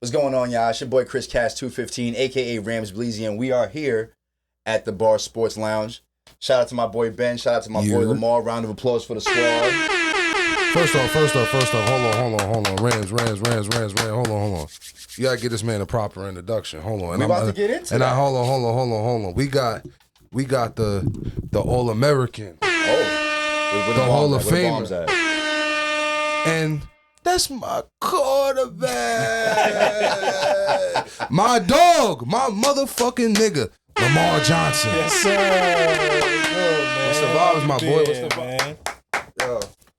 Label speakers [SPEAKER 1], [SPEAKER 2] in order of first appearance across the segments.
[SPEAKER 1] What's going on, y'all? It's your boy Chris Cass 215, aka Rams Bleezy, and we are here at the Bar Sports Lounge. Shout out to my boy Ben. Shout out to my boy Lemar. Round of applause for the squad.
[SPEAKER 2] First off, hold on. Rams, hold on. You gotta get this man a proper introduction. Hold on.
[SPEAKER 1] We about to get into that.
[SPEAKER 2] Hold on. We got the All-American.
[SPEAKER 1] Oh.
[SPEAKER 2] The Hall of Famer. And that's my quarterback. My dog, my motherfucking nigga, Lemar Johnson.
[SPEAKER 3] Yes, sir.
[SPEAKER 2] What's the vibes, my boy? What's the vibes?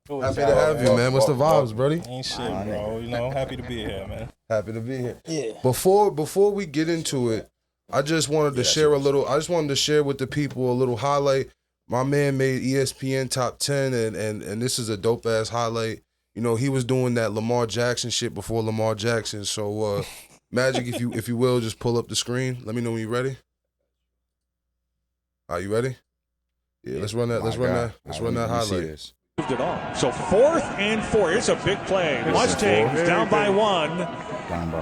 [SPEAKER 2] Yo, happy to have you, man. What's the vibes, buddy?
[SPEAKER 3] Ain't shit, bro. You know, happy to be here, man.
[SPEAKER 2] Happy to be here.
[SPEAKER 3] Yeah.
[SPEAKER 2] Before we get into it, I just wanted to share I just wanted to share with the people a little highlight. My man made ESPN top 10, and this is a dope ass highlight. You know, he was doing that Lamar Jackson shit before Lamar Jackson. So, Magic, if you will, just pull up the screen. Let me know when you're ready. Are you ready? Yeah, let's run that. Let's run that highlight.
[SPEAKER 4] Moved it on. So 4th and 4. It's a big play. Mustangs down by one.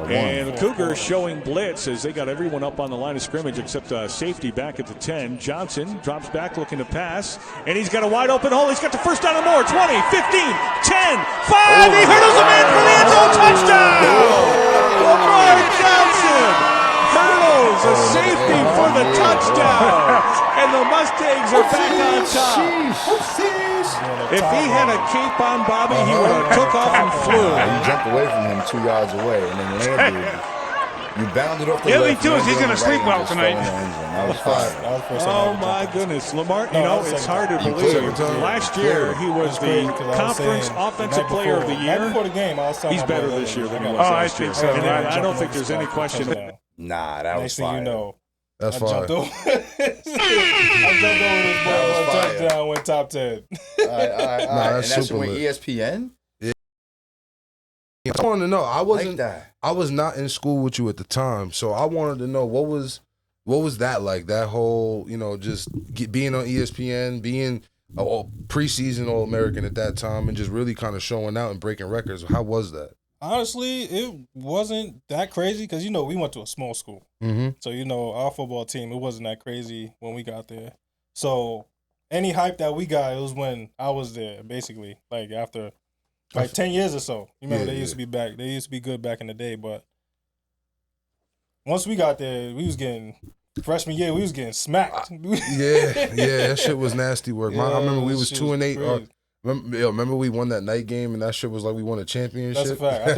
[SPEAKER 4] And the Cougars showing blitz as they got everyone up on the line of scrimmage except safety back at the 10. Johnson drops back looking to pass. And he's got a wide open hole. He's got the first down and more. 20, 15, 10, 5. He hurdles him in for the end zone touchdown. Lemar Johnson hurdles a safety for the touchdown. And the Mustangs are back on top. If he had a cape on, Bobby, he would have took off and flew.
[SPEAKER 1] You jumped away from him 2 yards away and then landed. You bounded off the
[SPEAKER 5] The other
[SPEAKER 1] left.
[SPEAKER 5] thing, too, is he's going to sleep well tonight.
[SPEAKER 1] That was fire.
[SPEAKER 4] Oh, my goodness. Lemar, you know, it's hard to believe. Last year, he was the conference offensive player of the year.
[SPEAKER 3] Right before the game, I was
[SPEAKER 4] He's better this year than he was
[SPEAKER 5] Oh, I
[SPEAKER 4] last year.
[SPEAKER 5] think so.
[SPEAKER 4] And I don't think there's any question.
[SPEAKER 1] Nah, that was
[SPEAKER 3] Next thing
[SPEAKER 1] fire.
[SPEAKER 3] you know,
[SPEAKER 2] That's
[SPEAKER 3] I
[SPEAKER 2] fine.
[SPEAKER 3] jumped over. I jumped over this ball on touchdown, went top 10.
[SPEAKER 1] All right.
[SPEAKER 2] that's
[SPEAKER 1] and that's
[SPEAKER 2] super
[SPEAKER 1] when
[SPEAKER 2] lit.
[SPEAKER 1] ESPN?
[SPEAKER 2] I wanted to know.
[SPEAKER 1] Like that.
[SPEAKER 2] I was not in school with you at the time, so I wanted to know what was that like? That whole, you know, just being on ESPN, being a preseason All-American at that time, and just really kind of showing out and breaking records. How was that?
[SPEAKER 3] Honestly, it wasn't that crazy because, you know, we went to a small school.
[SPEAKER 2] Mm-hmm.
[SPEAKER 3] So, you know, our football team, it wasn't that crazy when we got there. So, any hype that we got, it was when I was there, basically, like after like 10 years or so. You remember, they used to be back. They used to be good back in the day, but once we got there, we was getting freshman year, we was getting smacked.
[SPEAKER 2] That shit was nasty work. I remember we was 2-8. Remember we won that night game and that shit was like we won a championship?
[SPEAKER 3] That's a fact. I think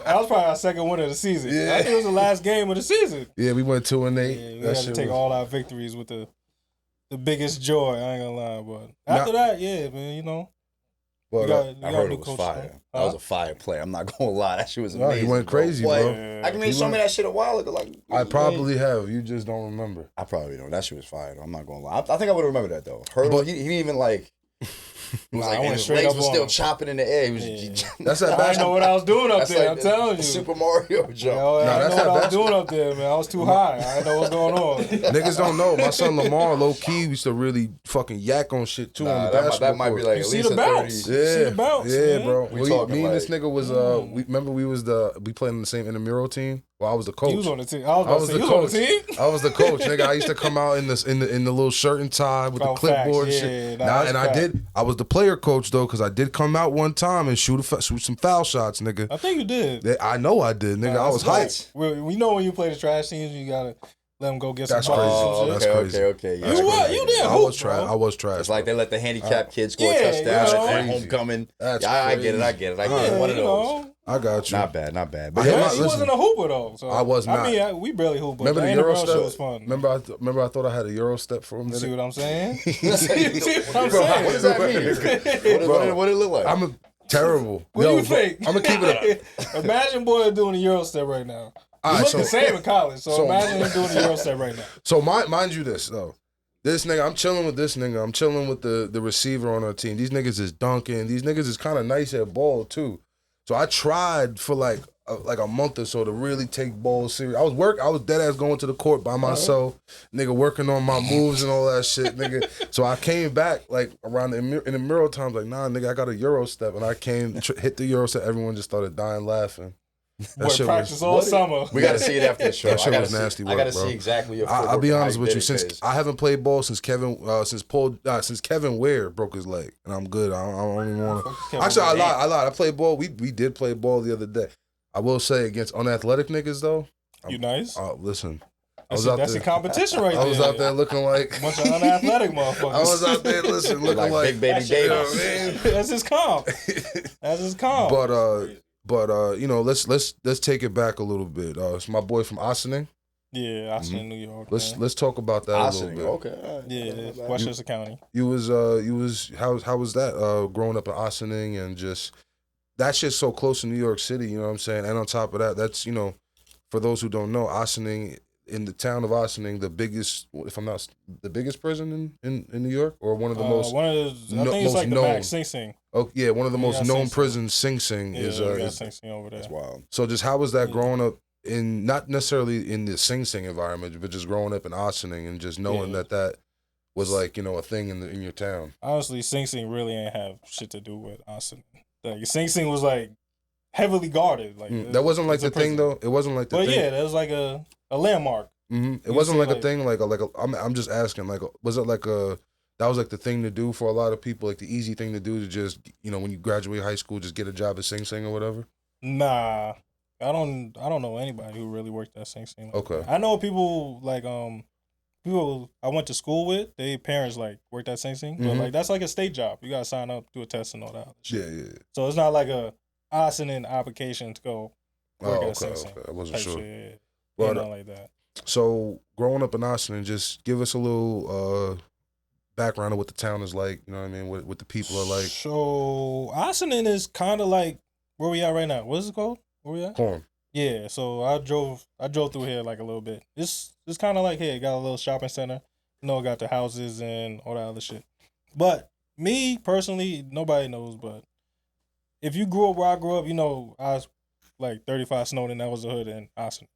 [SPEAKER 3] that was probably our second win of the season.
[SPEAKER 2] Yeah.
[SPEAKER 3] I think it was the last game of the season.
[SPEAKER 2] Yeah, we went 2-8.
[SPEAKER 3] Yeah, we had to take all our victories with the biggest joy. I ain't gonna lie, but after that, yeah, man, you know.
[SPEAKER 2] But
[SPEAKER 1] I heard it was fire. That was a fire play. I'm not gonna lie. That shit was amazing.
[SPEAKER 2] He went crazy, bro.
[SPEAKER 3] Yeah.
[SPEAKER 1] I can mean, show me that shit a while ago. Like
[SPEAKER 2] I probably have. You just don't remember.
[SPEAKER 1] I probably don't. That shit was fire. Though. I'm not gonna lie. I think I would have remembered that though. Hurdle. He didn't even like. It was
[SPEAKER 3] Nah, I
[SPEAKER 1] like
[SPEAKER 3] went
[SPEAKER 1] his
[SPEAKER 3] straight
[SPEAKER 1] legs
[SPEAKER 3] up
[SPEAKER 1] were
[SPEAKER 3] on
[SPEAKER 1] still
[SPEAKER 3] him.
[SPEAKER 1] chopping in the air. He was.
[SPEAKER 2] That's that
[SPEAKER 3] I didn't know what I was doing up
[SPEAKER 1] That's
[SPEAKER 3] there.
[SPEAKER 1] like
[SPEAKER 3] I'm telling you.
[SPEAKER 1] the Super Mario jump.
[SPEAKER 3] I
[SPEAKER 2] that's
[SPEAKER 3] didn't know
[SPEAKER 2] that
[SPEAKER 3] what I was doing up there, man. I was too high. I didn't know what's going on.
[SPEAKER 2] Niggas don't know. My son Lamar, low key, used to really fucking yak on shit too on the basketball
[SPEAKER 1] that might be
[SPEAKER 2] court.
[SPEAKER 1] like
[SPEAKER 3] You
[SPEAKER 1] at
[SPEAKER 3] see
[SPEAKER 1] least
[SPEAKER 3] the
[SPEAKER 1] a
[SPEAKER 3] bounce.
[SPEAKER 1] 30.
[SPEAKER 3] You see the bounce,
[SPEAKER 2] Yeah,
[SPEAKER 3] man.
[SPEAKER 2] bro.
[SPEAKER 1] We talking
[SPEAKER 2] Me and
[SPEAKER 1] like-
[SPEAKER 2] this nigga was remember we played on the same intramural team. Well, I was the coach.
[SPEAKER 3] He was on the team. I was about to say, he was on the team?
[SPEAKER 2] I was the coach, nigga. I used to come out in the little shirt and tie with the clipboard and shit. I was the player coach though, because I did come out one time and shoot some foul shots, nigga.
[SPEAKER 3] I think you did.
[SPEAKER 2] I know I did, nigga. I was hyped.
[SPEAKER 3] We know when you play the trash teams, you gotta let them go get some
[SPEAKER 2] That's
[SPEAKER 3] balls.
[SPEAKER 2] crazy.
[SPEAKER 3] and
[SPEAKER 2] That's
[SPEAKER 3] shit.
[SPEAKER 2] crazy.
[SPEAKER 1] Okay.
[SPEAKER 3] You what? You did
[SPEAKER 2] I
[SPEAKER 3] hoop,
[SPEAKER 2] was trash.
[SPEAKER 3] bro.
[SPEAKER 2] I was trash.
[SPEAKER 1] It's like they let the handicapped kids score
[SPEAKER 3] yeah,
[SPEAKER 1] touchdowns
[SPEAKER 3] you know.
[SPEAKER 1] at homecoming.
[SPEAKER 2] That's
[SPEAKER 1] I get it.
[SPEAKER 2] crazy.
[SPEAKER 1] One of
[SPEAKER 3] you
[SPEAKER 1] those.
[SPEAKER 3] know.
[SPEAKER 2] I got you.
[SPEAKER 1] Not bad.
[SPEAKER 2] But
[SPEAKER 1] But
[SPEAKER 2] yeah,
[SPEAKER 3] Yeah,
[SPEAKER 2] listen,
[SPEAKER 3] he wasn't a hooper though. So
[SPEAKER 2] I was not.
[SPEAKER 3] I mean, we barely hoop. But
[SPEAKER 2] remember the
[SPEAKER 3] the
[SPEAKER 2] Euro
[SPEAKER 3] NFL
[SPEAKER 2] step?
[SPEAKER 3] shit was fun.
[SPEAKER 2] Remember I thought I had a Euro step for him.
[SPEAKER 3] You see what I'm saying?
[SPEAKER 1] what
[SPEAKER 3] You see what I'm saying?
[SPEAKER 1] does that mean? What did it look like?
[SPEAKER 2] I'm terrible.
[SPEAKER 3] What do you think?
[SPEAKER 2] I'm gonna keep it up.
[SPEAKER 3] Imagine boy doing a Euro step right now.
[SPEAKER 2] All
[SPEAKER 3] He
[SPEAKER 2] right,
[SPEAKER 3] looked
[SPEAKER 2] so-
[SPEAKER 3] the same in college, so imagine him doing a Euro step right now.
[SPEAKER 2] So mind you this though. This nigga, I'm chilling with this nigga. I'm chilling with the receiver on our team. These niggas is dunking. These niggas is kind of nice at ball too. So I tried for like a month or so to really take ball serious. I was dead ass going to the court by myself, nigga, working on my moves and all that shit, nigga. So I came back like around in the mural times, like, nah, nigga, I got a Euro step, and I hit the Euro step. Everyone just started dying laughing.
[SPEAKER 3] Boy, practice all summer.
[SPEAKER 1] We got to see it after the show.
[SPEAKER 2] That shit was nasty work,
[SPEAKER 1] I got to
[SPEAKER 2] bro.
[SPEAKER 1] see exactly your footwork.
[SPEAKER 2] I'll be honest with you.
[SPEAKER 1] Since
[SPEAKER 2] Since I haven't played ball since Kevin Ware broke his leg, and I'm good. I don't even want to. Actually, I lied. I played ball. We did play ball the other day. I will say against unathletic niggas though.
[SPEAKER 3] You nice?
[SPEAKER 2] Listen.
[SPEAKER 3] That's a competition right there.
[SPEAKER 2] I was out there looking like
[SPEAKER 3] a bunch of unathletic motherfuckers.
[SPEAKER 2] I was out there looking like
[SPEAKER 1] big baby Davis.
[SPEAKER 2] You know what I mean?
[SPEAKER 3] That's his comp. That's his comp.
[SPEAKER 2] But you know, let's take it back a little bit. It's my boy from Ossining.
[SPEAKER 3] Yeah, Ossining, New York.
[SPEAKER 2] Let's talk about that a little bit.
[SPEAKER 1] Okay.
[SPEAKER 3] Yeah, Westchester County.
[SPEAKER 2] You was how was that growing up in Ossining and just that shit's so close to New York City, you know what I'm saying? And on top of that, that's, you know, for those who don't know, Ossining, in the town of Ossining, the biggest, if I'm not, the biggest prison in New York, or one of the most,
[SPEAKER 3] I think it's like known. The back, Sing Sing.
[SPEAKER 2] Oh yeah, one of the most known prisons, Sing Sing, is
[SPEAKER 3] Sing Sing over there.
[SPEAKER 1] That's wild.
[SPEAKER 2] So just how was that growing up in, not necessarily in the Sing Sing environment, but just growing up in Ossining and just knowing that was like, you know, a thing in your town?
[SPEAKER 3] Honestly, Sing Sing really ain't have shit to do with Ossining. Like Sing Sing was like heavily guarded. Like
[SPEAKER 2] that wasn't like the thing though. It wasn't like the thing.
[SPEAKER 3] But yeah, that was like a landmark.
[SPEAKER 2] Mm-hmm. It wasn't like a thing like I'm just asking, like, was it like that was like the thing to do for a lot of people, like the easy thing to do to just, you know, when you graduate high school, just get a job at Sing Sing or whatever?
[SPEAKER 3] Nah, I don't know anybody who really worked at Sing Sing.
[SPEAKER 2] Okay.
[SPEAKER 3] I know people like people I went to school with, their parents like worked at Sing Sing, but like that's like a state job. You gotta sign up, do a test and all that other shit.
[SPEAKER 2] Yeah.
[SPEAKER 3] So it's not like a Ossining application to go work at Sing Sing.
[SPEAKER 2] Okay. I wasn't sure.
[SPEAKER 3] Shit.
[SPEAKER 2] Well,
[SPEAKER 3] not like that.
[SPEAKER 2] So growing up in Ossining, just give us a little background of what the town is like. You know what I mean? What the people are like.
[SPEAKER 3] So Ossining is kind of like where we at right now. What is it called? Where we at?
[SPEAKER 2] Corn.
[SPEAKER 3] Yeah. So I drove through here like a little bit. It's kind of like here. It got a little shopping center. You know, it got the houses and all that other shit. But me personally, nobody knows. But if you grew up where I grew up, you know, I was like 35 Snowden. That was the hood in Ossining.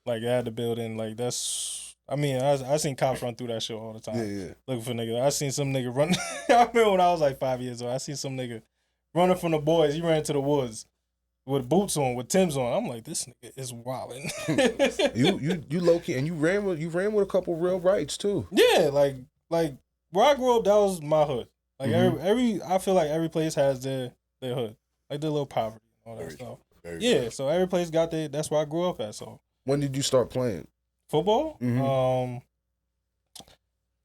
[SPEAKER 3] Like, I had the building, like, that's, I mean, I seen cops run through that shit all the time.
[SPEAKER 2] Yeah.
[SPEAKER 3] Looking for niggas. I seen some nigga run. I remember when I was like 5 years old, I seen some nigga running from the boys. He ran into the woods with boots on, with Tim's on. I'm like, this nigga is wildin'.
[SPEAKER 2] you low key, and you ran with a couple real rights too.
[SPEAKER 3] Yeah, like where I grew up, that was my hood. Like every I feel like every place has their hood, like their little poverty and all that stuff. Yeah, so every place got their. That's where I grew up at. So.
[SPEAKER 2] When did you start playing
[SPEAKER 3] football?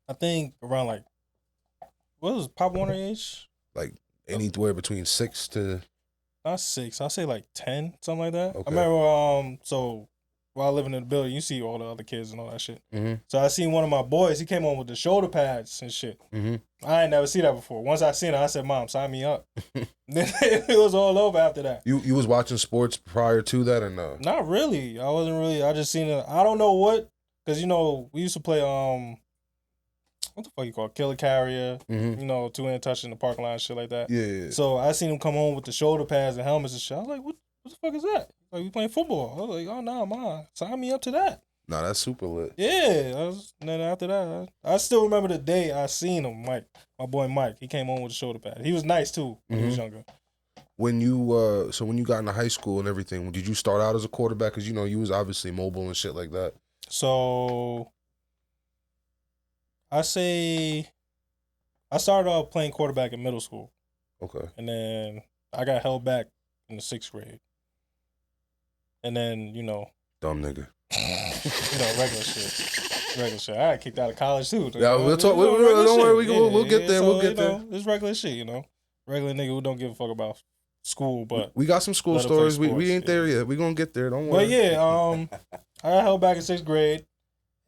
[SPEAKER 3] I think around like, what was Pop Warner age?
[SPEAKER 2] Like anywhere between 6 to.
[SPEAKER 3] Not 6. I'll say like 10, something like that.
[SPEAKER 2] Okay.
[SPEAKER 3] I remember. So while living in the building, you see all the other kids and all that shit. So I seen one of my boys. He came home with the shoulder pads and shit. I ain't never seen that before. Once I seen it, I said, "Mom, sign me up." Then it was all over after that.
[SPEAKER 2] You was watching sports prior to that or no?
[SPEAKER 3] Not really. I wasn't really. I just seen it. I don't know what, because you know we used to play what the fuck you call it? Killer Carrier. You know, 2-hand touch in the parking lot and shit like that.
[SPEAKER 2] Yeah.
[SPEAKER 3] So I seen him come home with the shoulder pads and helmets and shit. I was like, what the fuck is that? Like, we playing football. I was like, oh no, Mom, sign me up to that.
[SPEAKER 2] Nah, that's super lit.
[SPEAKER 3] Yeah, and then after that, I still remember the day I seen him, Mike, my boy Mike. He came home with a shoulder pad. He was nice too when he was younger.
[SPEAKER 2] When you when you got into high school and everything, did you start out as a quarterback? Because you know you was obviously mobile and shit like that. So
[SPEAKER 3] I say I started off playing quarterback in middle school.
[SPEAKER 2] Okay.
[SPEAKER 3] And then I got held back in the 6th grade. And then, you know,
[SPEAKER 2] dumb nigga.
[SPEAKER 3] You know, regular shit. I got kicked out of college too.
[SPEAKER 2] Yeah, we'll talk. Don't worry, we'll get there.
[SPEAKER 3] So,
[SPEAKER 2] we'll get there.
[SPEAKER 3] It's regular shit, you know. Regular nigga who don't give a fuck about school, but
[SPEAKER 2] we got some school stories. We ain't there yet. We gonna get there. Don't worry.
[SPEAKER 3] But yeah, I got held back in 6th grade,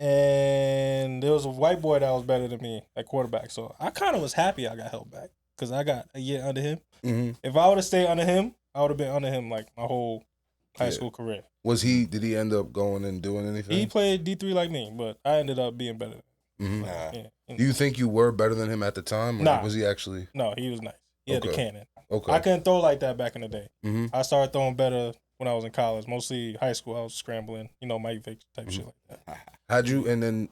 [SPEAKER 3] and there was a white boy that was better than me at quarterback. So I kind of was happy I got held back because I got a year under him. If I would have stayed under him, I would have been under him like my whole high school career.
[SPEAKER 2] Did he end up going and doing anything?
[SPEAKER 3] He played D3 like me, but I ended up being better.
[SPEAKER 2] Do you think you were better than him at the time? Or
[SPEAKER 3] nah.
[SPEAKER 2] Was he actually?
[SPEAKER 3] No, he was nice. He had the cannon.
[SPEAKER 2] Okay.
[SPEAKER 3] I couldn't throw like that back in the day. I started throwing better when I was in college. Mostly high school, I was scrambling, you know, Mike Vick type shit like that.
[SPEAKER 2] Had you, and then,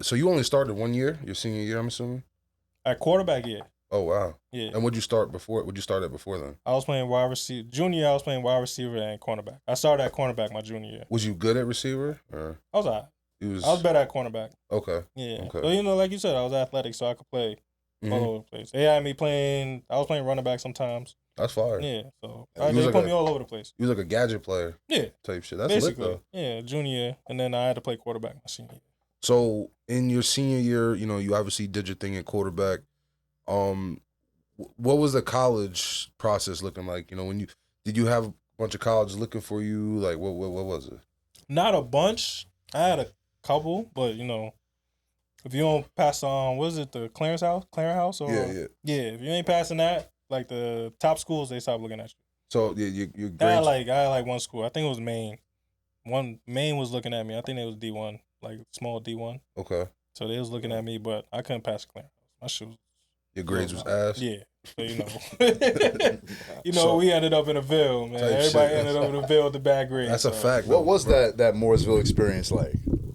[SPEAKER 2] so you only started 1 year, your senior year, I'm assuming?
[SPEAKER 3] At quarterback, yeah.
[SPEAKER 2] Oh wow.
[SPEAKER 3] Yeah.
[SPEAKER 2] And would you start before? Would you start at before then?
[SPEAKER 3] I was playing wide receiver. Junior, I was playing wide receiver and cornerback. I started at cornerback my junior year.
[SPEAKER 2] Was you good at receiver? Or
[SPEAKER 3] I was all right.
[SPEAKER 2] you
[SPEAKER 3] I was better at cornerback.
[SPEAKER 2] Okay.
[SPEAKER 3] Yeah.
[SPEAKER 2] Okay.
[SPEAKER 3] So, you know, like you said, I was athletic, so I could play all over the place. They had me playing. I was playing running back sometimes.
[SPEAKER 2] That's fire.
[SPEAKER 3] Yeah. So
[SPEAKER 2] You
[SPEAKER 3] they
[SPEAKER 2] was
[SPEAKER 3] put me all over the place.
[SPEAKER 2] You was like a gadget player.
[SPEAKER 3] Yeah.
[SPEAKER 2] Type shit. That's
[SPEAKER 3] Basically.
[SPEAKER 2] lit though.
[SPEAKER 3] Yeah. Junior, and then I had to play quarterback my senior year.
[SPEAKER 2] So in your senior year, you know, you obviously did your thing at quarterback. What was the college process looking like? You know, did you have a bunch of colleges looking for you? Like, what was it?
[SPEAKER 3] Not a bunch. I had a couple, but you know, if you don't pass on, what is it, the Clarence House? Or,
[SPEAKER 2] Yeah.
[SPEAKER 3] if you ain't passing that, like the top schools, they stop looking at you.
[SPEAKER 2] So your grades.
[SPEAKER 3] I had like one school. I think it was Maine. Maine was looking at me. I think it was D1, like small D1.
[SPEAKER 2] Okay.
[SPEAKER 3] So they was looking at me, but I couldn't pass Clarence. My shit was.
[SPEAKER 2] Your grades was ass.
[SPEAKER 3] Yeah. So you know, we ended up in a Ville, man. Everybody ended up in a Ville with the bad grades.
[SPEAKER 2] That's a fact.
[SPEAKER 1] What was that Mooresville experience like?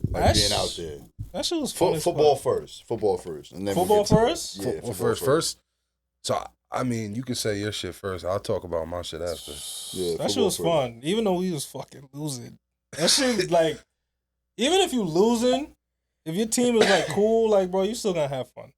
[SPEAKER 1] Like being out there.
[SPEAKER 3] That shit was fun.
[SPEAKER 1] Football first, and then
[SPEAKER 3] football first.
[SPEAKER 1] Yeah,
[SPEAKER 2] football first. So I mean, you can say your shit first. I'll talk about my shit after.
[SPEAKER 3] Yeah, that shit was fun. Even though we was fucking losing, that shit was like, even if you losing, if your team is like cool, like bro, you still gonna have fun.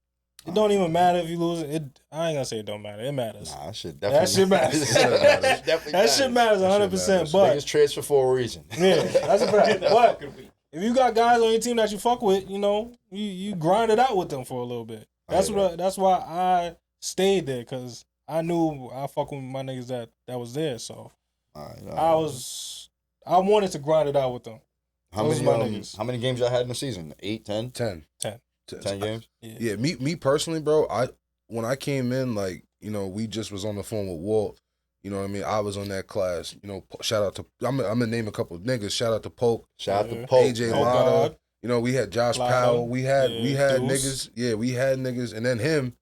[SPEAKER 3] It don't even matter if you lose it. I ain't gonna say it don't matter. It matters.
[SPEAKER 1] Nah, that shit definitely
[SPEAKER 3] matters.
[SPEAKER 1] That
[SPEAKER 3] shit matters 100%. But
[SPEAKER 1] niggas transfer for a reason.
[SPEAKER 3] Yeah, that's a fact. But if you got guys on your team that you fuck with, you know, you grind it out with them for a little bit. That's why I stayed there, because I knew I fuck with my niggas that was there. So I wanted to grind it out with them.
[SPEAKER 1] How many games y'all had in the season? 8, 10?
[SPEAKER 2] 10
[SPEAKER 1] games?
[SPEAKER 2] Yeah, me personally, bro, when I came in, like, you know, we just was on the phone with Walt. You know what I mean? I was on that class. You know, shout out to, I'm going to name a couple of niggas. Shout out to Polk. AJ Lotto. You know, we had Josh Powell. We had niggas. Yeah, we had niggas. And then him.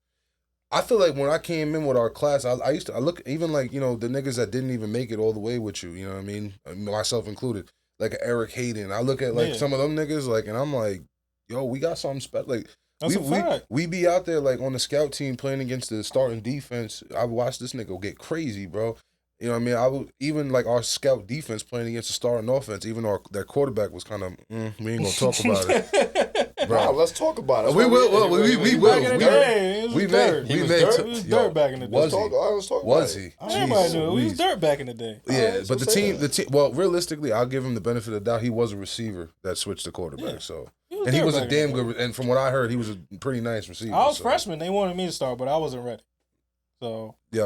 [SPEAKER 2] I feel like when I came in with our class, I look, even like, you know, the niggas that didn't even make it all the way with you, you know what I mean? Myself included. Like Eric Hayden. I look at like some of them niggas, like, and I'm like, yo, we got something special. Like, we be out there like on the scout team playing against the starting defense. I watched this nigga get crazy, bro. You know what I mean? I would even like our scout defense playing against the starting offense. Even though their quarterback was kind of, we ain't gonna talk about it, bro.
[SPEAKER 1] Let's talk about it.
[SPEAKER 2] We will. We will.
[SPEAKER 3] We was dirt back in the day.
[SPEAKER 2] Was he?
[SPEAKER 3] Everybody knew we was dirt back in the day.
[SPEAKER 2] Yeah, but the team. Well, realistically, I'll give him the benefit of the doubt. He was a receiver that switched to quarterback. So. And he was a damn good, and from what I heard, he was a pretty nice receiver.
[SPEAKER 3] I was freshman. They wanted me to start, but I wasn't ready. So
[SPEAKER 1] I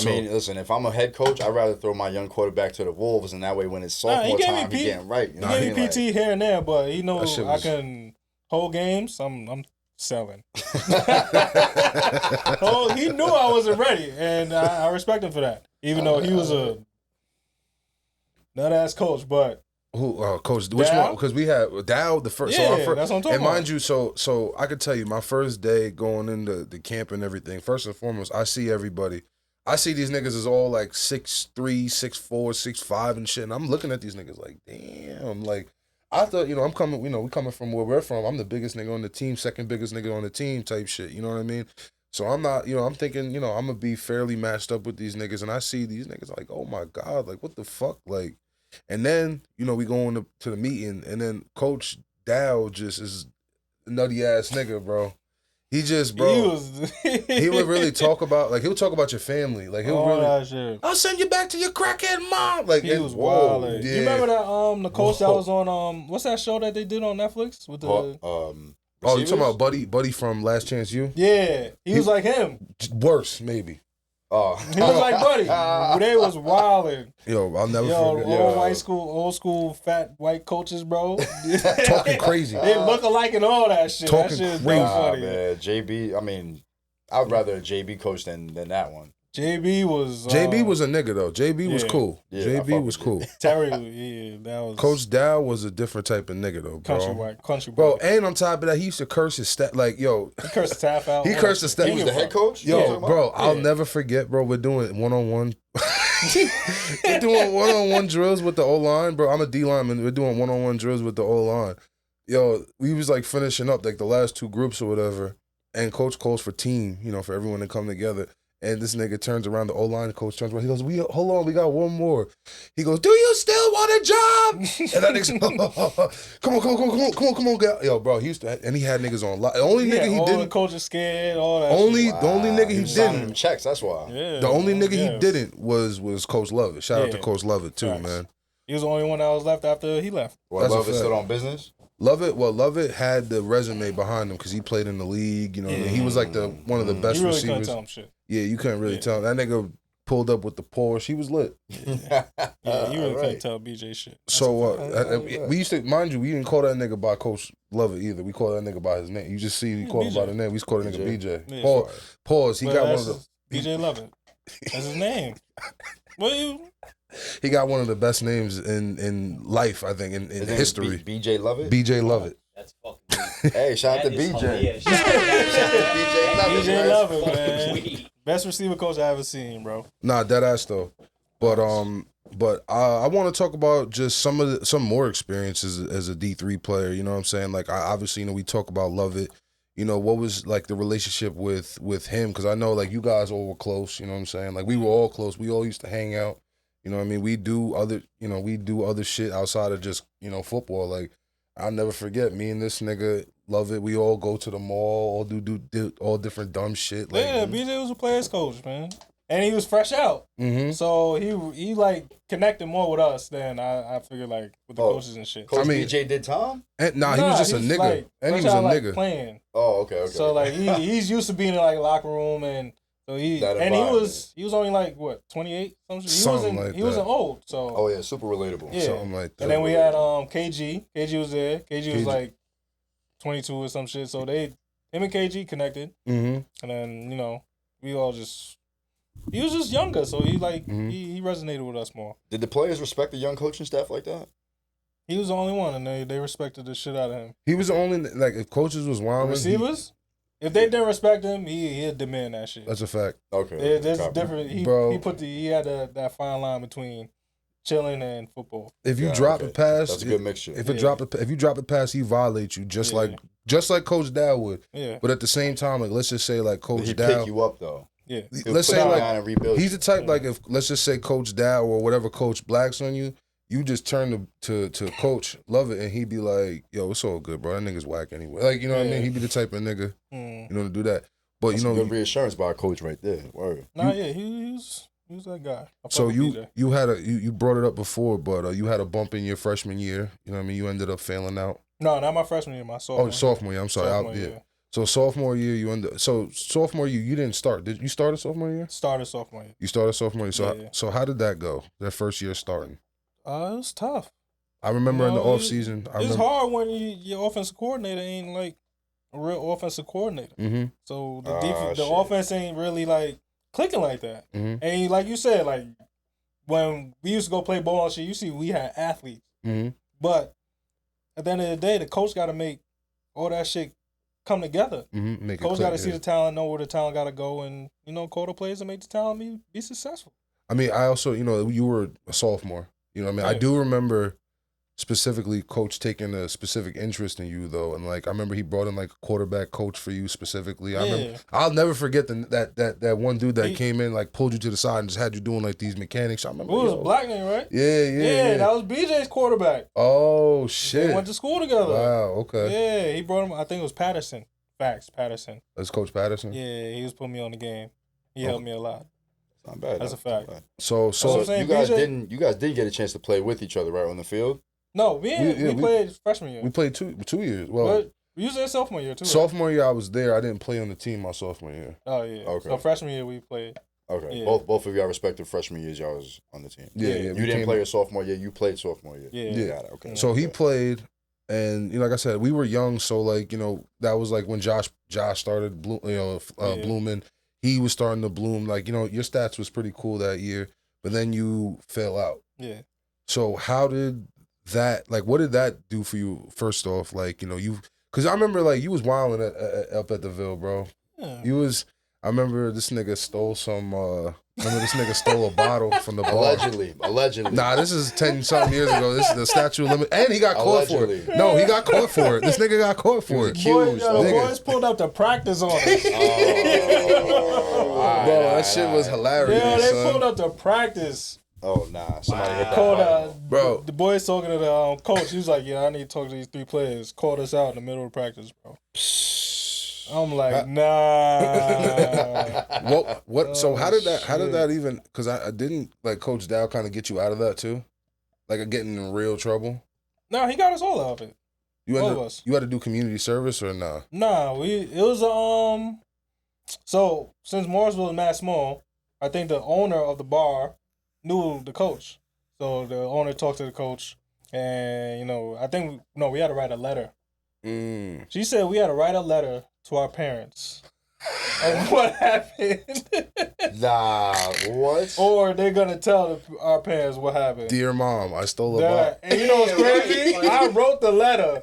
[SPEAKER 1] mean, listen, if I'm a head coach, I'd rather throw my young quarterback to the Wolves, and that way when it's sophomore time, he's getting right.
[SPEAKER 3] You know he gave me PT here and there, but he knows I can hold games. I'm selling. He knew I wasn't ready, and I respect him for that. Even though he was a nut-ass coach, but.
[SPEAKER 2] Who coach? Which one? Because we had Dow the first.
[SPEAKER 3] Yeah, so that's what I'm talking
[SPEAKER 2] about. And mind
[SPEAKER 3] you,
[SPEAKER 2] so I could tell you, my first day going into the camp and everything. First and foremost, I see everybody. I see these niggas is all like 6'3", 6'4", 6'5", and shit. And I'm looking at these niggas like, damn. Like I thought, you know, I'm coming. You know, we coming from where we're from. I'm the biggest nigga on the team, second biggest nigga on the team, type shit. You know what I mean? So I'm not, you know, I'm thinking, you know, I'm gonna be fairly matched up with these niggas, and I see these niggas like, oh my god, like what the fuck, like. And then, you know, we go to the meeting, and then Coach Dow just is a nutty ass nigga, bro. He just, bro, he would really talk about, like, he'll talk about your family. Like, he'll really, I'll send you back to your crackhead mom. Like,
[SPEAKER 3] he was wild. Yeah. You remember that, the coach that was on, what's that show that they did on Netflix? With the,
[SPEAKER 2] oh, you talking about Buddy from Last Chance U?
[SPEAKER 3] Yeah. He was like him.
[SPEAKER 2] Worse, maybe.
[SPEAKER 1] Oh,
[SPEAKER 3] he was like Buddy. They was wilding.
[SPEAKER 2] Yo, I'll never forget.
[SPEAKER 3] Old school fat white coaches, bro.
[SPEAKER 2] Talking crazy.
[SPEAKER 3] They look alike and all that shit.
[SPEAKER 2] Talking
[SPEAKER 3] that shit
[SPEAKER 2] crazy.
[SPEAKER 3] Funny.
[SPEAKER 1] Man, JB. I mean, I'd rather a JB coach than that one.
[SPEAKER 3] JB was
[SPEAKER 2] a nigga though. JB was cool.
[SPEAKER 1] Yeah,
[SPEAKER 2] JB was cool.
[SPEAKER 3] Terry, yeah, that was.
[SPEAKER 2] Coach Dow was a different type of nigga though, bro.
[SPEAKER 3] Country
[SPEAKER 2] bro. And on top of that, he used to curse his staff. Like, yo,
[SPEAKER 3] he cursed the staff out.
[SPEAKER 2] He cursed the staff.
[SPEAKER 1] He was the head coach.
[SPEAKER 2] Yo, bro, I'll never forget, bro. We're doing 1-on-1. We're doing 1-on-1 drills with the O line, bro. I'm a D lineman. We're doing 1-on-1 drills with the O line. Yo, we was like finishing up like the last two groups or whatever. and coach calls for team, for everyone to come together. And this nigga turns around, the O-line coach turns around. He goes, hold on, we got one more. He goes, do you still want a job? And that nigga, come on. Yo, bro, he used to, and he had niggas on lock. The only nigga he
[SPEAKER 3] all
[SPEAKER 2] didn't.
[SPEAKER 3] the coaches scared, all that
[SPEAKER 2] The only nigga he
[SPEAKER 1] signing
[SPEAKER 2] didn't.
[SPEAKER 1] checks, that's why.
[SPEAKER 3] Yeah,
[SPEAKER 2] The only nigga he didn't was Coach Lovett. Shout out to Coach Lovett too, man.
[SPEAKER 3] He was the only one that was left after he left.
[SPEAKER 1] Well, Lovett still on business?
[SPEAKER 2] Lovett had the resume behind him because he played in the league. He was like one of the best
[SPEAKER 3] you really
[SPEAKER 2] receivers.
[SPEAKER 3] Couldn't tell him shit.
[SPEAKER 2] Yeah, you couldn't really tell him. That nigga pulled up with the Porsche. He was lit.
[SPEAKER 3] Yeah, you really couldn't tell BJ shit.
[SPEAKER 2] So we used to, mind you, we didn't call that nigga by Coach Lovett either. We called that nigga by his name. You just see we called him by the name. We just called the nigga BJ.
[SPEAKER 3] Yeah.
[SPEAKER 2] Pause. He got one of the
[SPEAKER 3] BJ Lovett. That's his name.
[SPEAKER 2] He got one of the best names in life, I think, in history.
[SPEAKER 1] BJ Lovett?
[SPEAKER 2] BJ Lovett.
[SPEAKER 5] That's fucking
[SPEAKER 1] Hey, shout out to BJ.
[SPEAKER 5] Yeah,
[SPEAKER 1] Shout out to BJ Lovett.
[SPEAKER 3] BJ Lovett, man. Best receiver coach I ever seen, bro.
[SPEAKER 2] Nah, dead ass though. But I want to talk about just some more experiences as a D3 player. You know what I'm saying? Like, obviously, we talk about Lovett. What was like the relationship with him? Because I know like you guys all were close. You know what I'm saying? Like we were all close. We all used to hang out. You know what I mean? We do other shit outside of just football. Like I'll never forget me and this nigga Lovett. We all go to the mall. All do all different dumb shit. Like,
[SPEAKER 3] yeah, BJ was a player's coach, man. And he was fresh out.
[SPEAKER 2] Mm-hmm.
[SPEAKER 3] So he like connected more with us than I figured like with the coaches and shit.
[SPEAKER 1] Coach BJ did Tom?
[SPEAKER 2] He was just a nigga.
[SPEAKER 3] Like,
[SPEAKER 2] and he was a nigga.
[SPEAKER 3] Playing.
[SPEAKER 1] Oh, okay.
[SPEAKER 3] So like he's used to being in like a locker room and so he was only like what, 28? He wasn't old. So
[SPEAKER 1] oh yeah, super relatable.
[SPEAKER 3] Yeah.
[SPEAKER 2] Something like that.
[SPEAKER 3] And then we had KG. KG was there. KG was like 22 or some shit. So him and KG connected.
[SPEAKER 2] Mm-hmm.
[SPEAKER 3] And then, we all just he was just younger, so he he resonated with us more.
[SPEAKER 1] Did the players respect the young coaching staff like that?
[SPEAKER 3] He was the only one, and they respected the shit out of him.
[SPEAKER 2] He was the only, like, if coaches was wilding.
[SPEAKER 3] Receivers? If they didn't respect him, he'd demand that shit.
[SPEAKER 2] That's a fact.
[SPEAKER 1] Okay.
[SPEAKER 3] There's different. He had that fine line between chilling and football.
[SPEAKER 2] If you drop it past,
[SPEAKER 1] that's a good mixture.
[SPEAKER 2] If you drop it past, he violates you just like Coach Dow would.
[SPEAKER 3] Yeah.
[SPEAKER 2] But at the same time, like let's just say like Coach
[SPEAKER 1] he
[SPEAKER 2] Dow
[SPEAKER 1] pick you up though.
[SPEAKER 3] Yeah.
[SPEAKER 2] Let's say like he's the type like if let's just say Coach Dow or whatever coach blacks on you, you just turn to Coach Lovett and he'd be like, yo, it's all good, bro. That nigga's whack anyway. Like, you know what I mean? He'd be the type of nigga, to do that. But
[SPEAKER 1] that's good reassurance by a coach right there. Word.
[SPEAKER 3] Nah, he was that guy.
[SPEAKER 2] So you brought it up before, but you had a bump in your freshman year. You know what I mean? You ended up failing out.
[SPEAKER 3] No, not my freshman year. My sophomore.
[SPEAKER 2] Oh, sophomore year. I'm sorry. So sophomore year, sophomore year, you didn't start. Did you start a sophomore year?
[SPEAKER 3] Started sophomore year.
[SPEAKER 2] You started sophomore year. So how did that go? That first year starting.
[SPEAKER 3] It was tough.
[SPEAKER 2] I remember in the off season.
[SPEAKER 3] It's hard when your offensive coordinator ain't like a real offensive coordinator.
[SPEAKER 2] Mm-hmm.
[SPEAKER 3] So the offense ain't really like clicking like that.
[SPEAKER 2] Mm-hmm.
[SPEAKER 3] And like you said, like when we used to go play ball and shit, you see we had athletes.
[SPEAKER 2] Mm-hmm.
[SPEAKER 3] But at the end of the day, the coach got to make all that shit come together.
[SPEAKER 2] Mm-hmm.
[SPEAKER 3] Coach got to see the talent, know where the talent got to go, and call the plays and make the talent be successful.
[SPEAKER 2] I mean, I also you were a sophomore. You know what I mean?
[SPEAKER 3] Yeah.
[SPEAKER 2] I do remember specifically Coach taking a specific interest in you though, and like I remember he brought in like a quarterback coach for you specifically. I'll never forget that one dude that came in like pulled you to the side and just had you doing like these mechanics. I remember.
[SPEAKER 3] It was a black name, right?
[SPEAKER 2] Yeah.
[SPEAKER 3] That was BJ's quarterback.
[SPEAKER 2] Oh shit!
[SPEAKER 3] They went to school together.
[SPEAKER 2] Wow. Okay.
[SPEAKER 3] Yeah, he brought him. I think it was Patterson. Patterson.
[SPEAKER 2] That's Coach Patterson.
[SPEAKER 3] Yeah, he was putting me on the game. He helped me a lot.
[SPEAKER 1] Not bad.
[SPEAKER 3] That's a fact.
[SPEAKER 2] So
[SPEAKER 1] you guys didn't get a chance to play with each other right on the field?
[SPEAKER 3] No, we played freshman year.
[SPEAKER 2] We played two years. Well,
[SPEAKER 3] but we was there sophomore year too.
[SPEAKER 2] Sophomore year I was there. I didn't play on the team my sophomore year.
[SPEAKER 3] Oh yeah.
[SPEAKER 1] Okay.
[SPEAKER 3] So freshman year we played.
[SPEAKER 1] Okay.
[SPEAKER 3] Yeah.
[SPEAKER 1] Both of y'all respective freshman years y'all was on the team.
[SPEAKER 2] Yeah.
[SPEAKER 1] You didn't play your sophomore year. You played sophomore year.
[SPEAKER 3] Yeah.
[SPEAKER 1] Got it. Okay.
[SPEAKER 2] So he played, and like I said, we were young. So like that was like when Josh started blooming. He was starting to bloom. Like your stats was pretty cool that year, but then you fell out.
[SPEAKER 3] Yeah. So
[SPEAKER 2] how did that, like, what did that do for you? First off, like because I remember like you was wilding up at the Ville, bro.
[SPEAKER 3] Yeah.
[SPEAKER 2] I remember this nigga stole some Remember this nigga stole a bottle from the bar.
[SPEAKER 1] Allegedly.
[SPEAKER 2] Nah, this is 10-something years ago. This is the statute of limit. And he got caught for it. No, he got caught for it. This nigga got caught for it.
[SPEAKER 3] The boys pulled up to practice on us.
[SPEAKER 2] Bro, that shit was hilarious.
[SPEAKER 3] Yeah, they pulled up to practice.
[SPEAKER 1] Oh, nah. Somebody hit that
[SPEAKER 3] bro. The boys talking to the coach. He was like, yeah, I need to talk to these 3 players. Called us out in the middle of practice, bro. I'm like, nah.
[SPEAKER 2] What? So how did that even? Because I didn't like Coach Dow kind of get you out of that too, like getting in real trouble.
[SPEAKER 3] No, he got us all out of it. All of us.
[SPEAKER 2] You had to do community service or nah?
[SPEAKER 3] Nah, it was So since Morrisville is mad small, I think the owner of the bar knew the coach. So the owner talked to the coach, and I think we had to write a letter. She said we had to write a letter to our parents of what happened.
[SPEAKER 1] Nah, what?
[SPEAKER 3] Or they're gonna tell our parents what happened.
[SPEAKER 2] Dear Mom, I stole a bottle.
[SPEAKER 3] And you know what's crazy? I wrote the letter,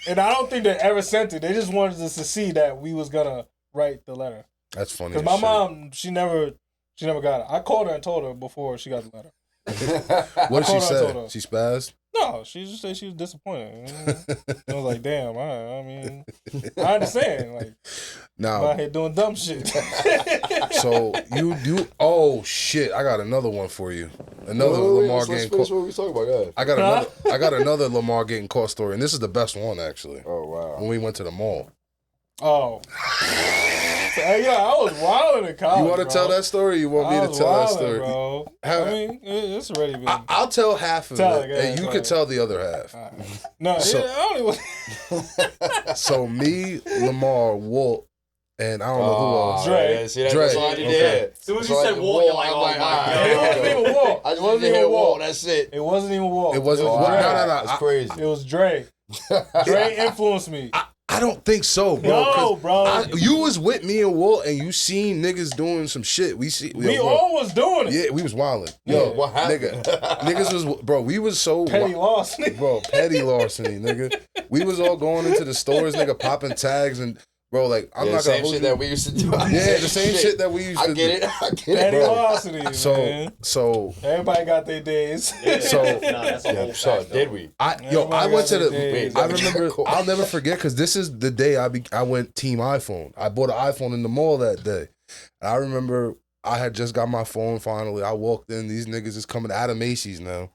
[SPEAKER 3] and I don't think they ever sent it. They just wanted us to see that we was gonna write the letter.
[SPEAKER 2] That's funny.
[SPEAKER 3] Because my mom, she never got it. I called her and told her before she got the letter.
[SPEAKER 2] What did she say? She spazzed?
[SPEAKER 3] No, she just said she was disappointed. I was like, damn, I mean, I understand. Like, I'm out here doing dumb shit.
[SPEAKER 2] So you oh shit, I got another one for you. Another Lemar getting caught.
[SPEAKER 1] What we talking about, guys?
[SPEAKER 2] I got another Lemar getting caught story, and this is the best one actually.
[SPEAKER 1] Oh wow.
[SPEAKER 2] When we went to the mall.
[SPEAKER 3] Oh. Yeah, I was wilding in college.
[SPEAKER 2] You want to tell that story? Or you want me to tell that story,
[SPEAKER 3] bro? I mean, it's already been.
[SPEAKER 2] I'll tell half of it, and you can tell the other half.
[SPEAKER 3] No, I don't even.
[SPEAKER 2] So me, Lemar, Walt, and I don't know who else.
[SPEAKER 3] Dre.
[SPEAKER 1] See, that's all I did.
[SPEAKER 5] As soon as you said Walt, you're like, oh my God.
[SPEAKER 3] It wasn't even Walt.
[SPEAKER 1] I just wanted to hear Walt. That's it.
[SPEAKER 3] It wasn't even Walt.
[SPEAKER 2] It wasn't.
[SPEAKER 3] Dre.
[SPEAKER 2] No.
[SPEAKER 1] That's crazy.
[SPEAKER 3] It was Dre. Dre influenced me.
[SPEAKER 2] I don't think so, bro.
[SPEAKER 3] No, bro.
[SPEAKER 2] You was with me and Walt, and you seen niggas doing some shit. We
[SPEAKER 3] all was doing it.
[SPEAKER 2] Yeah, we was wilding.
[SPEAKER 1] Yo, what happened?
[SPEAKER 2] Niggas was, bro. We was so
[SPEAKER 3] petty larceny,
[SPEAKER 2] bro. Petty larceny, nigga. We was all going into the stores, nigga, popping tags and. Bro, like, I'm not gonna hold you.
[SPEAKER 1] The same shit that we used to do.
[SPEAKER 2] Yeah, the same shit that we used to do.
[SPEAKER 1] I get it,
[SPEAKER 3] petty larceny, man.
[SPEAKER 2] So
[SPEAKER 3] everybody got their days.
[SPEAKER 1] Did we?
[SPEAKER 2] I went to the. I remember. I'll never forget because this is the day I went Team iPhone. I bought an iPhone in the mall that day. And I remember I had just got my phone finally. I walked in. These niggas is coming out of Macy's now.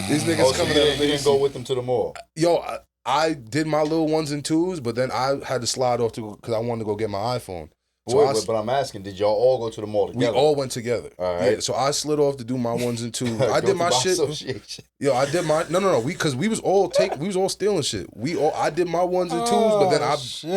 [SPEAKER 2] These niggas coming out of Macy's.
[SPEAKER 1] You didn't go with them to the mall?
[SPEAKER 2] Yo, I did my little 1s and 2s, but then I had to slide off because I wanted to go get my iPhone.
[SPEAKER 1] So but I'm asking, did y'all all go to the mall together?
[SPEAKER 2] We all went together.
[SPEAKER 1] All right.
[SPEAKER 2] Yeah, so I slid off to do my 1s and 2s. I did my shit. Yo, I did my no. Because we was all stealing shit. I did my 1s and 2s, but then I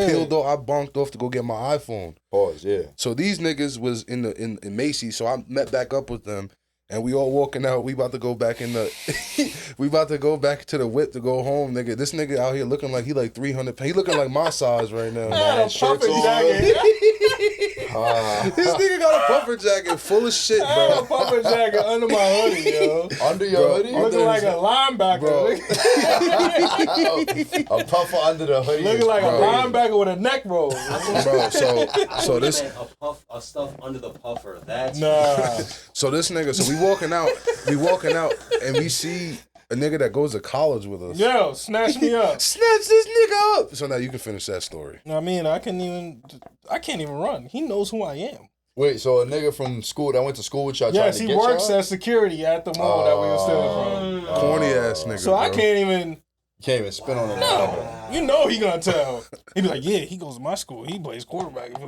[SPEAKER 2] peeled off. I bonked off to go get my iPhone.
[SPEAKER 1] Pause. Yeah.
[SPEAKER 2] So these niggas was in Macy's. So I met back up with them. And we all walking out. We about to go back we about to go back to the whip to go home, nigga. This nigga out here looking like he like 300 pounds. He looking like my size right now.
[SPEAKER 3] Man, shirts on.
[SPEAKER 2] This nigga got a puffer jacket full of shit, bro.
[SPEAKER 3] A puffer jacket under my hoodie, yo.
[SPEAKER 1] Under your hoodie?
[SPEAKER 3] Looking like a linebacker, bro.
[SPEAKER 1] A puffer under the hoodie.
[SPEAKER 3] Looking like a linebacker with a neck roll.
[SPEAKER 2] Bro, so this
[SPEAKER 5] a stuff under the puffer. That's
[SPEAKER 2] So this nigga, we walking out, and we see a nigga that goes to college with us.
[SPEAKER 3] Yo, snatch me up.
[SPEAKER 2] Snatch this nigga up. So now you can finish that story.
[SPEAKER 3] I mean, I can't even run. He knows who I am.
[SPEAKER 1] Wait, so a nigga from school that went to school with y'all
[SPEAKER 3] yes,
[SPEAKER 1] trying to get
[SPEAKER 3] he works as security at the mall that we were stealing from.
[SPEAKER 2] Corny ass nigga.
[SPEAKER 3] So
[SPEAKER 2] bro.
[SPEAKER 3] I can't even
[SPEAKER 1] spin on it.
[SPEAKER 3] No. You know he gonna tell. He be like, yeah, he goes to my school. He plays quarterback.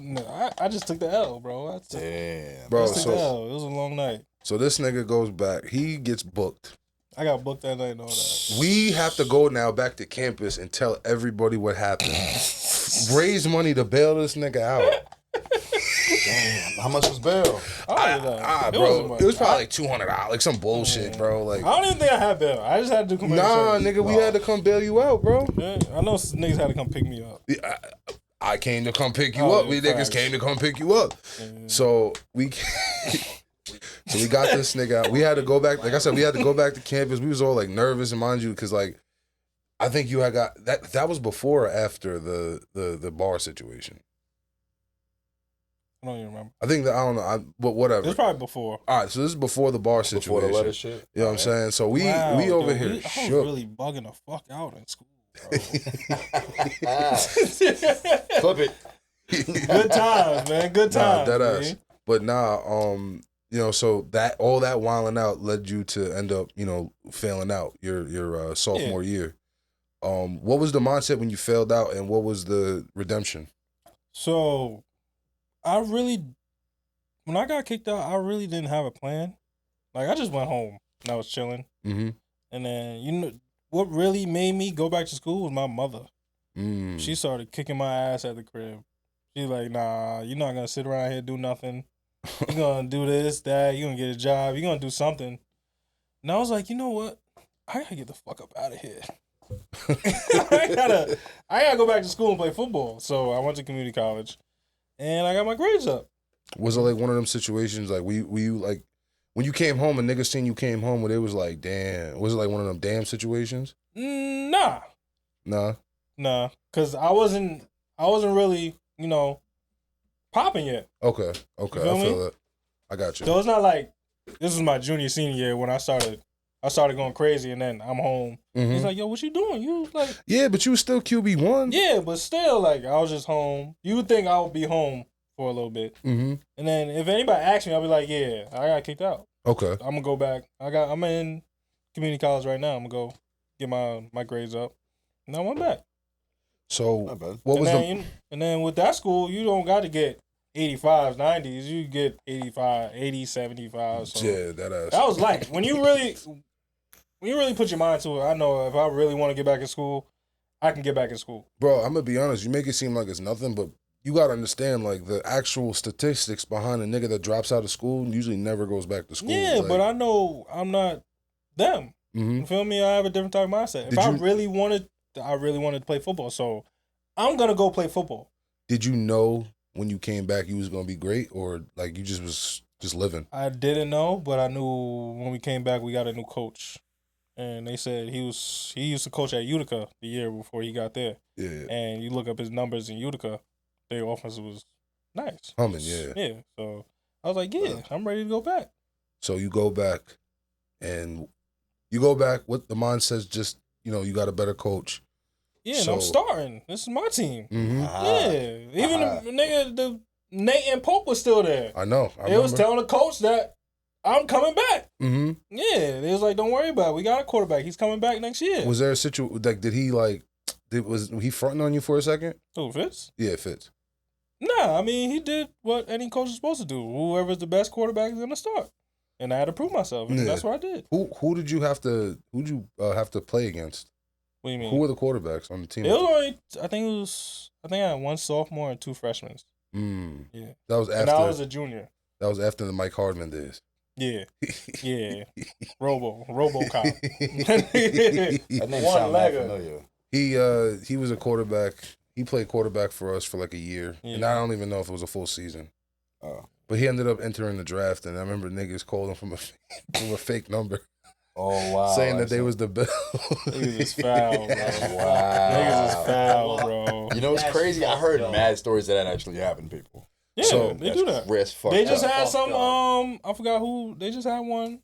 [SPEAKER 3] No, I just took the L, bro.
[SPEAKER 1] Damn.
[SPEAKER 3] Bro, took the L. It was a long night.
[SPEAKER 2] So this nigga goes back. He gets booked.
[SPEAKER 3] I got booked that night and all that.
[SPEAKER 2] We have to go now back to campus and tell everybody what happened. Raise money to bail this nigga out.
[SPEAKER 1] Damn, how much was bail?
[SPEAKER 2] Bro, it was probably like $200, like some bullshit, bro. Like
[SPEAKER 3] I don't even think I had bail. I just had to do community service.
[SPEAKER 2] Nigga, we had to come bail you out, bro.
[SPEAKER 3] Yeah, I know niggas had to come pick me up.
[SPEAKER 2] I came to come pick you up. We niggas came to come pick you up. Yeah. So we got this nigga out. We had to go back. Like I said, we had to go back to campus. We was all like nervous, and mind you, because like I think you had got that. That was before or after the bar situation.
[SPEAKER 3] I don't even remember.
[SPEAKER 2] I think that I don't know. But whatever.
[SPEAKER 3] It was probably before.
[SPEAKER 2] All right, so this is before the bar situation.
[SPEAKER 1] Before the letter shit.
[SPEAKER 2] You know what I'm saying? So we
[SPEAKER 3] Wow,
[SPEAKER 2] over
[SPEAKER 3] yo,
[SPEAKER 2] here
[SPEAKER 3] I was
[SPEAKER 2] shook.
[SPEAKER 3] really bugging the fuck out in school, bro.
[SPEAKER 1] Flip it.
[SPEAKER 3] Good times, man. Good times.
[SPEAKER 2] Nah, that
[SPEAKER 3] man.
[SPEAKER 2] ass. But so that all that wilding out led you to end up, failing out your sophomore year. What was the mindset when you failed out, and what was the redemption?
[SPEAKER 3] So, when I got kicked out, I really didn't have a plan. Like, I just went home and I was chilling.
[SPEAKER 2] Mm-hmm.
[SPEAKER 3] And then, what really made me go back to school was my mother.
[SPEAKER 2] Mm.
[SPEAKER 3] She started kicking my ass at the crib. She's like, nah, you're not going to sit around here do nothing. You're going to do this, that. You're going to get a job. You're going to do something. And I was like, you know what? I got to get the fuck up out of here. I gotta go back to school and play football. So I went to community college, and I got my grades up.
[SPEAKER 2] Was it like one of them situations, like, were you like, when you came home and niggas seen you came home, where it was like, damn, was it like one of them damn situations?
[SPEAKER 3] Nah, because I wasn't really, popping yet.
[SPEAKER 2] Okay, I feel that. I got you.
[SPEAKER 3] So it's not like this was my senior year when I started going crazy, and then I'm home.
[SPEAKER 2] Mm-hmm.
[SPEAKER 3] He's like, yo, what you doing? You like,
[SPEAKER 2] yeah, but you was still QB1.
[SPEAKER 3] yeah, but still, like, I was just home. You would think I would be home for a little bit.
[SPEAKER 2] Mm-hmm.
[SPEAKER 3] And then if anybody asks me, I'll be like, yeah, I got kicked out.
[SPEAKER 2] Okay.
[SPEAKER 3] I'm gonna go back. I'm in community college right now. I'm gonna go get my grades up. And I went back.
[SPEAKER 2] So what was
[SPEAKER 3] and then with that school, you don't got to get 85s, 90s. You get 85, 80, 75. So
[SPEAKER 2] yeah, that
[SPEAKER 3] was light. When you really put your mind to it, I know if I really want to get back in school, I can get back in school.
[SPEAKER 2] Bro, I'm gonna be honest. You make it seem like it's nothing, but you gotta understand, like, the actual statistics behind a nigga that drops out of school usually never goes back to school.
[SPEAKER 3] Yeah,
[SPEAKER 2] like,
[SPEAKER 3] but I know I'm not them.
[SPEAKER 2] Mm-hmm.
[SPEAKER 3] You feel me? I have a different type of mindset. I really wanted to play football, so I'm gonna go play football.
[SPEAKER 2] Did you know when you came back you was gonna be great, or like you just was just living?
[SPEAKER 3] I didn't know, but I knew when we came back we got a new coach, and they said he used to coach at Utica the year before he got there.
[SPEAKER 2] Yeah.
[SPEAKER 3] And you look up his numbers in Utica, their offense was nice.
[SPEAKER 2] Humming, yeah.
[SPEAKER 3] Yeah. So I was like, yeah, I'm ready to go back.
[SPEAKER 2] So you go back with the mindset's just, you got a better coach.
[SPEAKER 3] Yeah, and I'm starting. This is my team.
[SPEAKER 2] Mm-hmm.
[SPEAKER 3] Yeah. Even the Nate and Pope was still there.
[SPEAKER 2] I know.
[SPEAKER 3] They was telling the coach that I'm coming back.
[SPEAKER 2] Mm-hmm.
[SPEAKER 3] Yeah. They was like, don't worry about it. We got a quarterback. He's coming back next year.
[SPEAKER 2] Was there a situation, like, was he fronting on you for a second?
[SPEAKER 3] Who, Fitz?
[SPEAKER 2] Yeah, Fitz.
[SPEAKER 3] Nah, I mean, he did what any coach is supposed to do. Whoever's the best quarterback is going to start. And I had to prove myself, and that's what I did.
[SPEAKER 2] Who did you have to play against?
[SPEAKER 3] What do you mean?
[SPEAKER 2] Who were the quarterbacks on the team?
[SPEAKER 3] It was only, I think I had one sophomore and two freshmen. Yeah.
[SPEAKER 2] That was after.
[SPEAKER 3] And I was a junior.
[SPEAKER 2] That was after the Mike Hardman days.
[SPEAKER 3] Yeah. Yeah. RoboCop.
[SPEAKER 1] That name sounds familiar.
[SPEAKER 2] He was a quarterback. He played quarterback for us for like a year, and I don't even know if it was a full season. But he ended up entering the draft, and I remember niggas called him from a fake number.
[SPEAKER 1] Oh wow!
[SPEAKER 2] Saying that they was the best.
[SPEAKER 3] Niggas is foul, bro.
[SPEAKER 1] Wow.
[SPEAKER 3] Niggas is foul, bro.
[SPEAKER 1] You know what's crazy? I heard mad stories that actually happened to people.
[SPEAKER 3] Yeah, so they do that.
[SPEAKER 1] They
[SPEAKER 3] just had some. I forgot who. They just had one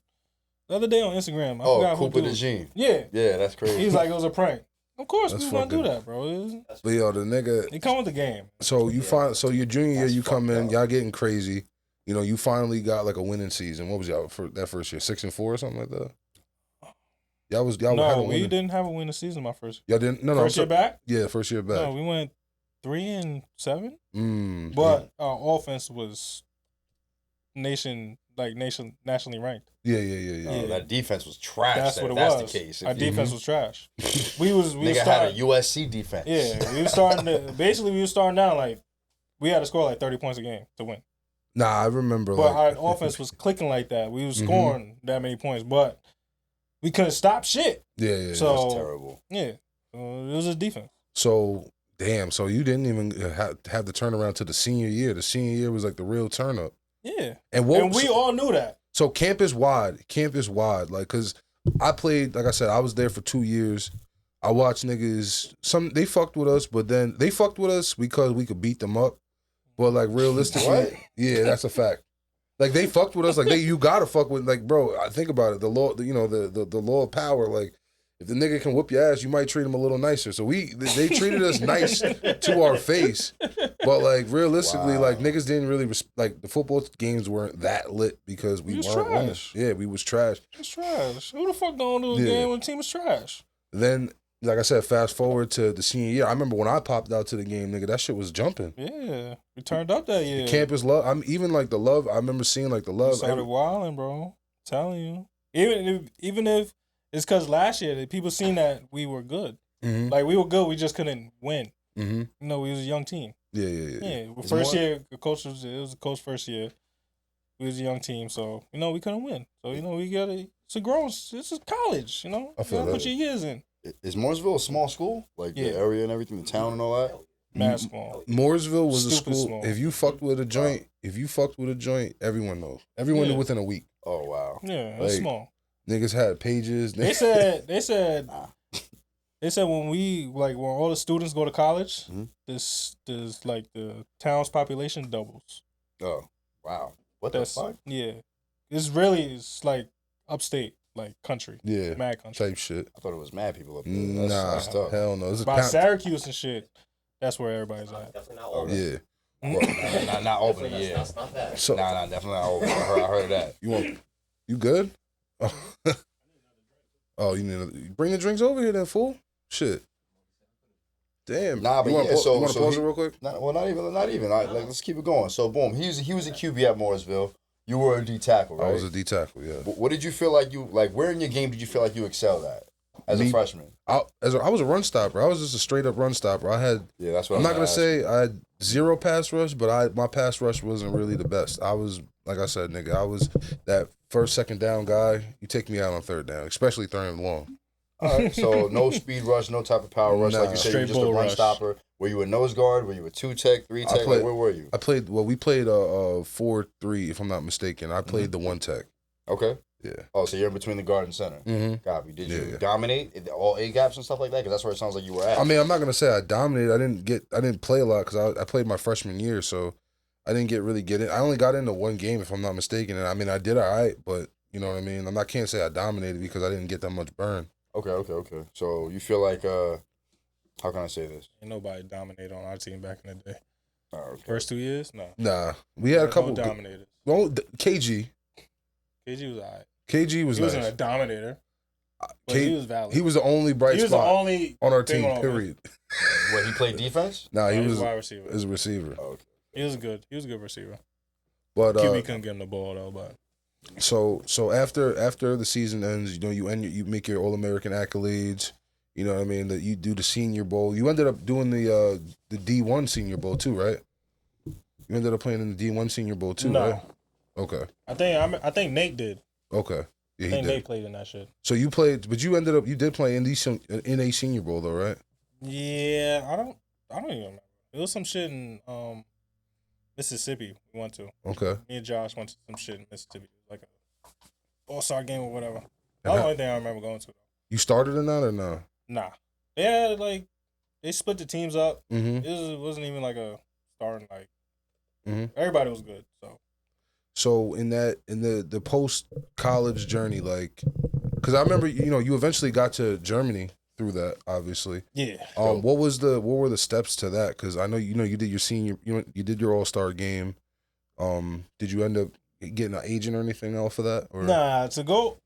[SPEAKER 3] the other day on Instagram. I forgot who.
[SPEAKER 1] Cooper DeJean.
[SPEAKER 3] Yeah,
[SPEAKER 1] that's crazy.
[SPEAKER 3] He's like, it was a prank. Of course, we gonna do that, bro.
[SPEAKER 2] But yo, the nigga.
[SPEAKER 3] They come with the game.
[SPEAKER 2] So your junior year, you come in, y'all getting crazy. You finally got like a winning season. What was y'all for that first year? 6-4 or something like that. Y'all
[SPEAKER 3] no, we didn't have a winning season my first.
[SPEAKER 2] Y'all didn't. No,
[SPEAKER 3] first year back.
[SPEAKER 2] Yeah, first year back.
[SPEAKER 3] No, we went 3-7. But our offense was nationally ranked.
[SPEAKER 2] Yeah.
[SPEAKER 1] That defense was trash.
[SPEAKER 3] That's what it
[SPEAKER 1] was.
[SPEAKER 3] was.
[SPEAKER 1] The case.
[SPEAKER 3] Our defense was trash. We
[SPEAKER 1] had a USC defense.
[SPEAKER 3] Yeah, we were starting down like we had to score like 30 points a game to win.
[SPEAKER 2] Nah, I remember.
[SPEAKER 3] But our offense was clicking like that. We was scoring that many points, but we couldn't stop shit.
[SPEAKER 2] Yeah.
[SPEAKER 3] So,
[SPEAKER 1] it was terrible.
[SPEAKER 3] Yeah, it was a defense.
[SPEAKER 2] So, damn. So you didn't even have the turnaround to the senior year. The senior year was like the real turn up.
[SPEAKER 3] Yeah.
[SPEAKER 2] And
[SPEAKER 3] we all knew that.
[SPEAKER 2] So campus wide, like, cause I played, like I said, I was there for 2 years. I watched niggas. They fucked with us, but then they fucked with us because we could beat them up. But like realistically, yeah, that's a fact. Like they fucked with us. Like you gotta fuck with. Like bro, I think about it. The law, the law of power. Like if the nigga can whoop your ass, you might treat him a little nicer. So they treated us nice to our face. But like realistically, like niggas didn't really like the football games weren't that lit because we weren't winning. Yeah, we was trash.
[SPEAKER 3] It's trash. Who the fuck don't do a game when the team is trash?
[SPEAKER 2] Then, like I said, fast forward to the senior year. I remember when I popped out to the game, nigga, that shit was jumping.
[SPEAKER 3] Yeah, we turned up that year.
[SPEAKER 2] The campus love. I'm even like the love. I remember seeing like the love.
[SPEAKER 3] We started wilding, bro. I'm telling you. Even if it's because last year people seen that we were good.
[SPEAKER 2] Mm-hmm.
[SPEAKER 3] Like we were good, we just couldn't win.
[SPEAKER 2] Mm-hmm.
[SPEAKER 3] You know, we was a young team.
[SPEAKER 2] Yeah.
[SPEAKER 3] First year, the coach was the coach first year. We was a young team, so we couldn't win. So we got it's a grown. This is college.
[SPEAKER 2] I feel
[SPEAKER 3] you gotta put your years in.
[SPEAKER 1] Is Mooresville a small school? Like the area and everything, the town and all that?
[SPEAKER 3] Mad small.
[SPEAKER 2] Mooresville was a
[SPEAKER 3] Stupid
[SPEAKER 2] school.
[SPEAKER 3] small.
[SPEAKER 2] If you fucked with a joint, everyone knows. Everyone knew within a week.
[SPEAKER 1] Oh wow.
[SPEAKER 3] Yeah, it's small.
[SPEAKER 2] Niggas had pages.
[SPEAKER 3] They said when all the students go to college, this like the town's population doubles.
[SPEAKER 1] Oh wow. What the fuck?
[SPEAKER 3] Yeah, it's like upstate, like country.
[SPEAKER 2] Yeah,
[SPEAKER 3] mad country
[SPEAKER 2] type shit.
[SPEAKER 1] I thought it was mad people up there.
[SPEAKER 2] Nah, hell no.
[SPEAKER 3] By Syracuse and shit, that's where everybody's at.
[SPEAKER 5] Definitely not Albany.
[SPEAKER 2] Yeah.
[SPEAKER 1] Well, not Albany, yeah.
[SPEAKER 5] That's not that.
[SPEAKER 2] So,
[SPEAKER 1] Nah, definitely not Albany. I heard of that.
[SPEAKER 2] You good? Oh, you need to bring the drinks over here then, fool. Shit. Damn.
[SPEAKER 1] Nah, but
[SPEAKER 2] you want to pause it real quick?
[SPEAKER 1] Not even. Let's keep it going. So boom, he was a QB at Mooresville. You were a D tackle, right?
[SPEAKER 2] I was a D tackle, yeah.
[SPEAKER 1] What did you feel like where in your game did you feel like you excelled at as a freshman?
[SPEAKER 2] I was a run stopper. I was just a straight up run stopper.
[SPEAKER 1] That's what
[SPEAKER 2] I'm not gonna say I had zero pass rush, but my pass rush wasn't really the best. I was, like I said, nigga, I was that first, second down guy. You take me out on third down, especially third and long.
[SPEAKER 1] All right, so no speed rush, no type of power rush. Like you said, you were just a run stopper. Were you a nose guard? Were you a 2-tech, 3-tech? Where were you?
[SPEAKER 2] We played a 4-3, if I'm not mistaken. I played the 1-tech.
[SPEAKER 1] Okay.
[SPEAKER 2] Yeah.
[SPEAKER 1] Oh, so you're in between the guard and center.
[SPEAKER 2] Mm-hmm.
[SPEAKER 1] Copy. Did you dominate all A gaps and stuff like that? Because that's where it sounds like you were at.
[SPEAKER 2] I mean, I'm not gonna say I dominated. I didn't play a lot because I played my freshman year, so I didn't really get in. I only got into one game, if I'm not mistaken, and I mean I did all right, but you know what I mean. I can't say I dominated because I didn't get that much burn.
[SPEAKER 1] Okay. So you feel like how can I say this?
[SPEAKER 3] Ain't nobody dominated on our team back in the day.
[SPEAKER 1] Oh, okay.
[SPEAKER 3] First 2 years, no.
[SPEAKER 2] Nah, we had a couple
[SPEAKER 3] dominators.
[SPEAKER 2] Well, KG
[SPEAKER 3] was alright.
[SPEAKER 2] KG was
[SPEAKER 3] he
[SPEAKER 2] nice.
[SPEAKER 3] wasn't a dominator. But he was valid.
[SPEAKER 2] He was the only bright spot on our team. Period.
[SPEAKER 1] What, he played defense?
[SPEAKER 2] Nah, he was
[SPEAKER 3] a wide receiver.
[SPEAKER 2] As a receiver.
[SPEAKER 1] Oh, okay.
[SPEAKER 3] He was good. He was a good receiver.
[SPEAKER 2] But
[SPEAKER 3] QB couldn't get him the ball though. But
[SPEAKER 2] so after the season ends, you make your All-American accolades. You know what I mean? That you do the Senior Bowl. You ended up doing the D1 Senior Bowl too, right? You ended up playing in the D1 Senior Bowl too, right? Okay.
[SPEAKER 3] I think Nate did.
[SPEAKER 2] Okay. Yeah,
[SPEAKER 3] I think Nate played in that shit.
[SPEAKER 2] So you played, but you did play in a Senior Bowl though, right?
[SPEAKER 3] Yeah, I don't even remember. It was some shit in Mississippi we went to.
[SPEAKER 2] Okay.
[SPEAKER 3] Me and Josh went to some shit in Mississippi. It was like a all-star game or whatever. That's the only thing I remember going to.
[SPEAKER 2] You started in that or no?
[SPEAKER 3] Nah. They had they split the teams up.
[SPEAKER 2] Mm-hmm.
[SPEAKER 3] It wasn't even like a starting
[SPEAKER 2] Mm-hmm.
[SPEAKER 3] Everybody was good.
[SPEAKER 2] So in the post college journey, because I remember you eventually got to Germany through that, obviously.
[SPEAKER 3] Yeah.
[SPEAKER 2] What were the steps to that? Because I know you did your senior, you did your All-Star game. Did you end up getting an agent or anything off of that? Or?
[SPEAKER 3] Nah, to go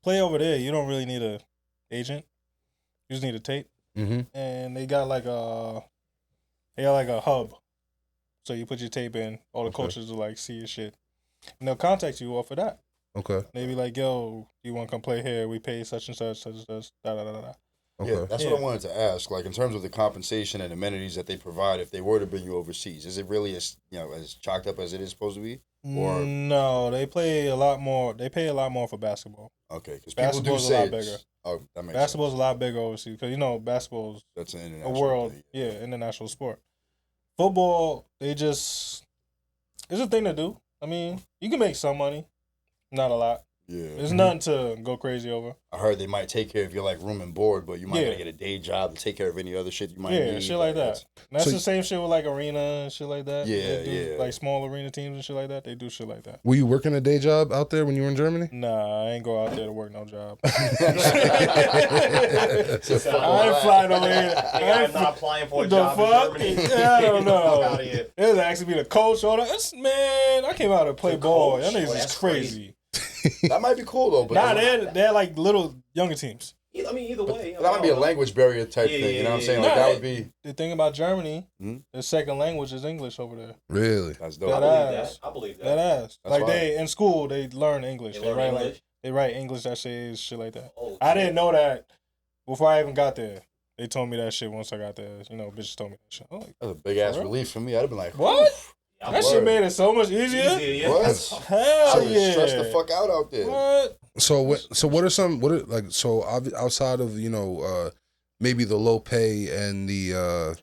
[SPEAKER 3] play over there, you don't really need an agent. You just need a tape.
[SPEAKER 2] Mm-hmm.
[SPEAKER 3] And they got like a hub. So you put your tape in, all the coaches will see your shit. And they'll contact you off of that.
[SPEAKER 2] Okay.
[SPEAKER 3] They be like, yo, you want to come play here? We pay such and such, da-da-da-da.
[SPEAKER 2] Okay.
[SPEAKER 1] Yeah, that's what I wanted to ask. Like in terms of the compensation and amenities that they provide, if they were to bring you overseas, is it really as chalked up as it is supposed to be? Or
[SPEAKER 3] no, they pay a lot more. They pay a lot more for basketball.
[SPEAKER 1] Okay, because people do say
[SPEAKER 3] a lot bigger.
[SPEAKER 1] Oh, that makes
[SPEAKER 3] basketball's
[SPEAKER 1] sense.
[SPEAKER 3] a lot bigger overseas because basketball's
[SPEAKER 1] that's an international
[SPEAKER 3] a world,
[SPEAKER 1] thing.
[SPEAKER 3] international sport. Football, it's a thing to do. I mean, you can make some money, not a lot.
[SPEAKER 1] Yeah.
[SPEAKER 3] There's nothing to go crazy over.
[SPEAKER 1] I heard they might take care of your like room and board, but you might gotta get a day job to take care of any other shit you might need.
[SPEAKER 3] Yeah, shit like that. And that's the same shit with like arena and shit like that.
[SPEAKER 1] Yeah,
[SPEAKER 3] they do, like small arena teams and shit like that. They do shit like that.
[SPEAKER 2] Were you working a day job out there when you were in Germany?
[SPEAKER 3] Nah, I ain't go out there to work no job. I ain't flying over here.
[SPEAKER 5] I'm not applying for a
[SPEAKER 3] the
[SPEAKER 5] job
[SPEAKER 3] fuck?
[SPEAKER 5] in Germany.
[SPEAKER 3] I don't know.
[SPEAKER 5] Out of here.
[SPEAKER 3] It was actually be the coach. All that. Man, I came out to play ball. Y'all niggas is crazy.
[SPEAKER 1] That might be cool though, but
[SPEAKER 3] Nah, they're like little younger teams.
[SPEAKER 5] I mean, either way.
[SPEAKER 1] that might be a language barrier type thing. You know what I'm saying? Like that would be.
[SPEAKER 3] The thing about Germany, the second language is English over there.
[SPEAKER 2] Really?
[SPEAKER 1] That's dope.
[SPEAKER 5] I believe that.
[SPEAKER 3] That ass.
[SPEAKER 1] That's
[SPEAKER 3] like
[SPEAKER 1] fine.
[SPEAKER 3] they in school, they learn English.
[SPEAKER 5] They learn English?
[SPEAKER 3] They write English essays, shit like that.
[SPEAKER 5] Oh,
[SPEAKER 3] I didn't know that before I even got there. They told me that shit once I got there. You know, bitches told me that shit. I'm like,
[SPEAKER 1] That's a big ass relief for me. I'd have been like,
[SPEAKER 3] what?
[SPEAKER 5] Yeah,
[SPEAKER 3] That shit made it so much easier.
[SPEAKER 5] yeah.
[SPEAKER 1] What?
[SPEAKER 3] Hell yeah.
[SPEAKER 1] Stress the fuck out there.
[SPEAKER 3] What?
[SPEAKER 2] So what are some outside of maybe the low pay and the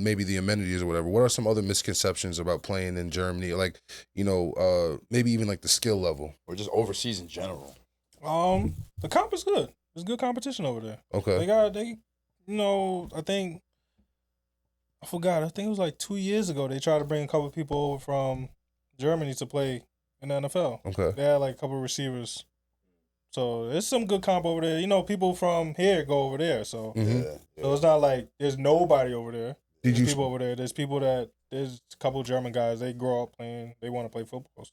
[SPEAKER 2] maybe the amenities or whatever, what are some other misconceptions about playing in Germany, like maybe even like the skill level
[SPEAKER 1] Or just overseas in general.
[SPEAKER 3] The comp is good. There's good competition over there.
[SPEAKER 2] okay
[SPEAKER 3] I think it was like 2 years ago they tried to bring a couple people over from Germany to play in the NFL.
[SPEAKER 2] okay
[SPEAKER 3] They had like a couple receivers. So there's some good comp over there. You know, people from here go over there. So
[SPEAKER 2] Mhm.
[SPEAKER 3] so it's not like there's nobody over there.
[SPEAKER 2] Did
[SPEAKER 3] There's
[SPEAKER 2] you
[SPEAKER 3] people over there. There's a couple German guys, they grow up playing, they want to play football. So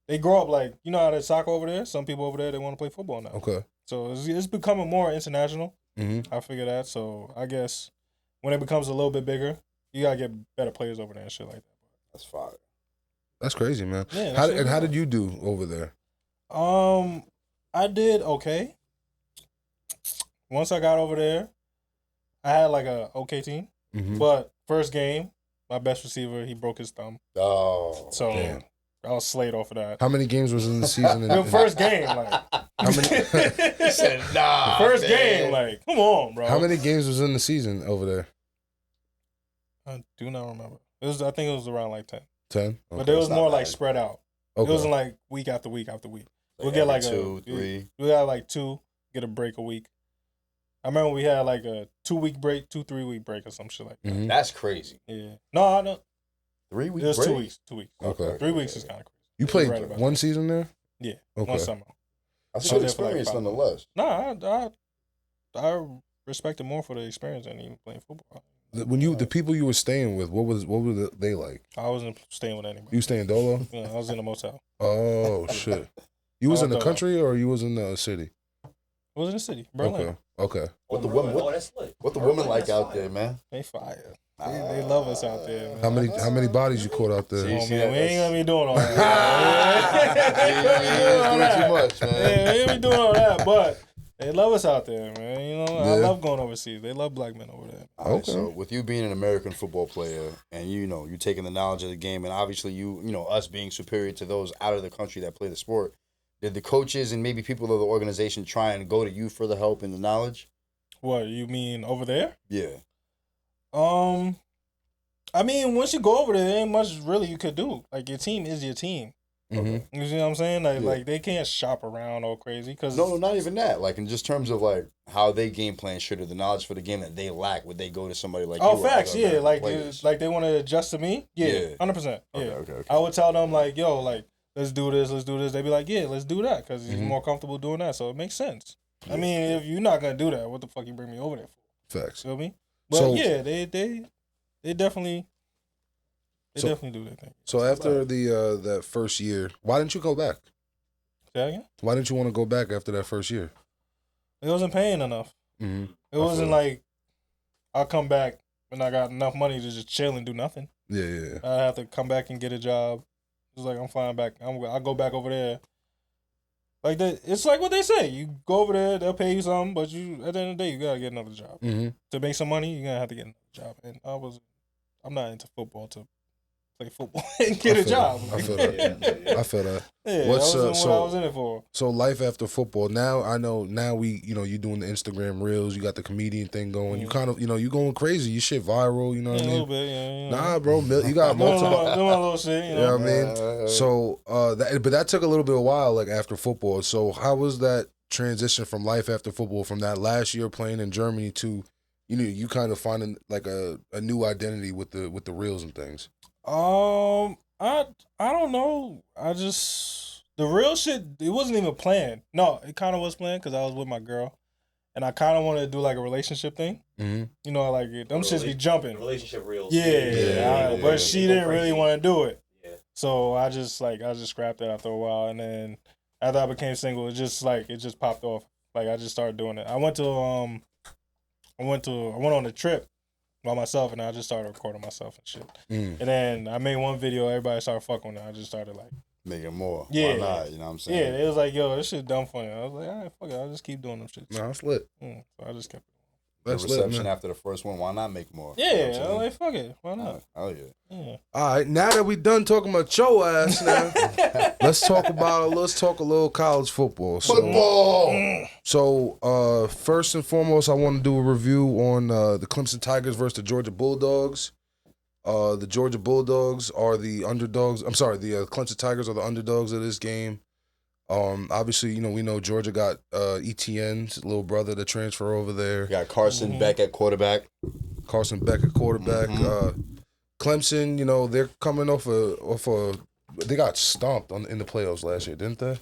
[SPEAKER 3] they grow up like, you know how there's soccer over there? Some people over there, they want to play football now.
[SPEAKER 2] okay
[SPEAKER 3] So it's becoming more international.
[SPEAKER 2] mm-hmm.
[SPEAKER 3] I figure that. So I guess when it becomes a little bit bigger, you got to get better players over there and shit like that.
[SPEAKER 1] That's fire.
[SPEAKER 2] That's crazy, man.
[SPEAKER 3] Yeah,
[SPEAKER 2] how did you do over there?
[SPEAKER 3] I did okay. Once I got over there, I had like a okay team.
[SPEAKER 2] Mm-hmm.
[SPEAKER 3] But first game, my best receiver, he broke his thumb.
[SPEAKER 1] Oh.
[SPEAKER 3] So
[SPEAKER 2] damn.
[SPEAKER 3] I was slayed off of that.
[SPEAKER 2] How many games was in the season?
[SPEAKER 3] The first game, like
[SPEAKER 2] how many?
[SPEAKER 1] He said, nah.
[SPEAKER 3] first
[SPEAKER 1] man.
[SPEAKER 3] game, like come on, bro.
[SPEAKER 2] How many games was in the season over there?
[SPEAKER 3] I do not remember. I think it was around like 10.
[SPEAKER 2] 10.
[SPEAKER 3] But it was
[SPEAKER 1] not
[SPEAKER 3] more
[SPEAKER 1] bad.
[SPEAKER 3] like spread out.
[SPEAKER 2] Okay.
[SPEAKER 3] It wasn't like week after week after week. We'll
[SPEAKER 1] Like
[SPEAKER 3] get
[SPEAKER 1] every
[SPEAKER 3] like
[SPEAKER 1] 2, 3.
[SPEAKER 3] We got like 2, get a break a week. I remember we had like a 2-week break, 3 week break or some shit like that.
[SPEAKER 2] Mhm.
[SPEAKER 1] That's crazy.
[SPEAKER 3] Yeah. No.
[SPEAKER 1] 3
[SPEAKER 3] It
[SPEAKER 1] weeks.
[SPEAKER 3] was
[SPEAKER 1] break?
[SPEAKER 3] 2 weeks. 2 weeks.
[SPEAKER 2] Okay.
[SPEAKER 3] 3 weeks is kind of crazy.
[SPEAKER 2] You played
[SPEAKER 3] right about
[SPEAKER 2] one
[SPEAKER 3] that.
[SPEAKER 2] season there?
[SPEAKER 3] Yeah.
[SPEAKER 2] Okay.
[SPEAKER 3] One summer.
[SPEAKER 1] That's
[SPEAKER 3] I
[SPEAKER 1] a good
[SPEAKER 3] was there for, like,
[SPEAKER 1] experience
[SPEAKER 3] 5
[SPEAKER 1] nonetheless.
[SPEAKER 3] Nah, I respect it more for the experience than even playing football.
[SPEAKER 2] When the people you were staying with, what were they like?
[SPEAKER 3] I wasn't staying with anybody.
[SPEAKER 2] You staying dolo?
[SPEAKER 3] Yeah, I was in a motel.
[SPEAKER 2] Oh shit! You was in the
[SPEAKER 3] Dolo.
[SPEAKER 2] country or you was in the city?
[SPEAKER 3] I was in the city, Berlin.
[SPEAKER 2] Okay.
[SPEAKER 1] What the women?
[SPEAKER 5] That's lit.
[SPEAKER 1] What the women
[SPEAKER 5] Berlin,
[SPEAKER 1] like
[SPEAKER 5] that's
[SPEAKER 1] out
[SPEAKER 5] fire.
[SPEAKER 1] there, man?
[SPEAKER 3] They fire. They love us out there, man.
[SPEAKER 2] How many bodies you caught out there?
[SPEAKER 1] See?
[SPEAKER 3] Oh,
[SPEAKER 1] see
[SPEAKER 3] man,
[SPEAKER 1] that?
[SPEAKER 3] we ain't gonna be doing all
[SPEAKER 1] Yeah,
[SPEAKER 3] that.
[SPEAKER 1] doing too much, man.
[SPEAKER 3] Yeah, we ain't be doing all that, but they love us out there, man. You know, I
[SPEAKER 2] Yeah.
[SPEAKER 3] love going overseas. They love black men over there.
[SPEAKER 1] All right,
[SPEAKER 2] Okay.
[SPEAKER 1] so with you being an American football player and you taking the knowledge of the game and obviously us being superior to those out of the country that play the sport, did the coaches and maybe people of the organization try and go to you for the help and the knowledge?
[SPEAKER 3] What, you mean over there?
[SPEAKER 1] Yeah.
[SPEAKER 3] I mean, once you go over there, there ain't much really you could do. Like, your team is your team.
[SPEAKER 2] Mhm.
[SPEAKER 3] You see what I'm saying? Like,
[SPEAKER 1] Yeah.
[SPEAKER 3] like they can't shop around all crazy. Cause
[SPEAKER 1] No, not even that. Like in just terms of like how they game plan shit or the knowledge for the game that they lack, would they go to somebody like you?
[SPEAKER 3] Oh,
[SPEAKER 1] or
[SPEAKER 3] facts,
[SPEAKER 1] other
[SPEAKER 3] yeah.
[SPEAKER 1] American
[SPEAKER 3] like,
[SPEAKER 1] players?
[SPEAKER 3] like they want to adjust to me? Yeah,
[SPEAKER 1] Yeah.
[SPEAKER 3] 100%. Yeah.
[SPEAKER 1] Okay.
[SPEAKER 3] I would tell them, like, yo, like, let's do this. They'd be like, yeah, let's do that. Because he's
[SPEAKER 2] Mhm.
[SPEAKER 3] more comfortable doing that. So it makes sense. I mean, if you're not going to do that, what the fuck you bring me over there for?
[SPEAKER 2] Facts.
[SPEAKER 3] Feel me? But
[SPEAKER 2] So-
[SPEAKER 3] yeah, they definitely... They
[SPEAKER 2] So-
[SPEAKER 3] definitely do their thing.
[SPEAKER 2] So after that first year, why didn't you go back?
[SPEAKER 3] Say that again?
[SPEAKER 2] Why didn't you want to go back after that first year?
[SPEAKER 3] It wasn't paying enough.
[SPEAKER 2] Mm-hmm.
[SPEAKER 3] It wasn't like I'll come back and I got enough money to just chill and do nothing.
[SPEAKER 2] Yeah.
[SPEAKER 3] I have to come back and get a job. It's like I'm flying back. I'll go back over there. Like that, it's like what they say. You go over there, they'll pay you something, but you at the end of the day, you gotta get another job.
[SPEAKER 2] Mm-hmm.
[SPEAKER 3] To make some money, you're gonna have to get another job. And I'm not into football to play football and get a job.
[SPEAKER 2] I feel that. I feel that.
[SPEAKER 3] Yeah,
[SPEAKER 2] What's
[SPEAKER 3] that wasn't what I was in it for.
[SPEAKER 2] So life after football. Now I know. Now you doing the Instagram reels. You got the comedian thing going. You kind of you going crazy. You shit viral. You know what I mean?
[SPEAKER 3] A little bit. Yeah.
[SPEAKER 2] Nah, bro. You got multiple.
[SPEAKER 3] Doing my little shit. You know
[SPEAKER 2] what I mean? So but that took a little bit of a while. Like after football. So how was that transition from life after football from that last year playing in Germany to you kind of finding like a new identity with the reels and things?
[SPEAKER 3] I don't know. I just the real shit. It wasn't even planned. No, it kind of was planned because I was with my girl, and I kind of wanted to do like a relationship thing.
[SPEAKER 2] Mm-hmm.
[SPEAKER 3] You know, like them shits be jumping.
[SPEAKER 5] Relationship reels.
[SPEAKER 3] But she didn't really want to do it.
[SPEAKER 5] Yeah.
[SPEAKER 3] So I just scrapped it after a while, and then after I became single, it just popped off. Like I just started doing it. I went on a trip by myself, and I just started recording myself and shit. And then I made one video, everybody started fucking with it. I just started like
[SPEAKER 1] making more.
[SPEAKER 3] Yeah.
[SPEAKER 1] Why not? You know what I'm saying?
[SPEAKER 3] Yeah, it was like, yo, this shit dumb funny. I was like, all right, fuck it, I'll just keep doing them shit.
[SPEAKER 2] Nah, it's lit.
[SPEAKER 3] So I just kept it.
[SPEAKER 1] The
[SPEAKER 2] That's
[SPEAKER 1] reception
[SPEAKER 2] lit, man.
[SPEAKER 1] after the first one, why not make more?
[SPEAKER 3] Yeah,
[SPEAKER 1] You know
[SPEAKER 3] I
[SPEAKER 1] what
[SPEAKER 3] was
[SPEAKER 1] I'm
[SPEAKER 3] like, fuck it, why not?
[SPEAKER 1] Oh yeah.
[SPEAKER 2] All right, now that we done talking about your ass, now let's talk a little college football. So first and foremost, I want to do a review on the Clemson Tigers versus the Georgia Bulldogs. The Georgia Bulldogs are the underdogs. I'm sorry, the Clemson Tigers are the underdogs of this game. Obviously, we know Georgia got ETN's little brother to transfer over there.
[SPEAKER 1] You got Carson Beck at quarterback. Clemson, they're coming off a they got stomped in the playoffs last year, didn't they?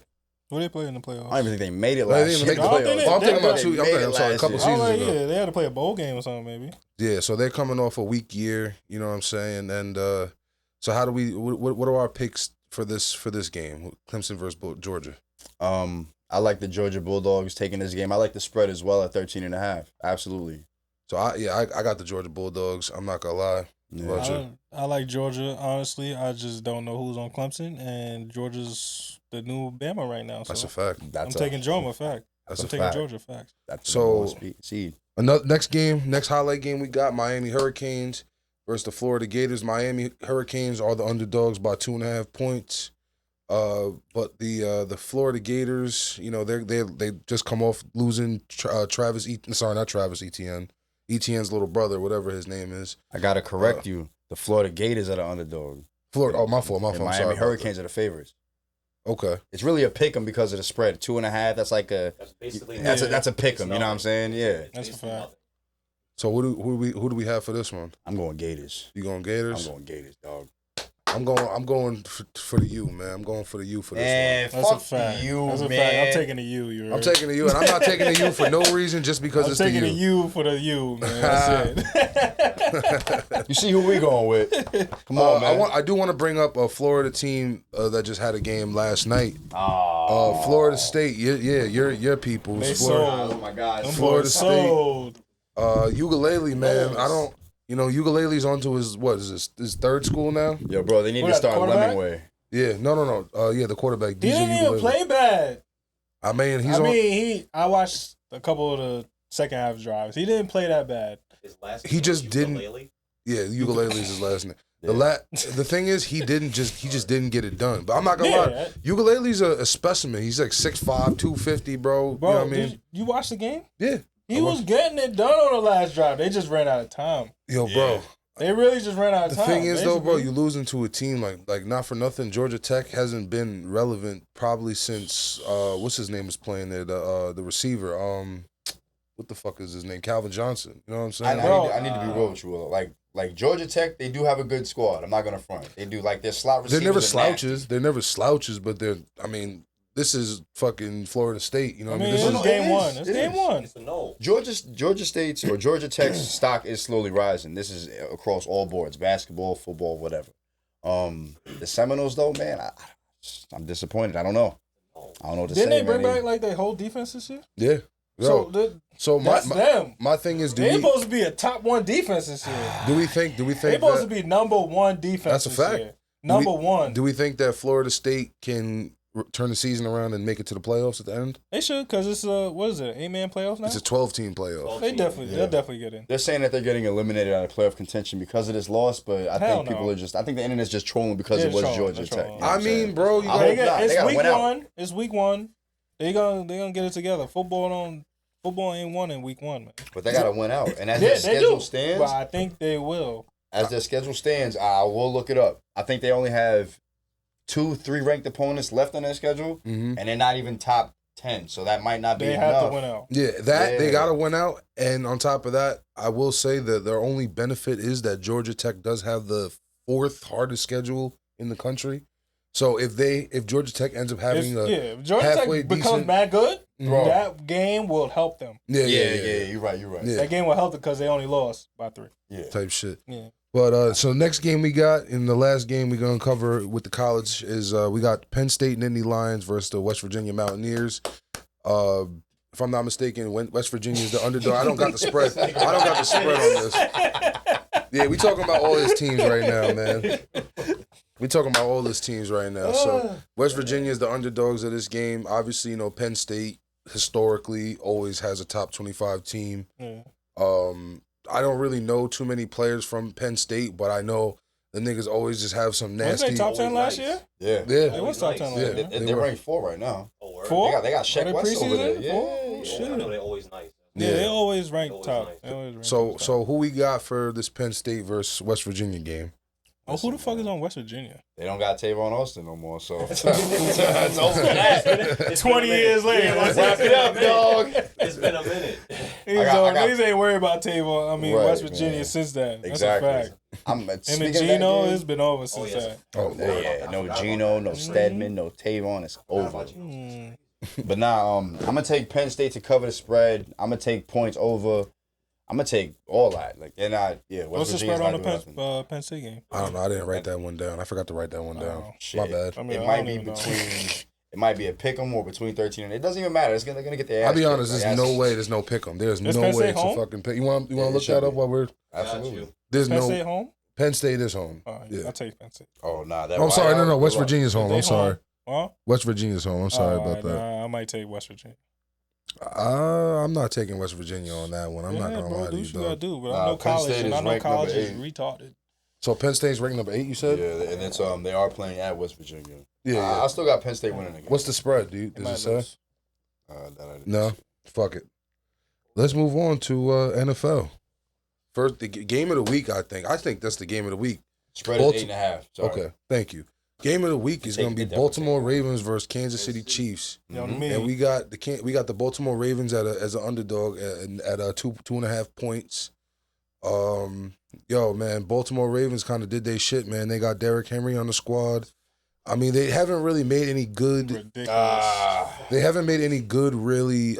[SPEAKER 3] Who they play in the playoffs?
[SPEAKER 1] I don't even think they made it last year.
[SPEAKER 3] the playoffs.
[SPEAKER 2] I'm thinking about I'm sorry, a couple seasons ago.
[SPEAKER 3] Yeah, they had to play a bowl game or something, maybe.
[SPEAKER 2] Yeah, so they're coming off a weak year, you know what I'm saying? And so how do what are our picks for this game, Clemson versus Georgia?
[SPEAKER 1] I like the Georgia Bulldogs taking this game. I like the spread as well at 13.5. Absolutely.
[SPEAKER 2] So I got the Georgia Bulldogs. I'm not gonna lie.
[SPEAKER 1] Yeah.
[SPEAKER 3] I like Georgia, honestly. I just don't know who's on Clemson, and Georgia's the new Bama right now. So
[SPEAKER 2] That's a fact.
[SPEAKER 3] I'm taking Georgia, fact.
[SPEAKER 2] That's
[SPEAKER 3] I'm taking Georgia, facts.
[SPEAKER 1] That's
[SPEAKER 2] so
[SPEAKER 1] seed.
[SPEAKER 2] Another next highlight game we got Miami Hurricanes versus the Florida Gators. Miami Hurricanes are the underdogs by 2.5 points. But the Florida Gators, they just come off losing Travis Etienne. Etienne's little brother, whatever his name is.
[SPEAKER 1] I gotta correct you. The Florida Gators are the underdog.
[SPEAKER 2] Florida. Oh, my fault.
[SPEAKER 1] And Miami Hurricanes are the favorites.
[SPEAKER 2] Okay.
[SPEAKER 1] It's really a pick 'em because of the spread. 2.5. That's like
[SPEAKER 5] That's basically
[SPEAKER 1] that's a pick 'em. You know what I'm saying? Yeah.
[SPEAKER 3] That's a fact.
[SPEAKER 2] So who do we have for this one?
[SPEAKER 1] I'm going Gators.
[SPEAKER 2] You going Gators?
[SPEAKER 1] I'm going Gators, dog.
[SPEAKER 2] I'm going for the U, man. I'm going for the U for this one.
[SPEAKER 3] That's a fact.
[SPEAKER 1] You,
[SPEAKER 3] That's a
[SPEAKER 1] man.
[SPEAKER 3] fact. I'm taking the U.
[SPEAKER 2] I'm taking the U, and I'm not taking the U for no reason, just because it's the U.
[SPEAKER 3] I'm taking the U for the U, man. That's it.
[SPEAKER 1] You see who we going with? Come on, man.
[SPEAKER 2] I do want to bring up a Florida team that just had a game last night.
[SPEAKER 1] Oh.
[SPEAKER 2] Florida State. Your people.
[SPEAKER 3] They
[SPEAKER 1] Oh my God.
[SPEAKER 2] Florida State.
[SPEAKER 3] Sold.
[SPEAKER 2] Ukulele, man. I don't. Ukulele's onto his third school now.
[SPEAKER 1] Yo, bro, they need to start Lemingway.
[SPEAKER 2] Yeah, no. The quarterback.
[SPEAKER 3] He didn't even play bad. I watched a couple of the second half drives. He didn't play that bad.
[SPEAKER 5] His last
[SPEAKER 2] He just didn't.
[SPEAKER 5] Ukulele?
[SPEAKER 2] Yeah, Ukulele's his last name.
[SPEAKER 1] Yeah.
[SPEAKER 2] The thing is, he just didn't get it done. But I'm not gonna lie, Ukulele's a specimen. He's like 6'5", 250, bro.
[SPEAKER 3] Bro,
[SPEAKER 2] you know what I mean?
[SPEAKER 3] You watch the game?
[SPEAKER 2] Yeah.
[SPEAKER 3] He was getting it done on the last drive. They just ran out of time.
[SPEAKER 2] Yo, bro.
[SPEAKER 3] They really just ran out of time.
[SPEAKER 2] The thing is, though, bro, you losing to a team like not for nothing. Georgia Tech hasn't been relevant probably since what's his name was playing there, the receiver. What the fuck is his name? Calvin Johnson. You know what I'm saying?
[SPEAKER 1] I need to be real with you. Like Georgia Tech, they do have a good squad. I'm not gonna front. They do their slot receivers.
[SPEAKER 2] They're never slouches. They're never slouches, but this is fucking Florida State. You know what I mean?
[SPEAKER 3] This is game one. It's game one.
[SPEAKER 5] It's a no.
[SPEAKER 1] Georgia State's or Georgia Tech's stock is slowly rising. This is across all boards: basketball, football, whatever. The Seminoles, though, man, I'm disappointed. I don't know. I don't know what to say.
[SPEAKER 3] Didn't they bring back like their whole defense this year?
[SPEAKER 2] Yeah. So
[SPEAKER 3] that's them.
[SPEAKER 2] My thing is,
[SPEAKER 3] they supposed to be a top one defense this year.
[SPEAKER 2] Do we think
[SPEAKER 3] they supposed to be number one defense?
[SPEAKER 2] That's a fact.
[SPEAKER 3] Number one.
[SPEAKER 2] Do we think that Florida State can turn the season around and make it to the playoffs at the end?
[SPEAKER 3] They should, because it's what is it, 8-man playoffs now?
[SPEAKER 2] It's a 12-team playoff.
[SPEAKER 3] They'll definitely get in.
[SPEAKER 1] They're saying that they're getting eliminated out of playoff contention because of this loss, but I think people are just. I think the internet's just trolling because it was Georgia Tech. You know
[SPEAKER 2] I mean, bro, you
[SPEAKER 1] I
[SPEAKER 2] got
[SPEAKER 1] hope not.
[SPEAKER 3] It's week one. It's week one. They gonna get it together. Football ain't won in week one, man.
[SPEAKER 1] But they gotta win out, and as their schedule stands,
[SPEAKER 3] but I think they will.
[SPEAKER 1] As their schedule stands, I will look it up. I think they only have 2-3 ranked opponents left on their schedule, and they're not even top 10, so that might not be enough. They have to
[SPEAKER 3] win out.
[SPEAKER 2] Yeah, they gotta win out, and on top of that, I will say that their only benefit is that Georgia Tech does have the 4th hardest schedule in the country. So if Georgia Tech ends up having
[SPEAKER 3] if Georgia Tech becomes that good, that game will help them.
[SPEAKER 1] Yeah, you're right.
[SPEAKER 2] Yeah.
[SPEAKER 3] That game will help them because they only lost by 3.
[SPEAKER 1] Yeah,
[SPEAKER 2] type shit.
[SPEAKER 3] Yeah.
[SPEAKER 2] But so next game we got, in the last game we're gonna cover with the college is we got Penn State and Indy Lions versus the West Virginia Mountaineers. If I'm not mistaken, West Virginia is the underdog. I don't got the spread. I don't got the spread on this. Yeah, we talking about all his teams right now, man. We talking about all his teams right now. So West Virginia is the underdogs of this game. Obviously, you know, Penn State historically always has a top 25 team. I don't really know too many players from Penn State, but I know the niggas always just have some nasty.
[SPEAKER 3] Was they top 10 last year?
[SPEAKER 1] Yeah.
[SPEAKER 3] They was top 10 last year.
[SPEAKER 1] They're ranked 4 right now.
[SPEAKER 3] 4?
[SPEAKER 1] They got Shaq West over there.
[SPEAKER 3] Yeah.
[SPEAKER 5] Shit. I know they're always nice.
[SPEAKER 3] Yeah, they always rank top.
[SPEAKER 2] So who we got for this Penn State versus West Virginia game?
[SPEAKER 3] Oh, who the fuck is on West Virginia?
[SPEAKER 1] They don't got Tavon Austin no more, so it's over.
[SPEAKER 3] 20 years later.
[SPEAKER 1] Let's wrap it up, dog.
[SPEAKER 5] It's been a minute.
[SPEAKER 3] Niggas ain't worried about Tavon. I mean,
[SPEAKER 1] Right,
[SPEAKER 3] West Virginia
[SPEAKER 1] man.
[SPEAKER 3] since that. That's
[SPEAKER 1] Exactly.
[SPEAKER 3] a fact.
[SPEAKER 1] And
[SPEAKER 3] the Geno, it's been over since that.
[SPEAKER 2] Oh,
[SPEAKER 1] yeah. No Geno, no Stedman, no Tavon. It's over. But now, I'm gonna take Penn State to cover the spread. I'm gonna take points over. I'm gonna take all that. Like they're not. Yeah.
[SPEAKER 3] What's the spread on the Penn State game?
[SPEAKER 2] I don't know. I didn't write that one down. I forgot to write that one down. My bad.
[SPEAKER 1] I mean, it might be between. It might be a pick 'em or between 13 and it doesn't even matter. They're gonna get their ass.
[SPEAKER 2] I'll be honest. There's no way. There's no pick 'em. There's no way it's a fucking pick. You want to look that up while we're
[SPEAKER 1] absolutely.
[SPEAKER 2] There's
[SPEAKER 3] Penn State home.
[SPEAKER 2] Penn State is home.
[SPEAKER 3] Yeah, I'll take Penn State.
[SPEAKER 1] Oh nah.
[SPEAKER 2] I'm sorry. No. West Virginia's home. I'm sorry.
[SPEAKER 3] Huh?
[SPEAKER 2] West Virginia's home. I'm sorry about that.
[SPEAKER 3] I might take West Virginia.
[SPEAKER 2] I'm not taking West Virginia on that one. I'm not gonna lie to you,
[SPEAKER 3] do what you gotta do, but I know college is retarded.
[SPEAKER 2] So Penn State's ranked number 8. You said?
[SPEAKER 1] Yeah, and it's they are playing at West Virginia.
[SPEAKER 2] Yeah,
[SPEAKER 1] I still got Penn State winning again.
[SPEAKER 2] What's the spread, dude? Does it say? No. Fuck it. Let's move on to NFL. First, the game of the week. I think that's the game of the week.
[SPEAKER 1] Spread is 8.5. Sorry.
[SPEAKER 2] Okay, thank you. Game of the week is going to be Baltimore Ravens versus Kansas City Chiefs, and we got the Baltimore Ravens as an underdog at 2.5 points. Yo, man, Baltimore Ravens kind of did their shit, man. They got Derrick Henry on the squad. I mean, they haven't really made any good. They haven't made any good, really,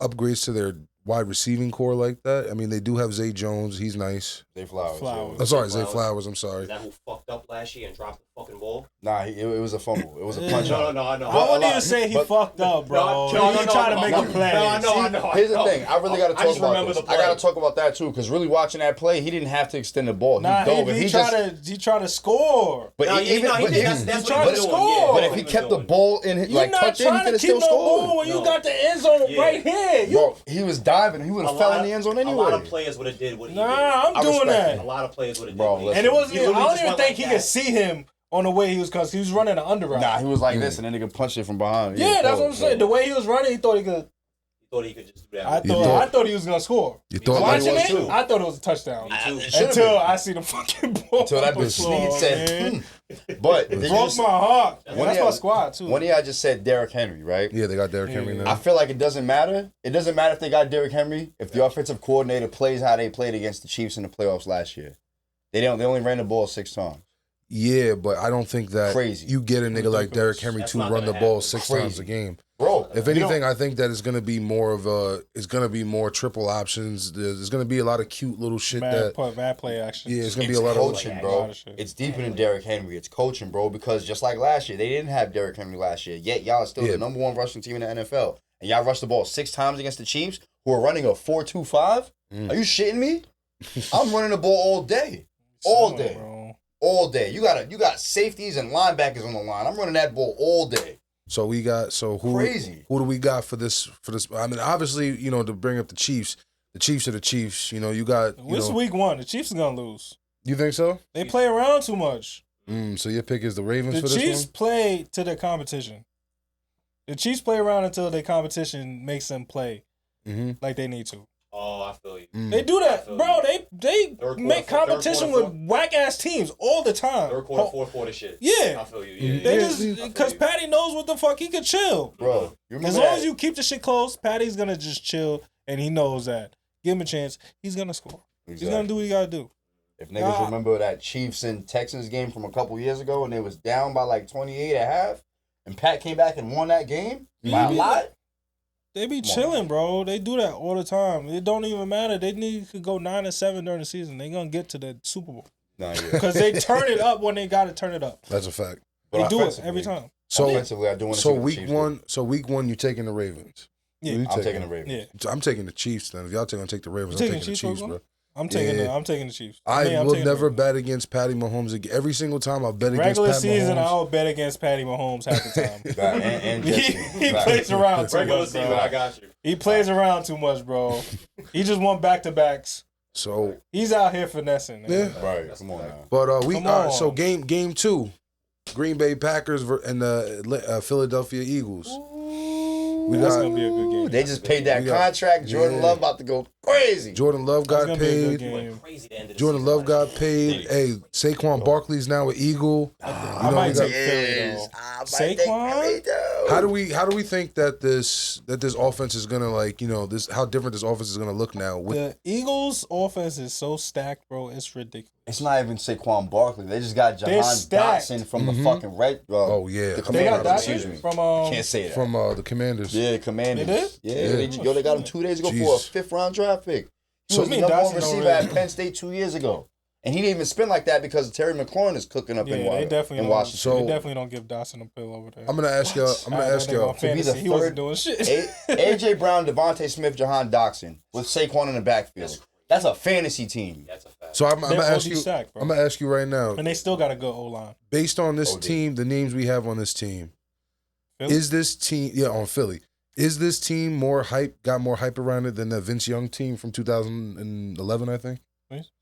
[SPEAKER 2] upgrades to their wide receiving core like that. I mean, they do have Zay Jones. He's nice.
[SPEAKER 1] Zay Flowers.
[SPEAKER 2] I'm sorry, Zay Flowers. I'm sorry.
[SPEAKER 5] Is that who fucked up last year and dropped the fucking ball?
[SPEAKER 1] Nah, it was a fumble. It was a punch out.
[SPEAKER 5] No.
[SPEAKER 3] I wouldn't even say he fucked up, bro.
[SPEAKER 5] No,
[SPEAKER 3] you trying to make a play.
[SPEAKER 5] No.
[SPEAKER 1] Here's the thing. I really got to talk about this. I got to talk about that, too, because really watching that play, he didn't have to extend the ball.
[SPEAKER 3] He tried to score.
[SPEAKER 1] But
[SPEAKER 5] he
[SPEAKER 3] tried to score.
[SPEAKER 1] But if he kept the ball in his,
[SPEAKER 3] like, tucked in, he could have still scored. When you got the end zone right here.
[SPEAKER 1] Bro, he was diving. He would have fell in the end zone anyway.
[SPEAKER 5] A lot of players would have did what he did.
[SPEAKER 3] Nah, I'm doing that.
[SPEAKER 5] A lot of players would have
[SPEAKER 1] did.
[SPEAKER 3] And it wasn't. I don't even think he could see him on the way he was, because he was running an underroute.
[SPEAKER 1] Nah, he was like this, and then he could punch it from behind.
[SPEAKER 3] Yeah, that's what I'm saying. The way he was running, he thought he could.
[SPEAKER 5] He could just do that.
[SPEAKER 3] I thought he was gonna score.
[SPEAKER 2] You thought
[SPEAKER 3] watching it? I thought it was a touchdown. Until I see the fucking ball.
[SPEAKER 1] Until that bitch Sneed said, But
[SPEAKER 3] it broke my heart. That's my squad too.
[SPEAKER 1] One of y'all just said Derrick Henry, right?
[SPEAKER 2] Yeah, they got Derrick Henry now.
[SPEAKER 1] I feel like it doesn't matter. It doesn't matter if they got Derrick Henry if the offensive coordinator plays how they played against the Chiefs in the playoffs last year. They only ran the ball 6 times.
[SPEAKER 2] Yeah, but I don't think that you get a nigga like Derrick Henry to run the ball 6 times a game.
[SPEAKER 1] Bro,
[SPEAKER 2] if anything, I think that it's gonna be more of more triple options. There's gonna be a lot of cute little shit
[SPEAKER 3] mad play action.
[SPEAKER 2] Yeah, it's gonna be a lot
[SPEAKER 1] coaching,
[SPEAKER 2] of
[SPEAKER 1] bro. It's deeper than Derrick Henry. It's coaching, bro. Because just like last year, they didn't have Derrick Henry last year. Yet y'all are still the number 1 rushing team in the NFL, and y'all rushed the ball 6 times against the Chiefs, who are running a 4-2-5. Are you shitting me? I'm running the ball all day, all day.
[SPEAKER 3] Bro.
[SPEAKER 1] all day. You got safeties and linebackers on the line. I'm running that ball all day.
[SPEAKER 2] So
[SPEAKER 1] Crazy.
[SPEAKER 2] Who do we got for this? I mean, obviously, to bring up the Chiefs are the Chiefs. You got.
[SPEAKER 3] It's week 1. The Chiefs are gonna lose.
[SPEAKER 2] You think so?
[SPEAKER 3] They play around too much.
[SPEAKER 2] So your pick is the Ravens for this one?
[SPEAKER 3] The Chiefs play to their competition. The Chiefs play around until their competition makes them play like they need to.
[SPEAKER 5] Oh, I feel you.
[SPEAKER 3] They do that, bro. They make competition with whack ass teams all the time.
[SPEAKER 5] Third quarter, fourth quarter shit.
[SPEAKER 3] Yeah,
[SPEAKER 5] I feel you. Yeah,
[SPEAKER 3] they just because Patty knows what the fuck he could chill,
[SPEAKER 1] bro.
[SPEAKER 3] As long as you keep the shit close, Patty's gonna just chill, and he knows that. Give him a chance. He's gonna score. Exactly. He's gonna do what he gotta do.
[SPEAKER 1] If niggas remember that Chiefs and Texans game from a couple years ago, and they was down by like 28 at half, and Pat came back and won that game by a lot.
[SPEAKER 3] They be chilling, bro. They do that all the time. It don't even matter. They need to go 9-7 during the season. They gonna get to the Super Bowl. Because they turn it up when they gotta turn it up.
[SPEAKER 2] That's a fact.
[SPEAKER 3] They do it every time.
[SPEAKER 2] So
[SPEAKER 1] offensively, I do want to see
[SPEAKER 2] week one. So week 1, you taking the Ravens.
[SPEAKER 1] Yeah, I'm taking the Ravens.
[SPEAKER 3] Yeah.
[SPEAKER 2] I'm taking the Chiefs. Then if y'all gonna take the Ravens, I'm taking the Chiefs, bro.
[SPEAKER 3] I'm taking the Chiefs.
[SPEAKER 2] I will never bet against Patty Mahomes again. Every single time I bet against
[SPEAKER 3] regular
[SPEAKER 2] Pat
[SPEAKER 3] season,
[SPEAKER 2] Mahomes.
[SPEAKER 3] I will bet against Patty Mahomes half the time.
[SPEAKER 1] and
[SPEAKER 3] he plays around too
[SPEAKER 5] regular
[SPEAKER 3] much,
[SPEAKER 5] season,
[SPEAKER 3] bro.
[SPEAKER 5] I got you.
[SPEAKER 3] He plays around too much, bro. He just won back-to-backs.
[SPEAKER 2] So
[SPEAKER 3] he's out here finessing.
[SPEAKER 2] Yeah,
[SPEAKER 1] right. Come on now.
[SPEAKER 2] But so game 2, Green Bay Packers and the Philadelphia Eagles.
[SPEAKER 3] That's gonna be a good game.
[SPEAKER 1] They just paid that contract. Jordan Love about to go crazy.
[SPEAKER 2] Jordan Love got paid. Jordan Love got paid. Hey, Saquon Barkley's now an Eagle.
[SPEAKER 3] I might take Philly though. Saquon?
[SPEAKER 2] How do we think that this offense is gonna how different this offense is gonna look now?
[SPEAKER 3] The Eagles' offense is so stacked, bro. It's ridiculous.
[SPEAKER 1] It's not even Saquon Barkley. They just got Jahan Dotson from the fucking Red.
[SPEAKER 2] Oh yeah,
[SPEAKER 1] the
[SPEAKER 3] they got
[SPEAKER 1] Commanders.
[SPEAKER 3] Dotson from
[SPEAKER 1] I can't say that
[SPEAKER 2] from the Commanders.
[SPEAKER 1] Yeah, the Commanders.
[SPEAKER 3] They did?
[SPEAKER 1] Yeah, they got him 2 days ago for a 5th round draft pick. He was the number 1 receiver at Penn State 2 years ago. And he didn't even spin like that because Terry McLaurin is cooking up in Washington.
[SPEAKER 3] So they definitely don't give Dotson a pill over there.
[SPEAKER 2] I'm gonna ask y'all.
[SPEAKER 1] To be the
[SPEAKER 3] he wasn't doing shit.
[SPEAKER 1] AJ Brown, Devontae Smith, Jahan Dotson with Saquon in the backfield. That's a fantasy team.
[SPEAKER 5] That's a fact.
[SPEAKER 2] So I'm gonna ask you.
[SPEAKER 3] Stacked,
[SPEAKER 2] I'm gonna ask you right now.
[SPEAKER 3] And they still got a good O-line.
[SPEAKER 2] Based on this team, the names we have on this team,
[SPEAKER 3] Philly?
[SPEAKER 2] Is this team on Philly? Is this team more hype? Got more hype around it than the Vince Young team from 2011, I think.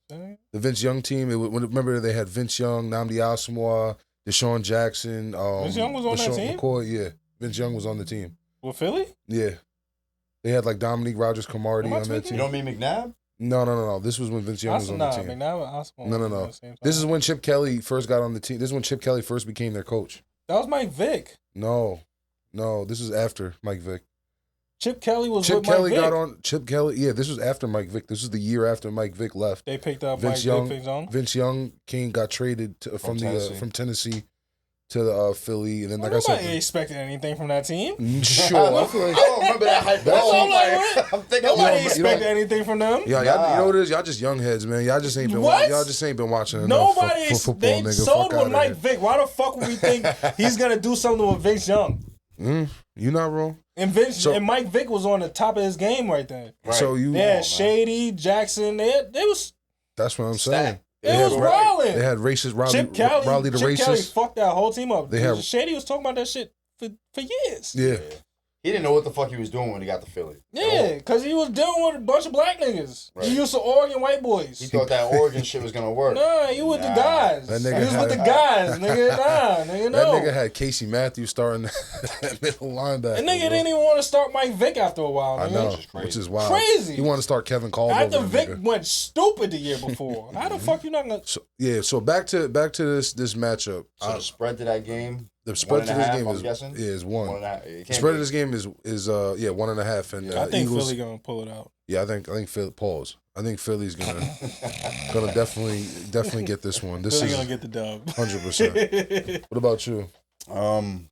[SPEAKER 2] The Vince Young team. Remember they had Vince Young, Nnamdi Asomugha, Deshaun Jackson.
[SPEAKER 3] Vince Young was on that team?
[SPEAKER 2] McCoy, yeah, Vince Young was on the team.
[SPEAKER 3] With Philly?
[SPEAKER 2] Yeah, they had like Dominique Rodgers-Cromartie on that team.
[SPEAKER 1] You don't mean McNabb?
[SPEAKER 2] No. This was when Vince Young was on the team. No. This is when Chip Kelly first got on the team. This is when Chip Kelly first became their coach.
[SPEAKER 3] That was Mike Vick.
[SPEAKER 2] No. This is after Mike Vick.
[SPEAKER 3] Chip Kelly was
[SPEAKER 2] Chip
[SPEAKER 3] with
[SPEAKER 2] Kelly
[SPEAKER 3] Mike Vick.
[SPEAKER 2] got on. Chip Kelly, yeah. This was after Mike Vick. This was the year after Mike Vick left.
[SPEAKER 3] They picked up
[SPEAKER 2] Vince Young.
[SPEAKER 3] Vince Young.
[SPEAKER 2] Vince Young got traded from Tennessee to Philly, and then like
[SPEAKER 3] nobody expected anything from that team.
[SPEAKER 2] Sure,
[SPEAKER 1] I don't remember that hype. I'm thinking
[SPEAKER 3] nobody expected anything from them.
[SPEAKER 2] Yeah, you know what it is? Y'all just young heads, man. Y'all just ain't been. Y'all just ain't been watching enough football.
[SPEAKER 3] They
[SPEAKER 2] nigga.
[SPEAKER 3] sold with Mike Vick. Why the fuck would we think he's gonna do something with Vince Young?
[SPEAKER 2] You're not wrong.
[SPEAKER 3] And and Mike Vick was on the top of his game right there.
[SPEAKER 1] Right.
[SPEAKER 2] So you,
[SPEAKER 3] they had Shady, Jackson. They was.
[SPEAKER 2] That's what I'm saying.
[SPEAKER 3] It was rolling.
[SPEAKER 2] They had racist Raleigh
[SPEAKER 3] Chip Kelly,
[SPEAKER 2] the
[SPEAKER 3] Chip
[SPEAKER 2] racist.
[SPEAKER 3] Kelly fucked that whole team up.
[SPEAKER 2] They had
[SPEAKER 3] Shady was talking about that shit for years.
[SPEAKER 2] Yeah.
[SPEAKER 1] He didn't know what the fuck he was doing when he got to Philly.
[SPEAKER 3] Yeah, because he was dealing with a bunch of black niggas.
[SPEAKER 1] Right.
[SPEAKER 3] He used to Oregon white boys.
[SPEAKER 1] He thought that Oregon shit was gonna work.
[SPEAKER 3] Nah, he with the guys.
[SPEAKER 2] That
[SPEAKER 3] He
[SPEAKER 2] nigga
[SPEAKER 3] was with the guys, nigga. Nah, nigga, no.
[SPEAKER 2] That nigga had Casey Matthews starting that middle linebacker.
[SPEAKER 3] That nigga didn't even want to start Mike Vick after a while, nigga.
[SPEAKER 2] I know, which is wild.
[SPEAKER 3] Crazy.
[SPEAKER 2] He wanted to start Kevin Caldwell.
[SPEAKER 3] After Vick went stupid the year before. How the fuck you not gonna?
[SPEAKER 2] So back to this matchup.
[SPEAKER 1] So the spread to that game.
[SPEAKER 2] The spread to this game
[SPEAKER 1] is
[SPEAKER 2] 1.
[SPEAKER 1] 1.5.
[SPEAKER 2] The spread of this game is 1.5, and
[SPEAKER 3] I think
[SPEAKER 2] Eagles,
[SPEAKER 3] Philly gonna pull it out.
[SPEAKER 2] Yeah, I think Philly. Pause. I think Philly's gonna definitely get this one. This
[SPEAKER 3] Philly
[SPEAKER 2] is
[SPEAKER 3] gonna get the dub.
[SPEAKER 2] 100%. What about you?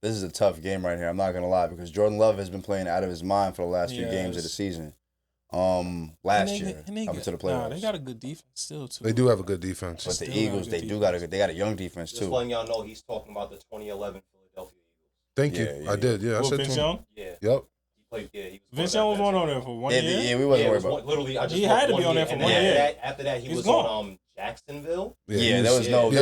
[SPEAKER 1] This is a tough game right here. I'm not gonna lie because Jordan Love has been playing out of his mind for the last few games of the season. Last year up into the playoffs.
[SPEAKER 3] Nah, they got a good defense still too.
[SPEAKER 2] They do have a good defense.
[SPEAKER 1] But the Eagles, they got a young defense too.
[SPEAKER 5] Just letting y'all know, he's talking about the 2011 Philadelphia Eagles.
[SPEAKER 2] Thank you. I did. Yeah, I said
[SPEAKER 3] Vince Young.
[SPEAKER 5] Yeah.
[SPEAKER 2] Yep.
[SPEAKER 5] He played. Yeah. He was
[SPEAKER 3] Vince Young was on there for 1 year.
[SPEAKER 1] Yeah, we wasn't worried about.
[SPEAKER 5] Literally, I just
[SPEAKER 3] he had to be on there for 1 year.
[SPEAKER 5] After that, he was on Jacksonville.
[SPEAKER 1] Yeah, there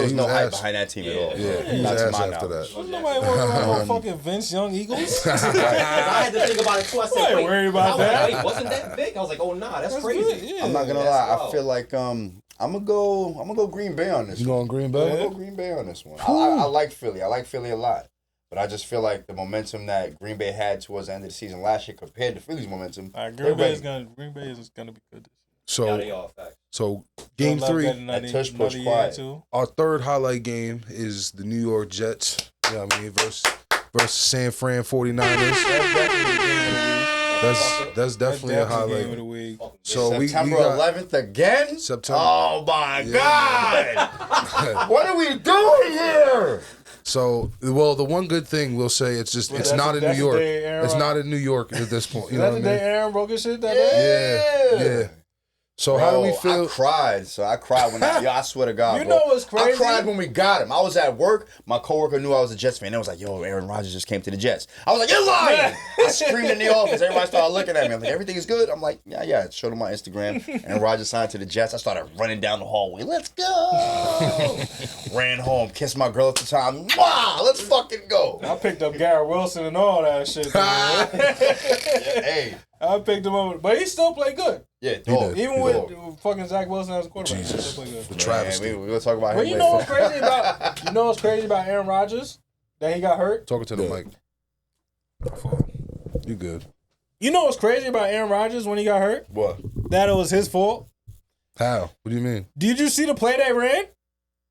[SPEAKER 1] was no hype behind that team at all.
[SPEAKER 2] Yeah, he was
[SPEAKER 1] Not to
[SPEAKER 2] ass
[SPEAKER 1] my
[SPEAKER 2] after
[SPEAKER 1] knowledge.
[SPEAKER 2] that.
[SPEAKER 3] Wasn't nobody worried about no fucking Vince Young Eagles?
[SPEAKER 5] I had to think about it too. I said,
[SPEAKER 3] ain't
[SPEAKER 5] wait,
[SPEAKER 3] worried about that.
[SPEAKER 5] Wait, wasn't that big? I was like, oh nah, that's crazy.
[SPEAKER 3] Good, yeah.
[SPEAKER 1] I'm not gonna
[SPEAKER 5] That's
[SPEAKER 1] lie.
[SPEAKER 5] wild.
[SPEAKER 1] I feel like I'm gonna go Green Bay on this.
[SPEAKER 2] You going Green
[SPEAKER 1] I'm
[SPEAKER 2] Bay?
[SPEAKER 1] gonna go Green Bay on this one. I like Philly. I like Philly a lot. But I just feel like the momentum that Green Bay had towards the end of the season last year compared to Philly's momentum.
[SPEAKER 3] Green Bay is gonna be good.
[SPEAKER 5] Yeah, they are, fact.
[SPEAKER 2] So game 3,
[SPEAKER 1] That tush push quiet.
[SPEAKER 2] our third highlight game is the New York Jets. You know what I mean? Versus San Fran 49ers. That's definitely a highlight.
[SPEAKER 3] Game of the week.
[SPEAKER 2] So
[SPEAKER 1] September
[SPEAKER 2] we got
[SPEAKER 1] 11th again?
[SPEAKER 2] September.
[SPEAKER 1] Oh my God! What are we doing here?
[SPEAKER 2] So, well, the one good thing we'll say, it's not in New York. It's not in New York at this point. You know
[SPEAKER 3] That's
[SPEAKER 2] what
[SPEAKER 3] the
[SPEAKER 2] I
[SPEAKER 3] day
[SPEAKER 2] mean?
[SPEAKER 3] Aaron broke his shit that day?
[SPEAKER 2] Yeah. So how do we feel?
[SPEAKER 1] I cried when I swear to God,
[SPEAKER 3] You
[SPEAKER 1] bro.
[SPEAKER 3] know what's crazy?
[SPEAKER 1] I cried when we got him. I was at work. My coworker knew I was a Jets fan. They was like, yo, Aaron Rodgers just came to the Jets. I was like, you're lying. I screamed in the office. Everybody started looking at me. I'm like, everything is good? I'm like, yeah. Showed them my Instagram. And Rodgers signed to the Jets. I started running down the hallway. Let's go. Ran home. Kissed my girl at the time. Wow, let's fucking go.
[SPEAKER 3] I picked up Garrett Wilson and all that shit.
[SPEAKER 1] Hey.
[SPEAKER 3] I picked him up, but he still played good.
[SPEAKER 1] Yeah, dog.
[SPEAKER 3] Even with fucking Zach Wilson as a quarterback, he still played good.
[SPEAKER 2] The travesty.
[SPEAKER 1] We're gonna talk about him.
[SPEAKER 3] But you know what's crazy about Aaron Rodgers? That he got hurt?
[SPEAKER 2] Talking to the mic. You good.
[SPEAKER 3] You know what's crazy about Aaron Rodgers when he got hurt?
[SPEAKER 1] What?
[SPEAKER 3] That it was his fault.
[SPEAKER 2] How? What do you mean?
[SPEAKER 3] Did you see the play they ran?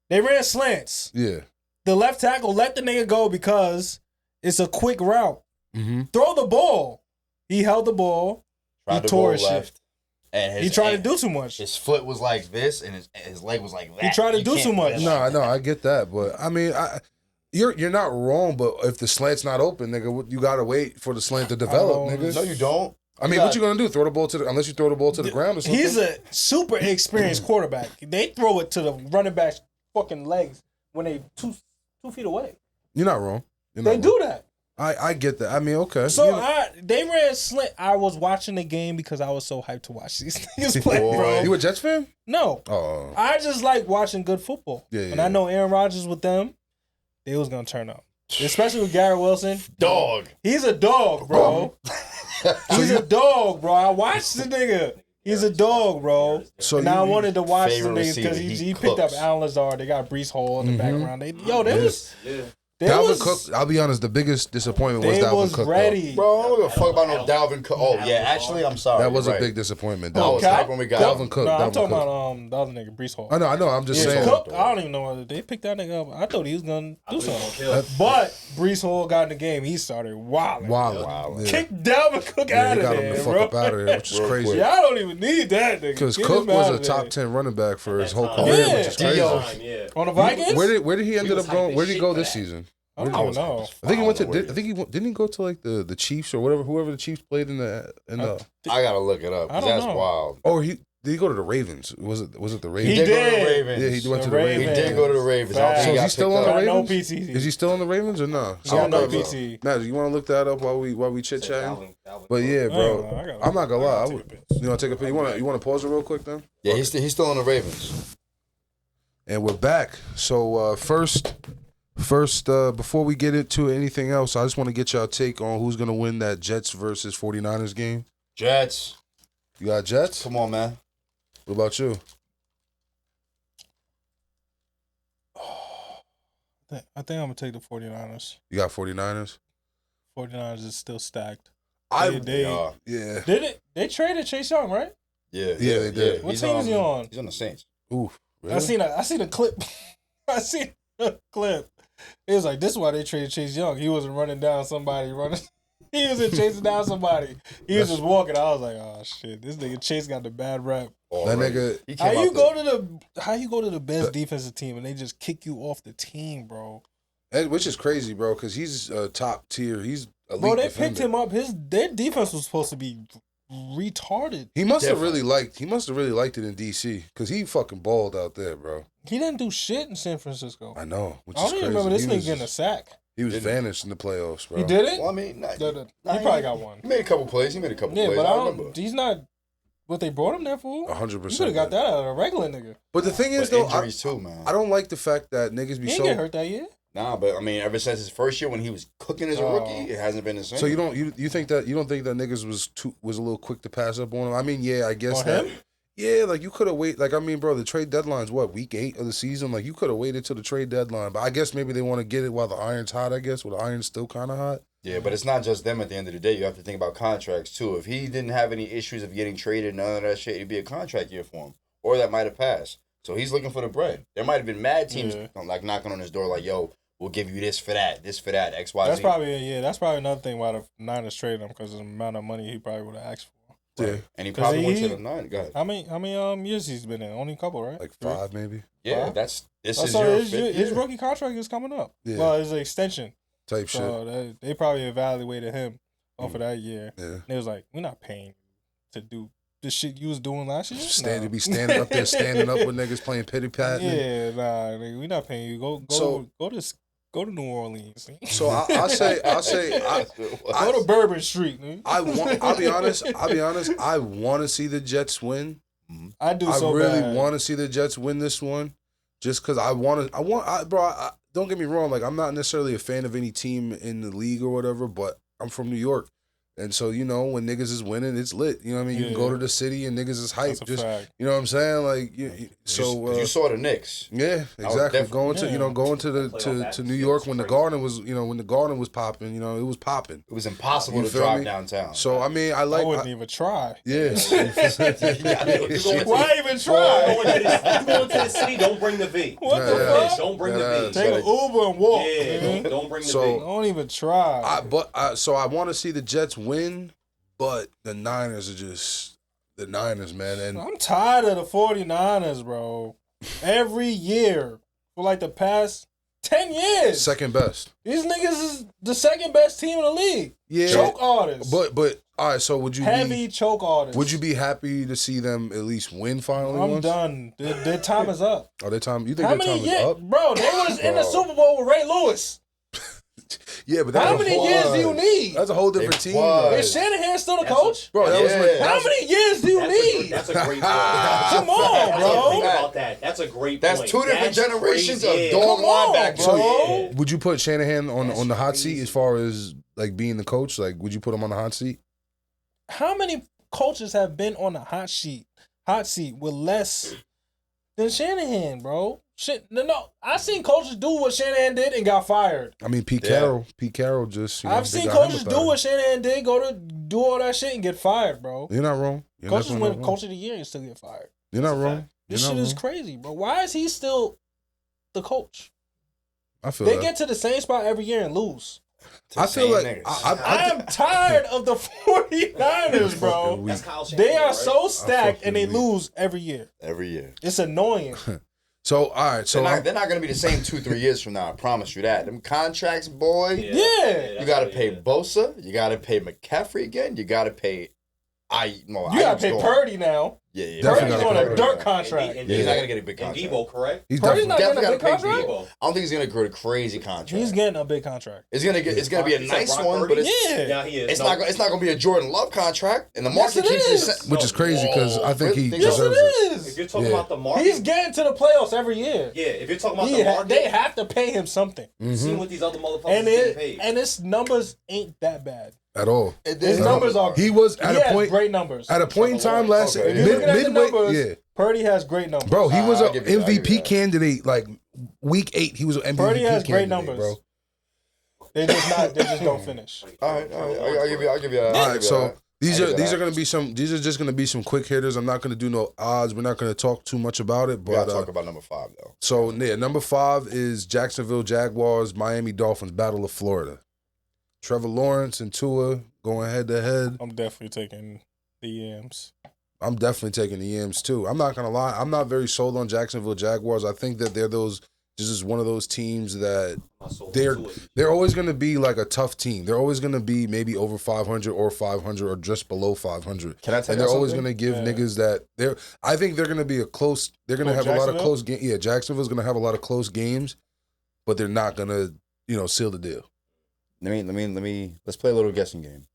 [SPEAKER 3] They ran slants.
[SPEAKER 2] Yeah.
[SPEAKER 3] The left tackle let the nigga go because it's a quick route.
[SPEAKER 2] Mm-hmm.
[SPEAKER 3] Throw the ball. He held the ball. He tore his shit.
[SPEAKER 1] And
[SPEAKER 3] He tried to do too much.
[SPEAKER 1] His foot was like this, and his leg was like that.
[SPEAKER 3] He tried to do too much.
[SPEAKER 2] No, I get that, but I mean, you're not wrong. But if the slant's not open, nigga, you gotta wait for the slant to develop, nigga.
[SPEAKER 1] No, you don't.
[SPEAKER 2] I mean, what you gonna do? Throw the ball unless you throw the ball to the ground or something?
[SPEAKER 3] He's a super experienced quarterback. They throw it to the running back's fucking legs when they 2 feet away.
[SPEAKER 2] You're not wrong.
[SPEAKER 3] They do that.
[SPEAKER 2] I get that. I mean, okay.
[SPEAKER 3] So they ran slant. I was watching the game because I was so hyped to watch these niggas play, bro.
[SPEAKER 2] You a Jets fan?
[SPEAKER 3] No.
[SPEAKER 2] Oh.
[SPEAKER 3] I just like watching good football.
[SPEAKER 2] Yeah,
[SPEAKER 3] And I know Aaron Rodgers with them, they was gonna turn up. Especially with Garrett Wilson.
[SPEAKER 1] Dog.
[SPEAKER 3] He's a dog, bro. He's a dog, bro. I watched the nigga. He's a dog, bro.
[SPEAKER 2] So
[SPEAKER 3] and I wanted to watch the
[SPEAKER 1] favorite
[SPEAKER 3] niggas because
[SPEAKER 1] receiver,
[SPEAKER 3] he
[SPEAKER 1] he
[SPEAKER 3] picked up
[SPEAKER 1] cooks.
[SPEAKER 3] Alan Lazard. They got Breece Hall in the background.
[SPEAKER 2] Dalvin Cook, I'll be honest, the biggest disappointment was Dalvin Cook.
[SPEAKER 3] Ready.
[SPEAKER 1] Bro, I don't give a fuck about no Dalvin Cook. Oh, yeah, actually, I'm sorry.
[SPEAKER 2] That was
[SPEAKER 1] You're
[SPEAKER 2] a
[SPEAKER 1] right.
[SPEAKER 2] big disappointment.
[SPEAKER 1] I was hyped when we got
[SPEAKER 2] Dalvin
[SPEAKER 1] him.
[SPEAKER 2] Cook.
[SPEAKER 3] No, I'm
[SPEAKER 2] Dalvin
[SPEAKER 3] talking
[SPEAKER 2] Cook.
[SPEAKER 3] about the other nigga, Breece Hall.
[SPEAKER 2] I know. I'm just saying.
[SPEAKER 3] Cook, I don't even know whether they picked that nigga up. I thought he was gonna do something. But Breece Hall got in the game. He started wilding.
[SPEAKER 2] Wow. Yeah.
[SPEAKER 3] Kick Dalvin Cook
[SPEAKER 2] Yeah,
[SPEAKER 3] out
[SPEAKER 2] they
[SPEAKER 3] of
[SPEAKER 2] got him the
[SPEAKER 3] there,
[SPEAKER 2] fuck
[SPEAKER 3] bro.
[SPEAKER 2] up out of there, which is crazy.
[SPEAKER 3] Yeah, I don't even need that nigga.
[SPEAKER 2] Because
[SPEAKER 3] Get
[SPEAKER 2] Cook
[SPEAKER 3] him
[SPEAKER 2] was
[SPEAKER 3] out
[SPEAKER 2] a
[SPEAKER 3] of
[SPEAKER 2] top
[SPEAKER 3] there.
[SPEAKER 2] 10 running back for his whole
[SPEAKER 5] time.
[SPEAKER 2] career,
[SPEAKER 3] Yeah.
[SPEAKER 2] which is crazy.
[SPEAKER 3] On the Vikings?
[SPEAKER 2] Where did he end up going? Where did he go this season?
[SPEAKER 3] I don't even know.
[SPEAKER 2] I think he went to. Didn't he go to like the Chiefs or whoever the Chiefs played in the.
[SPEAKER 1] I gotta look it up.
[SPEAKER 3] I
[SPEAKER 1] 'Cause
[SPEAKER 3] don't
[SPEAKER 1] that's
[SPEAKER 3] know.
[SPEAKER 1] wild.
[SPEAKER 2] Or did he go to the Ravens? Was it the Ravens?
[SPEAKER 3] He
[SPEAKER 1] Go to the
[SPEAKER 3] did.
[SPEAKER 1] Ravens.
[SPEAKER 2] Yeah, he went to
[SPEAKER 3] The
[SPEAKER 2] the Ravens.
[SPEAKER 1] He did go to the Ravens. I don't
[SPEAKER 3] Facts.
[SPEAKER 1] think
[SPEAKER 2] So
[SPEAKER 1] he
[SPEAKER 2] is he
[SPEAKER 1] got
[SPEAKER 2] still on
[SPEAKER 1] picked
[SPEAKER 2] the
[SPEAKER 1] up.
[SPEAKER 3] No
[SPEAKER 2] Ravens?
[SPEAKER 3] PTC.
[SPEAKER 2] Is he still on the Ravens or no?
[SPEAKER 3] He got no
[SPEAKER 1] I don't know.
[SPEAKER 3] PT.
[SPEAKER 2] Matt, you want to look that up while we chit chatting? But yeah,
[SPEAKER 3] I
[SPEAKER 2] bro,
[SPEAKER 3] gotta-
[SPEAKER 2] I'm not gonna lie.
[SPEAKER 3] I
[SPEAKER 2] I
[SPEAKER 3] gotta
[SPEAKER 2] would,
[SPEAKER 3] take a piss.
[SPEAKER 2] you want to take a pic? You want to pause it real quick then?
[SPEAKER 1] Yeah, he's still on the Ravens.
[SPEAKER 2] And we're back. So first, before we get into anything else, I just want to get y'all take on who's gonna win that Jets versus 49ers game.
[SPEAKER 1] Jets.
[SPEAKER 2] You got Jets?
[SPEAKER 1] Come on, man.
[SPEAKER 2] What about you?
[SPEAKER 3] I think I'm going to take the 49ers.
[SPEAKER 2] You got 49ers?
[SPEAKER 3] 49ers is still stacked.
[SPEAKER 1] I
[SPEAKER 3] They-
[SPEAKER 2] Yeah.
[SPEAKER 3] Did it? They traded Chase Young, right?
[SPEAKER 1] Yeah,
[SPEAKER 2] they did.
[SPEAKER 3] What team is he on?
[SPEAKER 1] He's on the Saints.
[SPEAKER 2] Oof. Really?
[SPEAKER 3] I seen a clip. I seen a clip. It was like, this is why they traded Chase Young. He wasn't running down somebody running. He wasn't chasing down somebody. He was just walking. I was like, oh shit, this nigga Chase got the bad rep.
[SPEAKER 2] That nigga.
[SPEAKER 1] He
[SPEAKER 3] How
[SPEAKER 1] came
[SPEAKER 3] you
[SPEAKER 1] out
[SPEAKER 3] go to the best defensive team and they just kick you off the team, bro?
[SPEAKER 2] Which is crazy, bro, because he's top tier. He's elite
[SPEAKER 3] Bro, they
[SPEAKER 2] defender.
[SPEAKER 3] picked him up. Their defense was supposed to be retarded.
[SPEAKER 2] He must have really liked it in DC because he fucking balled out there, bro.
[SPEAKER 3] He didn't do shit in San Francisco.
[SPEAKER 2] I know. Which
[SPEAKER 3] I
[SPEAKER 2] is
[SPEAKER 3] don't even
[SPEAKER 2] crazy.
[SPEAKER 3] remember this
[SPEAKER 2] He
[SPEAKER 3] nigga
[SPEAKER 2] was-
[SPEAKER 3] getting a sack.
[SPEAKER 2] He was vanished in the playoffs, bro.
[SPEAKER 3] He did it?
[SPEAKER 1] Well, I mean,
[SPEAKER 3] He probably got one.
[SPEAKER 1] He made a couple plays.
[SPEAKER 3] Yeah,
[SPEAKER 1] plays.
[SPEAKER 3] but
[SPEAKER 1] I
[SPEAKER 3] I don't.
[SPEAKER 1] remember.
[SPEAKER 3] He's not. what they brought him there for?
[SPEAKER 2] 100%.
[SPEAKER 3] You could have got that out of a regular nigga.
[SPEAKER 2] But the thing is,
[SPEAKER 1] But
[SPEAKER 2] though,
[SPEAKER 1] injuries too, man.
[SPEAKER 2] I don't like the fact that niggas be
[SPEAKER 3] He
[SPEAKER 2] so.
[SPEAKER 3] didn't get hurt that year.
[SPEAKER 1] Nah, but I mean, ever since his first year when he was cooking as a rookie, it hasn't been the same.
[SPEAKER 2] So you don't think that niggas was a little quick to pass up on him? I mean, yeah, I guess
[SPEAKER 3] On
[SPEAKER 2] that.
[SPEAKER 3] him?
[SPEAKER 2] Yeah, like you could have waited. Like I mean, bro, the trade deadline's what, week 8 of the season? Like you could have waited till the trade deadline. But I guess maybe they want to get it while the iron's hot. I guess, while the iron's still kind of hot.
[SPEAKER 1] Yeah, but it's not just them at the end of the day. You have to think about contracts too. If he didn't have any issues of getting traded, none of that shit, it'd be a contract year for him, or that might have passed. So he's looking for the bread. There might have been mad teams like knocking on his door, like, "Yo, we'll give you this for that, X, Y, Z."
[SPEAKER 3] That's probably another thing why the Niners traded him because of the amount of money he probably would have asked for.
[SPEAKER 2] Yeah,
[SPEAKER 1] and he probably went to the 9. Go ahead.
[SPEAKER 3] How many years he's been in? Only a couple, right?
[SPEAKER 2] like 5 maybe.
[SPEAKER 1] Yeah,
[SPEAKER 3] Wow.
[SPEAKER 1] this is
[SPEAKER 3] So
[SPEAKER 1] your
[SPEAKER 3] his
[SPEAKER 1] fifth year.
[SPEAKER 3] rookie contract is coming up.
[SPEAKER 2] Yeah.
[SPEAKER 3] Well, it's an extension.
[SPEAKER 2] Type shit.
[SPEAKER 3] So they probably evaluated him off of that year.
[SPEAKER 2] Yeah.
[SPEAKER 3] And it was like, we're not paying you to do the shit you was doing last year.
[SPEAKER 2] Be standing up there, standing up with niggas playing pity pat.
[SPEAKER 3] Yeah, nah, nigga, we not paying you. Go to New Orleans.
[SPEAKER 2] So I'll say,
[SPEAKER 3] Go to Bourbon Street. Nigga.
[SPEAKER 2] I'll be honest. I want to see the Jets win.
[SPEAKER 3] I do.
[SPEAKER 2] I
[SPEAKER 3] So
[SPEAKER 2] really
[SPEAKER 3] bad.
[SPEAKER 2] want to see the Jets win this one, just because don't get me wrong. Like I'm not necessarily a fan of any team in the league or whatever, but I'm from New York. And so, you know, when niggas is winning, it's lit. You know what I mean? You can go to the city and niggas is hyped.
[SPEAKER 3] That's a fact.
[SPEAKER 2] You know what I'm saying? Like,
[SPEAKER 1] You saw the Knicks.
[SPEAKER 2] Yeah, exactly. Going to
[SPEAKER 5] Playoff
[SPEAKER 2] to New York when the Garden was popping. You know, it was popping.
[SPEAKER 1] It was impossible
[SPEAKER 2] You
[SPEAKER 1] to
[SPEAKER 2] feel
[SPEAKER 1] drive
[SPEAKER 2] me?
[SPEAKER 1] downtown.
[SPEAKER 2] So I mean,
[SPEAKER 3] I wouldn't even try.
[SPEAKER 2] Yeah.
[SPEAKER 3] Why even try?
[SPEAKER 5] You going to the city, don't bring the V.
[SPEAKER 3] What the
[SPEAKER 2] Yeah.
[SPEAKER 3] fuck?
[SPEAKER 5] Don't bring the V.
[SPEAKER 3] Take an Uber and walk.
[SPEAKER 5] Yeah,
[SPEAKER 3] nigga.
[SPEAKER 5] don't bring the
[SPEAKER 2] So-
[SPEAKER 5] V.
[SPEAKER 3] Don't even try.
[SPEAKER 2] So I want to see the Jets win, but the Niners are just the Niners, man. And
[SPEAKER 3] I'm tired of the 49ers, bro. Every year for like the past 10 years.
[SPEAKER 2] second best.
[SPEAKER 3] These niggas is the second best team in the league.
[SPEAKER 2] Yeah.
[SPEAKER 3] Choke artists.
[SPEAKER 2] But all right. So would you
[SPEAKER 3] Heavy choke artists.
[SPEAKER 2] would you be happy to see them at least win finally?
[SPEAKER 3] I'm
[SPEAKER 2] once?
[SPEAKER 3] done. Their time is up.
[SPEAKER 2] Oh, their time. You think
[SPEAKER 3] How
[SPEAKER 2] their
[SPEAKER 3] many
[SPEAKER 2] time is
[SPEAKER 3] years?
[SPEAKER 2] up?
[SPEAKER 3] Bro, they was in the Super Bowl with Ray Lewis.
[SPEAKER 2] Yeah, but that's
[SPEAKER 3] How
[SPEAKER 2] a
[SPEAKER 3] many
[SPEAKER 2] whole-
[SPEAKER 3] years do you need?
[SPEAKER 2] That's a whole different
[SPEAKER 1] They
[SPEAKER 2] team.
[SPEAKER 1] was.
[SPEAKER 2] though.
[SPEAKER 3] Is Shanahan still the
[SPEAKER 5] That's
[SPEAKER 3] coach?
[SPEAKER 2] Bro, that was
[SPEAKER 1] Yeah.
[SPEAKER 2] like
[SPEAKER 3] How many years do you need?
[SPEAKER 5] That's a great point.
[SPEAKER 3] Come on,
[SPEAKER 5] I didn't
[SPEAKER 3] bro.
[SPEAKER 5] think about that. That's a great
[SPEAKER 1] That's
[SPEAKER 5] point.
[SPEAKER 1] two different
[SPEAKER 5] That's
[SPEAKER 1] generations
[SPEAKER 5] crazy.
[SPEAKER 1] of dog
[SPEAKER 3] Come on,
[SPEAKER 1] linebackers.
[SPEAKER 3] bro.
[SPEAKER 2] Would you put Shanahan on
[SPEAKER 5] That's
[SPEAKER 2] the hot seat
[SPEAKER 5] crazy.
[SPEAKER 2] as far as like being the coach? Like, would you put him on the hot seat?
[SPEAKER 3] How many coaches have been on the hot seat with less than Shanahan, bro? Shit, no. I seen coaches do what Shanahan did and got fired.
[SPEAKER 2] I mean, Pete
[SPEAKER 1] Yeah.
[SPEAKER 2] Carroll just.
[SPEAKER 3] I've
[SPEAKER 2] they
[SPEAKER 3] seen
[SPEAKER 2] got him
[SPEAKER 3] coaches
[SPEAKER 2] fired.
[SPEAKER 3] do what Shanahan did, go to do all that shit and get fired, bro.
[SPEAKER 2] You're not wrong. You're
[SPEAKER 3] Coaches
[SPEAKER 2] definitely
[SPEAKER 3] win
[SPEAKER 2] not wrong.
[SPEAKER 3] coach of the year and still get fired.
[SPEAKER 2] You're not
[SPEAKER 5] That's a
[SPEAKER 2] wrong.
[SPEAKER 5] fact.
[SPEAKER 3] This
[SPEAKER 2] You're
[SPEAKER 3] shit
[SPEAKER 2] not
[SPEAKER 3] is
[SPEAKER 2] wrong.
[SPEAKER 3] crazy, bro. Why is he still the coach?
[SPEAKER 2] I feel
[SPEAKER 3] They
[SPEAKER 2] that.
[SPEAKER 3] get to the same spot every year and lose.
[SPEAKER 2] I feel
[SPEAKER 1] Same
[SPEAKER 2] like
[SPEAKER 1] niggas.
[SPEAKER 3] I am tired of the 49ers, bro.
[SPEAKER 5] That's Kyle
[SPEAKER 3] They
[SPEAKER 5] Shanahan,
[SPEAKER 3] are
[SPEAKER 5] right?
[SPEAKER 3] so stacked and they
[SPEAKER 2] fucking
[SPEAKER 3] lose every year.
[SPEAKER 1] every year.
[SPEAKER 3] It's annoying.
[SPEAKER 2] So all right. So
[SPEAKER 1] They're not going to be the same 2-3 years from now. I promise you that. Them contracts, boy.
[SPEAKER 3] Yeah.
[SPEAKER 1] You got to pay Bosa. You got to pay McCaffrey again. You got to pay.
[SPEAKER 3] You gotta pay Purdy now.
[SPEAKER 1] Yeah.
[SPEAKER 2] Definitely
[SPEAKER 3] Purdy's
[SPEAKER 2] gotta
[SPEAKER 3] on
[SPEAKER 2] pay
[SPEAKER 3] a
[SPEAKER 2] Purdy.
[SPEAKER 3] dirt contract.
[SPEAKER 5] And
[SPEAKER 1] Yeah, he's not
[SPEAKER 5] Debo-
[SPEAKER 1] gonna get a big
[SPEAKER 5] and
[SPEAKER 1] contract.
[SPEAKER 5] Debo, correct?
[SPEAKER 2] he's
[SPEAKER 3] Purdy's not
[SPEAKER 2] definitely.
[SPEAKER 3] getting a
[SPEAKER 1] Definitely
[SPEAKER 3] big
[SPEAKER 1] got to pay
[SPEAKER 3] contract.
[SPEAKER 1] Debo. I don't think he's going to go to crazy contract.
[SPEAKER 3] He's getting a big contract.
[SPEAKER 1] It's gonna be a
[SPEAKER 5] You said
[SPEAKER 1] nice
[SPEAKER 5] Brock
[SPEAKER 1] one,
[SPEAKER 5] Purdy?
[SPEAKER 1] but it's
[SPEAKER 3] Yeah.
[SPEAKER 5] Yeah, he is.
[SPEAKER 1] it's
[SPEAKER 5] No,
[SPEAKER 1] not going to be a Jordan Love contract, and the
[SPEAKER 3] Yes,
[SPEAKER 1] market
[SPEAKER 3] it
[SPEAKER 1] keeps
[SPEAKER 3] is.
[SPEAKER 1] it.
[SPEAKER 2] Which is crazy because I think he
[SPEAKER 1] Yes,
[SPEAKER 3] Yes,
[SPEAKER 2] deserves
[SPEAKER 3] it
[SPEAKER 2] it.
[SPEAKER 3] is.
[SPEAKER 5] If you're talking
[SPEAKER 2] Yeah.
[SPEAKER 5] about the market,
[SPEAKER 3] He's getting to the playoffs every year.
[SPEAKER 5] yeah. If you're talking about the market,
[SPEAKER 3] They have to pay him something.
[SPEAKER 2] Mm-hmm.
[SPEAKER 5] see what these other motherfuckers
[SPEAKER 3] And
[SPEAKER 5] getting paid.
[SPEAKER 3] his numbers ain't that bad.
[SPEAKER 2] At all.
[SPEAKER 3] His numbers are
[SPEAKER 2] He was at
[SPEAKER 3] he
[SPEAKER 2] a
[SPEAKER 3] has
[SPEAKER 2] point.
[SPEAKER 3] great numbers.
[SPEAKER 2] At a point in time last
[SPEAKER 1] Okay.
[SPEAKER 3] If you're looking at the
[SPEAKER 2] midway,
[SPEAKER 3] numbers,
[SPEAKER 2] yeah,
[SPEAKER 3] Purdy has great numbers.
[SPEAKER 2] bro, he was
[SPEAKER 1] I'll
[SPEAKER 2] an
[SPEAKER 1] give you that, I'll give
[SPEAKER 2] MVP
[SPEAKER 1] you that.
[SPEAKER 2] candidate like week 8. He was an MVP
[SPEAKER 3] Purdy has
[SPEAKER 2] candidate,
[SPEAKER 3] great numbers.
[SPEAKER 2] bro.
[SPEAKER 3] They just don't finish.
[SPEAKER 1] All right. I'll give you that.
[SPEAKER 2] All right, so these
[SPEAKER 1] I'll
[SPEAKER 2] are
[SPEAKER 1] give you that.
[SPEAKER 2] gonna be some. These are just gonna be some quick hitters. I'm not gonna do no odds. We're not gonna talk too much about it.
[SPEAKER 1] We got
[SPEAKER 2] But
[SPEAKER 1] to talk about number 5 though.
[SPEAKER 2] so yeah, number 5 is Jacksonville Jaguars, Miami Dolphins, Battle of Florida. Trevor Lawrence and Tua going head to head.
[SPEAKER 3] I'm definitely taking the Yams.
[SPEAKER 2] I'm definitely taking the Yams too. I'm not gonna lie. I'm not very sold on Jacksonville Jaguars. I think that they're those. This is one of those teams that they're always going to be like a tough team. They're always going to be maybe over 500 or 500 or just below 500.
[SPEAKER 1] Can I tell
[SPEAKER 2] And
[SPEAKER 1] you
[SPEAKER 2] they're always
[SPEAKER 1] something?
[SPEAKER 2] going to give
[SPEAKER 3] Yeah.
[SPEAKER 2] niggas that they're. I think they're going to be a close. They're going to have a lot of
[SPEAKER 3] Jacksonville?
[SPEAKER 2] close games. Yeah, Jacksonville's going to have a lot of close games, but they're not going to seal the deal.
[SPEAKER 1] Let's play a little guessing game.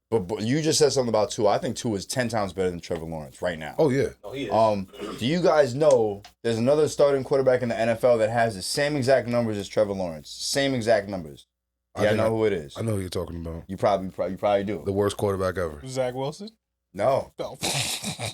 [SPEAKER 1] But you just said something about Tua. I think Tua is 10 times better than Trevor Lawrence right now.
[SPEAKER 2] Oh yeah.
[SPEAKER 5] No, he is.
[SPEAKER 1] Do you guys know there's another starting quarterback in the NFL that has the same exact numbers as Trevor Lawrence? Same exact numbers. Yeah, I know who it is.
[SPEAKER 2] I know who you're talking about.
[SPEAKER 1] You probably do.
[SPEAKER 2] The worst quarterback ever.
[SPEAKER 3] Zach Wilson?
[SPEAKER 1] No.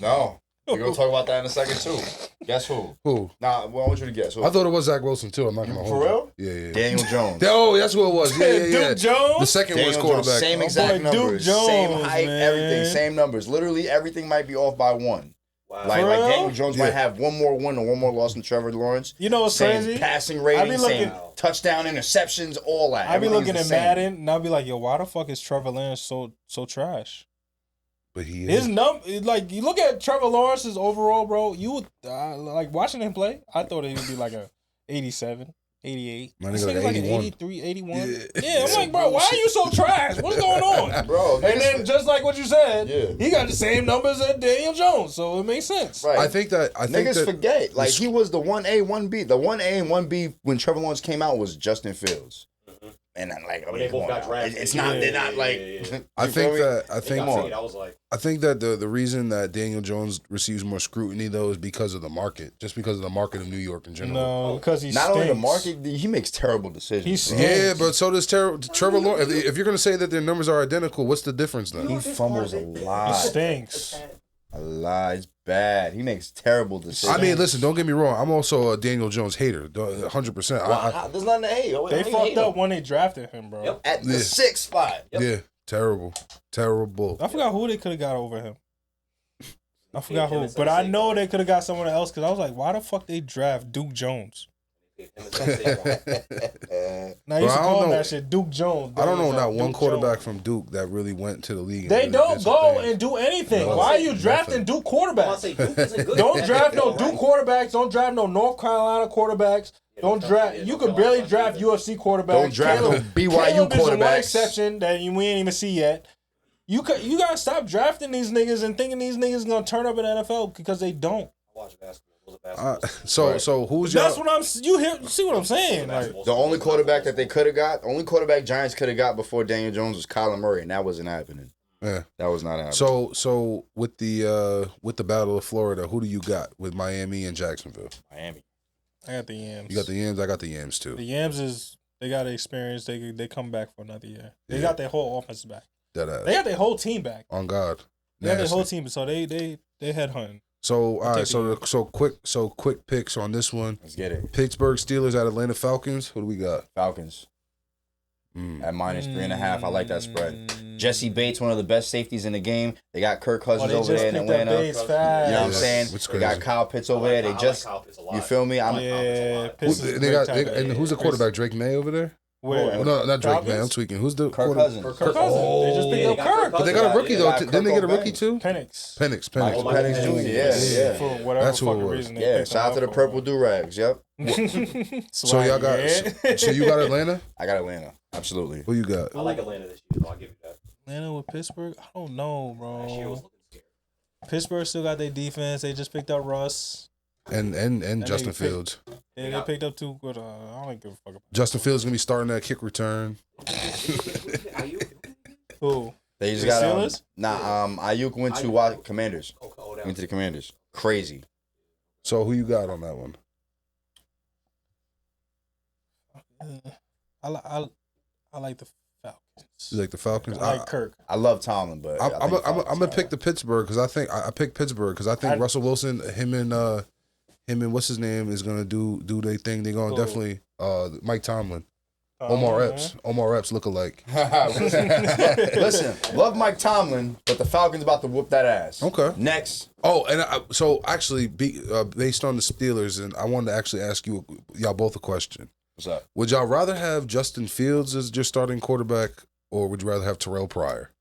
[SPEAKER 1] No. We're going to talk about that in a second, too. Guess who?
[SPEAKER 2] Who?
[SPEAKER 1] Nah, well, I want you to guess. Who?
[SPEAKER 2] I thought it was Zach Wilson too. I'm not gonna hold
[SPEAKER 1] For real?
[SPEAKER 2] you. Yeah.
[SPEAKER 1] Daniel Jones.
[SPEAKER 2] Oh, that's what it was. Yeah.
[SPEAKER 3] Duke Jones?
[SPEAKER 2] The second
[SPEAKER 1] Daniel
[SPEAKER 2] worst
[SPEAKER 1] Jones,
[SPEAKER 2] quarterback.
[SPEAKER 1] same exact
[SPEAKER 3] boy, Duke
[SPEAKER 1] numbers.
[SPEAKER 3] Jones,
[SPEAKER 1] same height,
[SPEAKER 3] man.
[SPEAKER 1] everything. Same numbers. Literally, everything might be off by one.
[SPEAKER 5] Wow.
[SPEAKER 1] Like
[SPEAKER 3] For real?
[SPEAKER 1] Daniel Jones might have one more win or one more loss than Trevor Lawrence.
[SPEAKER 3] You know what's
[SPEAKER 1] same
[SPEAKER 3] crazy?
[SPEAKER 1] passing
[SPEAKER 3] I
[SPEAKER 1] rating,
[SPEAKER 3] be
[SPEAKER 1] same
[SPEAKER 3] looking-
[SPEAKER 1] touchdown, interceptions, all that.
[SPEAKER 3] I be looking
[SPEAKER 1] Everything's
[SPEAKER 3] at
[SPEAKER 1] the same.
[SPEAKER 3] Madden and I'll be like, yo, why the fuck is Trevor Lawrence so trash?
[SPEAKER 2] But he
[SPEAKER 3] His
[SPEAKER 2] is.
[SPEAKER 3] like you look at Trevor Lawrence's overall, bro. You would like watching him play. I thought he would be like a 87, 88.
[SPEAKER 2] My
[SPEAKER 3] This
[SPEAKER 2] nigga
[SPEAKER 3] nigga's
[SPEAKER 2] like
[SPEAKER 3] like an
[SPEAKER 2] 81.
[SPEAKER 3] 83, 81.
[SPEAKER 2] Yeah.
[SPEAKER 3] Yeah, I'm like, bro, why are you so trash? What's going on?
[SPEAKER 1] Bro,
[SPEAKER 3] And then just like what you said,
[SPEAKER 1] Yeah.
[SPEAKER 3] he got the same numbers as Daniel Jones, so it makes sense.
[SPEAKER 1] right.
[SPEAKER 2] I think
[SPEAKER 1] Niggas
[SPEAKER 2] that
[SPEAKER 1] forget. Like, he was the 1A, 1B. The 1A and 1B when Trevor Lawrence came out was Justin Fields. And I'm like, I
[SPEAKER 5] When
[SPEAKER 1] mean,
[SPEAKER 5] they
[SPEAKER 1] come
[SPEAKER 5] both
[SPEAKER 1] on
[SPEAKER 5] got
[SPEAKER 1] now.
[SPEAKER 5] drafted.
[SPEAKER 1] It's not, they're not like.
[SPEAKER 2] I
[SPEAKER 1] You
[SPEAKER 2] think
[SPEAKER 1] feel me?
[SPEAKER 2] that I
[SPEAKER 5] They
[SPEAKER 2] think
[SPEAKER 5] got paid. I was like,
[SPEAKER 2] I think that the reason that Daniel Jones receives more scrutiny though is because of the market, just because of the market of New York in general.
[SPEAKER 3] No, because he
[SPEAKER 1] Not only the
[SPEAKER 3] stinks.
[SPEAKER 1] market, he makes terrible decisions.
[SPEAKER 3] He
[SPEAKER 1] bro.
[SPEAKER 3] stinks.
[SPEAKER 2] Yeah, but so does Trevor Lawrence. If you're gonna say that their numbers are identical, what's the difference then?
[SPEAKER 1] He fumbles a
[SPEAKER 3] He
[SPEAKER 1] lot.
[SPEAKER 3] stinks.
[SPEAKER 1] A lot. It's bad. He makes terrible decisions.
[SPEAKER 2] I mean, listen, don't get me wrong. I'm also a Daniel Jones hater, 100%.
[SPEAKER 1] There's nothing to hate.
[SPEAKER 3] They fucked up when they drafted him, bro.
[SPEAKER 5] Yep.
[SPEAKER 1] At the
[SPEAKER 2] Yeah.
[SPEAKER 1] 6th spot.
[SPEAKER 2] Yeah, terrible.
[SPEAKER 3] I forgot who they could have got over him. I forgot
[SPEAKER 5] him
[SPEAKER 3] who,
[SPEAKER 5] and
[SPEAKER 3] but I
[SPEAKER 5] Sensei.
[SPEAKER 3] know they could have got someone else because I was like, why the fuck they draft Duke Jones? Now you
[SPEAKER 2] Bro,
[SPEAKER 3] used to
[SPEAKER 2] I
[SPEAKER 3] call
[SPEAKER 2] don't
[SPEAKER 3] him
[SPEAKER 2] know.
[SPEAKER 3] that shit Duke Jones.
[SPEAKER 2] I don't know
[SPEAKER 3] Duke
[SPEAKER 2] not one
[SPEAKER 3] Jones.
[SPEAKER 2] quarterback from Duke that really went to the league. and
[SPEAKER 3] They
[SPEAKER 2] really
[SPEAKER 3] don't
[SPEAKER 2] did some
[SPEAKER 3] go
[SPEAKER 2] things.
[SPEAKER 3] and do anything.
[SPEAKER 2] No,
[SPEAKER 3] Why are you
[SPEAKER 2] nothing.
[SPEAKER 3] drafting Duke quarterbacks?
[SPEAKER 5] Duke isn't good.
[SPEAKER 3] Don't draft no
[SPEAKER 5] Right.
[SPEAKER 3] Duke quarterbacks. Don't draft no North Carolina quarterbacks. Don't draft. You could barely draft UFC quarterbacks.
[SPEAKER 1] Don't draft no BYU
[SPEAKER 3] Caleb is the one
[SPEAKER 1] quarterbacks.
[SPEAKER 3] exception that we ain't even see yet. You gotta stop drafting these niggas and thinking these niggas gonna turn up in the NFL because they don't.
[SPEAKER 5] I watch basketball. It was a basketball.
[SPEAKER 2] So who's
[SPEAKER 3] That's
[SPEAKER 2] your?
[SPEAKER 3] what I'm. See what I'm saying? Like,
[SPEAKER 1] The only quarterback that they could have got, only quarterback Giants could have got before Daniel Jones was Kyler Murray, and that wasn't happening.
[SPEAKER 2] Yeah.
[SPEAKER 1] That was not happening.
[SPEAKER 2] So with the Battle of Florida, who do you got with Miami and Jacksonville?
[SPEAKER 1] Miami.
[SPEAKER 3] I got the Yams.
[SPEAKER 2] You got the Yams. I got the Yams too.
[SPEAKER 3] The Yams is they got experience. They come back for another year. They
[SPEAKER 2] Yeah.
[SPEAKER 3] got their whole offense back.
[SPEAKER 2] That ass.
[SPEAKER 3] They got their whole team back.
[SPEAKER 2] On God.
[SPEAKER 3] They got their
[SPEAKER 2] Nasty.
[SPEAKER 3] whole team. So they head hunting.
[SPEAKER 2] So all right.
[SPEAKER 3] take the
[SPEAKER 2] So quick picks on this one.
[SPEAKER 1] Let's get it.
[SPEAKER 2] Pittsburgh Steelers at Atlanta Falcons. Who do we got?
[SPEAKER 1] Falcons at minus 3.5. I like that spread.
[SPEAKER 3] Mm.
[SPEAKER 1] Jesse Bates, one of the best safeties in the game. They got Kirk
[SPEAKER 3] Oh,
[SPEAKER 1] Cousins
[SPEAKER 3] they
[SPEAKER 1] over
[SPEAKER 3] just
[SPEAKER 1] there in
[SPEAKER 3] picked up
[SPEAKER 1] Atlanta.
[SPEAKER 3] Bates
[SPEAKER 1] You
[SPEAKER 3] fast.
[SPEAKER 1] know what I'm
[SPEAKER 2] Yeah,
[SPEAKER 1] saying?
[SPEAKER 2] it's
[SPEAKER 1] They got
[SPEAKER 2] crazy.
[SPEAKER 1] Kyle Pitts over there. They just, you feel me? I'm
[SPEAKER 3] Yeah,
[SPEAKER 2] Who,
[SPEAKER 3] Pitts is a
[SPEAKER 2] they
[SPEAKER 3] great
[SPEAKER 2] got.
[SPEAKER 3] tight end.
[SPEAKER 2] And who's the quarterback? Drake May over there?
[SPEAKER 3] Where?
[SPEAKER 1] Oh,
[SPEAKER 2] No, not Drake
[SPEAKER 3] Falcons?
[SPEAKER 2] May. I'm tweaking. Who's the
[SPEAKER 1] Kirk
[SPEAKER 2] quarterback?
[SPEAKER 1] Cousins.
[SPEAKER 3] Kirk Cousins. They just picked up Kirk.
[SPEAKER 2] But they got a rookie
[SPEAKER 1] They
[SPEAKER 2] though.
[SPEAKER 1] got
[SPEAKER 2] Didn't they
[SPEAKER 1] Kirk
[SPEAKER 2] get a
[SPEAKER 1] over
[SPEAKER 2] rookie
[SPEAKER 1] there.
[SPEAKER 2] too?
[SPEAKER 3] Penix.
[SPEAKER 2] Penix.
[SPEAKER 1] Michael Penix Jr. Yeah.
[SPEAKER 3] For whatever
[SPEAKER 2] That's who it
[SPEAKER 3] fucking
[SPEAKER 2] was.
[SPEAKER 3] reason. They
[SPEAKER 1] Yeah,
[SPEAKER 3] picked
[SPEAKER 1] shout out to
[SPEAKER 3] him
[SPEAKER 1] the
[SPEAKER 3] up
[SPEAKER 1] purple
[SPEAKER 3] for.
[SPEAKER 1] do-rags. Yep.
[SPEAKER 2] So y'all got. So you got Atlanta.
[SPEAKER 1] I got Atlanta. Absolutely.
[SPEAKER 2] Who you got?
[SPEAKER 5] I like Atlanta this year, so I'll give you that.
[SPEAKER 3] Atlanta with Pittsburgh? I don't know,
[SPEAKER 5] Last year was
[SPEAKER 3] bro.
[SPEAKER 5] looking scared.
[SPEAKER 3] Pittsburgh still got their defense. They just picked up Russ.
[SPEAKER 2] And Justin
[SPEAKER 3] nigga picked-
[SPEAKER 2] Fields.
[SPEAKER 3] Yeah, they picked up two good. I don't give a fuck about
[SPEAKER 2] Justin Fields gonna be starting that kick return.
[SPEAKER 3] who.
[SPEAKER 1] They just
[SPEAKER 3] The
[SPEAKER 1] got
[SPEAKER 3] Steelers?
[SPEAKER 1] Ayuk went to Commanders. Went to the Commanders. Crazy.
[SPEAKER 2] So who you got on that one?
[SPEAKER 3] I like the Falcons.
[SPEAKER 2] You like the Falcons?
[SPEAKER 3] I like Kirk.
[SPEAKER 1] I love Tomlin, but I
[SPEAKER 2] I'm
[SPEAKER 1] think Falcons
[SPEAKER 2] gonna
[SPEAKER 1] got
[SPEAKER 2] pick
[SPEAKER 1] it.
[SPEAKER 2] the Pittsburgh because I think I picked Pittsburgh because I think Russell Wilson, him and what's his name is gonna do their thing. They're gonna
[SPEAKER 3] Who?
[SPEAKER 2] definitely Mike Tomlin, Omar Epps look alike.
[SPEAKER 1] Listen, love Mike Tomlin, but the Falcons about to whoop that ass.
[SPEAKER 2] Okay.
[SPEAKER 1] Next.
[SPEAKER 2] Oh, and so actually, based on the Steelers, and I wanted to actually ask y'all both a question.
[SPEAKER 1] What's up?
[SPEAKER 2] Would y'all rather have Justin Fields as your starting quarterback, or would you rather have Terrell Pryor?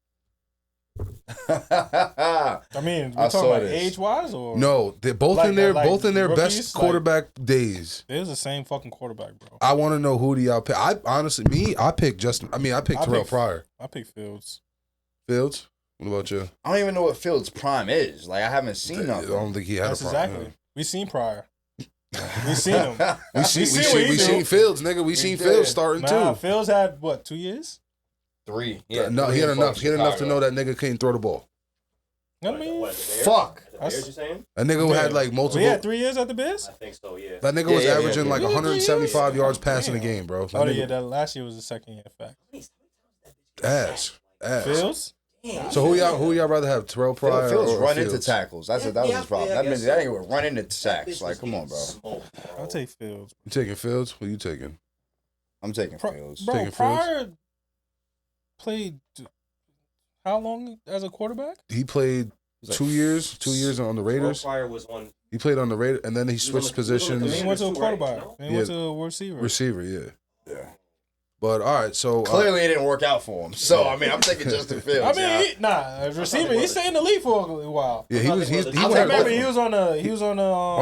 [SPEAKER 3] I mean, we
[SPEAKER 1] I
[SPEAKER 3] talking
[SPEAKER 1] saw
[SPEAKER 3] about
[SPEAKER 1] this.
[SPEAKER 3] age wise or
[SPEAKER 2] No, they're both
[SPEAKER 3] Like-
[SPEAKER 2] in their
[SPEAKER 3] like
[SPEAKER 2] best
[SPEAKER 3] rookies?
[SPEAKER 2] quarterback days.
[SPEAKER 3] They're the same fucking quarterback, bro.
[SPEAKER 2] I want to know who do y'all pick. I honestly, I picked Terrell
[SPEAKER 3] pick-
[SPEAKER 2] Pryor.
[SPEAKER 3] I pick Fields.
[SPEAKER 2] Fields. What about you?
[SPEAKER 1] I don't even know what Fields' prime is. Like, I haven't seen
[SPEAKER 2] I
[SPEAKER 1] nothing.
[SPEAKER 2] don't think he had
[SPEAKER 3] That's
[SPEAKER 2] a prime.
[SPEAKER 3] exactly. We seen Pryor. We seen him.
[SPEAKER 2] We
[SPEAKER 3] seen what
[SPEAKER 2] seen
[SPEAKER 3] he do.
[SPEAKER 2] Fields, nigga. We seen
[SPEAKER 1] did.
[SPEAKER 2] Fields starting
[SPEAKER 3] Nah,
[SPEAKER 2] too.
[SPEAKER 3] Fields had what 2 years?
[SPEAKER 1] 3.
[SPEAKER 2] No, he had enough. He had enough to know that nigga couldn't throw the ball.
[SPEAKER 3] I mean,
[SPEAKER 1] Fuck.
[SPEAKER 5] The Bears, you saying?
[SPEAKER 2] A nigga who had like multiple.
[SPEAKER 3] We had 3 years at the Bears?
[SPEAKER 5] I think so, yeah.
[SPEAKER 2] That nigga was
[SPEAKER 1] Yeah,
[SPEAKER 2] averaging like
[SPEAKER 3] yeah.
[SPEAKER 2] 175 yards passing a game, bro. That nigga-
[SPEAKER 3] That last year was the second year, fact.
[SPEAKER 2] ass.
[SPEAKER 3] Fields?
[SPEAKER 2] So who y'all rather have, Terrell Pryor
[SPEAKER 1] Fields
[SPEAKER 2] or
[SPEAKER 1] run
[SPEAKER 2] Fields?
[SPEAKER 1] into tackles. That was his problem.
[SPEAKER 5] Yeah, I
[SPEAKER 1] That
[SPEAKER 5] guess
[SPEAKER 1] nigga would run into sacks. Like, come on, bro.
[SPEAKER 3] I'll take Fields.
[SPEAKER 2] You taking Fields? Who you taking?
[SPEAKER 1] I'm taking Fields.
[SPEAKER 3] Bro,
[SPEAKER 2] Taking
[SPEAKER 3] Pryor played how long as a quarterback?
[SPEAKER 2] He played 2 years. 2 years on the Raiders.
[SPEAKER 5] Pryor was one.
[SPEAKER 2] He played on the Raiders, and then he
[SPEAKER 5] was
[SPEAKER 2] switched
[SPEAKER 5] on the- he was on the
[SPEAKER 3] And
[SPEAKER 2] positions.
[SPEAKER 3] he went to a
[SPEAKER 5] Two, right?
[SPEAKER 3] quarterback.
[SPEAKER 5] No?
[SPEAKER 3] And he went to a receiver.
[SPEAKER 2] Receiver, yeah.
[SPEAKER 1] Yeah.
[SPEAKER 2] But all right, so
[SPEAKER 1] Clearly, it didn't work out for him. So, I mean, I'm taking Justin Fields.
[SPEAKER 3] I mean, as receiver, he stayed in the league for a while.
[SPEAKER 2] yeah, he was. He
[SPEAKER 1] I'll
[SPEAKER 3] I
[SPEAKER 1] take
[SPEAKER 2] went,
[SPEAKER 3] remember
[SPEAKER 1] both.
[SPEAKER 3] he was on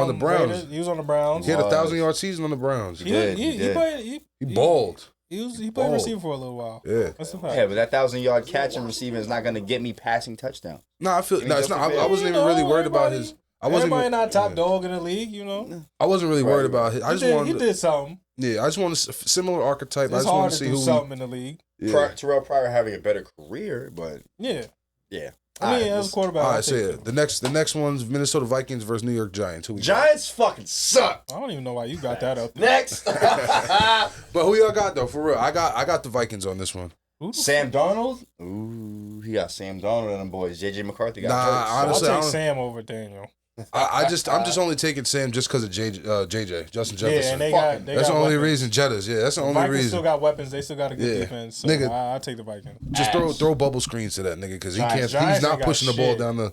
[SPEAKER 3] the
[SPEAKER 2] Browns.
[SPEAKER 3] Raiders. He was on the Browns.
[SPEAKER 2] he had a
[SPEAKER 1] Was.
[SPEAKER 2] 1,000-yard season on the Browns.
[SPEAKER 3] He
[SPEAKER 1] did,
[SPEAKER 3] he
[SPEAKER 1] he did.
[SPEAKER 3] played.
[SPEAKER 2] He balled.
[SPEAKER 3] He played
[SPEAKER 2] Balled.
[SPEAKER 3] receiver for a little while.
[SPEAKER 2] Yeah.
[SPEAKER 3] That's the fact.
[SPEAKER 1] Yeah, but that 1,000-yard catch and receiving is not going to get me passing touchdown.
[SPEAKER 2] No, I feel.
[SPEAKER 1] Give me
[SPEAKER 2] No, it's
[SPEAKER 1] Justin
[SPEAKER 2] not. I
[SPEAKER 1] Fields.
[SPEAKER 2] wasn't even really worried about his. I wasn't
[SPEAKER 3] Everybody
[SPEAKER 2] even,
[SPEAKER 3] not top dog in the league, you know.
[SPEAKER 2] I wasn't really worried about his. I
[SPEAKER 3] He
[SPEAKER 2] just
[SPEAKER 3] did,
[SPEAKER 2] wanted.
[SPEAKER 3] he did something.
[SPEAKER 2] Yeah, I just want a similar archetype. I
[SPEAKER 3] It's
[SPEAKER 2] just want
[SPEAKER 3] hard
[SPEAKER 2] to
[SPEAKER 3] to
[SPEAKER 2] see
[SPEAKER 3] do
[SPEAKER 2] who.
[SPEAKER 3] something in the league.
[SPEAKER 2] Yeah.
[SPEAKER 1] Terrell Pryor having a better career, but
[SPEAKER 3] Yeah.
[SPEAKER 1] yeah.
[SPEAKER 3] I mean, as a quarterback,
[SPEAKER 2] All
[SPEAKER 3] I
[SPEAKER 2] right, so
[SPEAKER 3] think
[SPEAKER 2] yeah, the next one's Minnesota Vikings versus New York Giants. Who we got?
[SPEAKER 1] Giants fucking suck.
[SPEAKER 3] I don't even know why you got that up there.
[SPEAKER 1] Next,
[SPEAKER 2] But who y'all got though? For real, I got the Vikings on this one.
[SPEAKER 3] Who the
[SPEAKER 1] Sam Darnold. Ooh, he got Sam Darnold and them boys. JJ McCarthy got
[SPEAKER 2] Nah,
[SPEAKER 1] hurt.
[SPEAKER 2] honestly,
[SPEAKER 3] I'll
[SPEAKER 2] I
[SPEAKER 3] take
[SPEAKER 2] don't-
[SPEAKER 3] Sam over Daniel.
[SPEAKER 2] I'm just only taking Sam just because of JJ Justin
[SPEAKER 3] Yeah,
[SPEAKER 2] Jefferson.
[SPEAKER 3] and they
[SPEAKER 1] Fucking-
[SPEAKER 3] got
[SPEAKER 2] That's the only
[SPEAKER 3] weapons.
[SPEAKER 2] reason. Jettas, yeah, that's the only
[SPEAKER 3] Vikings
[SPEAKER 2] reason.
[SPEAKER 3] still got weapons. They still got a good
[SPEAKER 2] Yeah.
[SPEAKER 3] defense. So
[SPEAKER 2] Nigga.
[SPEAKER 3] I'll take the Vikings.
[SPEAKER 2] Just throw bubble screens to that nigga because he
[SPEAKER 3] Giants-
[SPEAKER 2] can't.
[SPEAKER 3] Giants
[SPEAKER 2] He's not
[SPEAKER 3] ain't got
[SPEAKER 2] pushing the ball
[SPEAKER 3] shit.
[SPEAKER 2] down the.